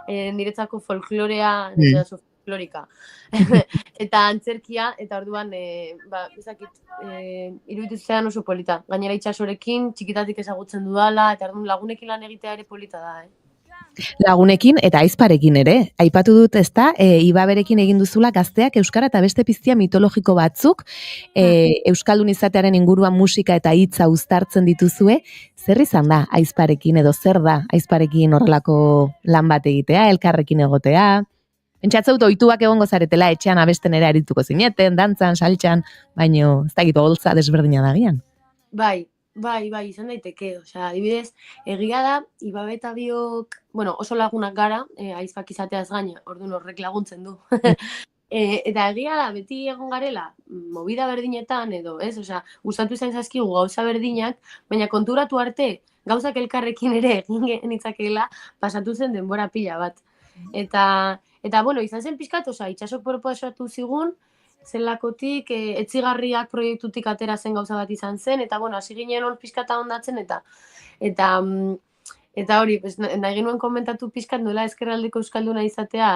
niretzako folklorea, niretzako folklorika. Eta antzerkia, eta orduan, ez dakit, iruditu zean oso polita. Gainera itxasorekin, txikitatik ezagutzen dudala, eta orduan lagunekin lan egitea ere polita da, Lagunekin eta Aizparekin ere. Aipatu dut, ezta, Ibaberekin egin duzula gazteak euskara eta beste piztia mitologiko batzuk, euskaldun izatearen inguruan musika eta hitza uztartzen dituzue. Zer izan da Aizparekin edo zer da Aizparekin horrelako lan bat egitea, elkarrekin egotea? Pentsatzen dut ohituak egongo zaretela etxean abesten ere arituko zineten, dantzan, saltxan, baino ez dakit oholtza desberdina dagian. Bai, izan daiteke, adibidez, egia da, Ibabe eta biok, oso lagunak gara, Aizpak izateaz gaina, orduan horrek laguntzen du. Eta egia da, beti egon garela, movida berdinetan edo, ez? Gustatu zain zaizkigu gauza berdinak, baina konturatu arte, gauzak elkarrekin ere egin genitzakeela, pasatu zen denbora pila bat. Eta izan zen pixkat, itxasok proposatu zigun, zelakotik, etzigarriak proiektutik atera zen gauza bat izan zen, eta bueno, hasi ginen hor pixkata ondatzen, eta hori, nahi genuen komentatu pixkat nola ezkerraldeko euskalduna izatea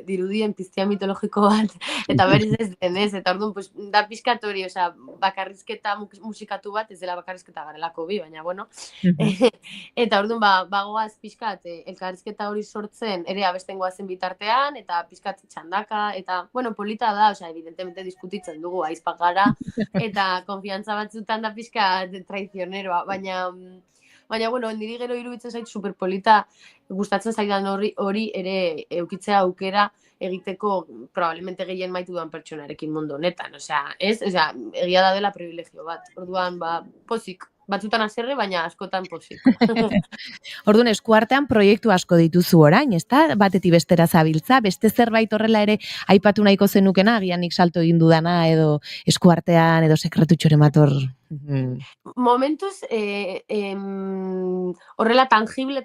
dirudien piztia mitologiko bat, eta berriz ez denez, eta orduan, pues, da pixkat hori, osea, bakarrizketa musikatu bat, ez dela bakarrizketa garelako bi, baina bueno, eta orduan, bagoaz pixkat, elkarrizketa hori sortzen, ere abesten goazen bitartean, eta pixkat txandaka, eta, bueno, polita da, osea, evidentemente diskutitzen dugu, aizpak gara, eta konfiantza batzutan da pixkat traizioneroa, baina, bueno, niri gero iruditzen zait superpolita gustatzen zaidan hori ere eukitzea aukera egiteko probablemente gehien maitu duan pertsonarekin mundu honetan. Osea, egia da dela privilegio bat. Orduan, pozik. Batzutan haserre, baina askotan pozik. Orduan, eskuartean proiektu asko dituzu orain, ezta? Batetik bestera zabiltza, beste zerbait horrela ere aipatu nahiko zenukena, agian nik salto egin dudana, edo eskuartean, edo sekretutxoren mator. Momentuz, horrela tangible,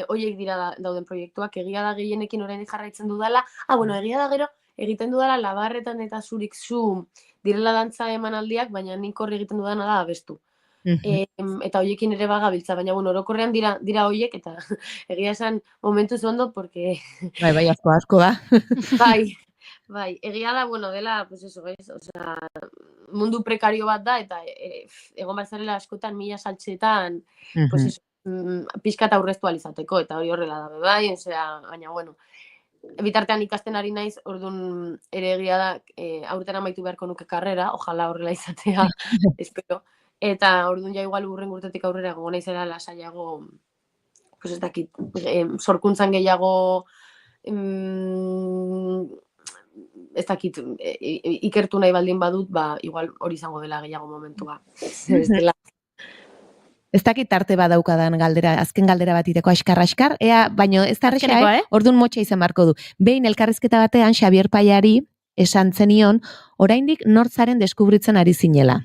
horiek dira dauden proiektuak, egia da gehienekin orain jarraitzen dudala. Bueno, egia da gero, egiten dudala labarretan eta zurik zu direla dantza emanaldiak, baina nik horre egiten dudana da abestu. Eta hoiekin ere bagabiltza, baina bueno, orokorrean dira hoiek, eta egia esan momentuz ondo, porque... Bai, asko da. Bai, egia da, bueno, dela, pues eso, osea, mundu prekario bat da, eta egon bazarela askotan mila saltxetan, pues eso, pixkat aurreztu alizateko, eta hori horrela da, bai, osea, baina, bueno, bitartean ikasten ari naiz, orduan ere egia da, aurten amaitu beharko nuke karrera, ojala horrela izatea, espero, eta orduan ja igual urren urtetik aurrera egongo naizela lasaiago, pues ez dakit, sorkuntzan gehiago, ez dakit, ikertu nahi baldin badut, igual hori izango dela gehiago momentua. Ez dakit tarte badaukadan galdera, azken galdera bat iteko askar, baino ez da rexea, orduan motxa izan barko du. Behin elkarrizketa batean Xabier Paiari esan zenion, oraindik nortzaren deskubritzen ari zinela.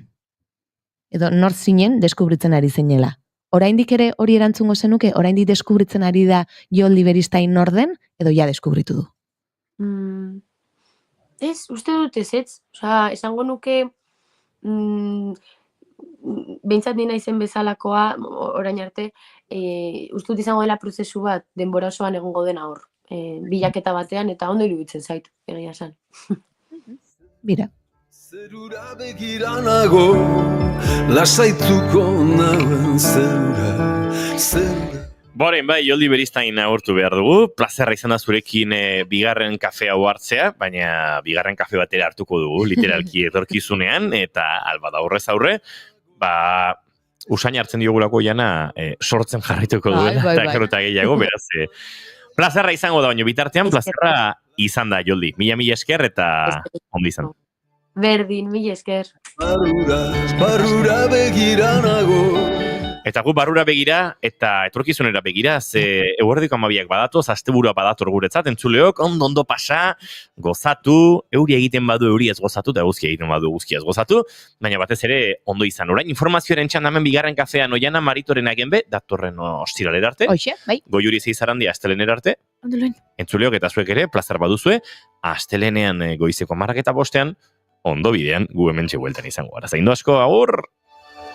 Edo nortz zinen deskubritzen ari zinela. Oraindik ere hori erantzungo zenuke, oraindik deskubritzen ari da Joldi Beristain norden, edo ja deskubritu du? Ez, uste dut ez. Osea, esango nuke behintzat nina izen bezalakoa, orain arte, uste dut izango dela prozesu bat, denbora osoan egongo dena hor. Bilaketa batean, eta ondo iruditzen zait, egia esan. Bira. Zerura begiranago, lasaituko nauen zerura. Boren, bai, Joldi Beristain agurtu behar dugu. Plazerra izan da zurekin bigarren kafea hartzea, baina bigarren kafe batera hartuko dugu, literalki etorkizunean, eta albada aurrez aurre, usain hartzen diogulako jana sortzen jarrituko duela, eta gero eta gehiago, beraz, plazerra izango da, baina bitartean, plazerra izan da, Joldi. Mila esker eta ondo izan. Berdin, mila esker. Barrura begiranago. Eta gu barrura begira eta etorkizunera begira, ze eguerdiko amabiak badatoz, asteburua badator guretzat, entzuleok, ondo pasa, gozatu, euri egiten badu euri ez gozatu, eta guzkia egiten badu guzkia ez gozatu, baina batez ere ondo izan. Orain, informazioaren txandamen bigarren kafean oiana Maritoren agenbe, datorren ostiralera arte, Goiuri Zeizarandia astelenera arte, entzuleok eta zuek ere, plazer baduzue, astelenean goizeko 11:05, ondo bidean gu hementxe bueltan izango gara. Zaindu asko, agur!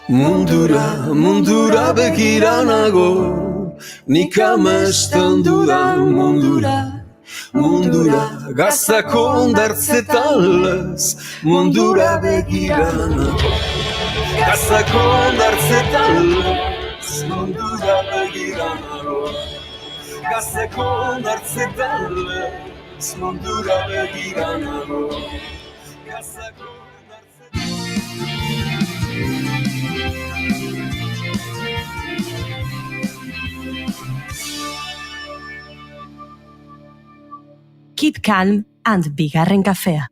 Mundura begiranago, nik amesten dudan mundura. Gazako ondartzetan lez, mundura begiranago. Gazako ondartzetan lez, mundura begiranago. Gazako ondartzetan lez, mundura begiranago. Keep calm and bigarren kafea.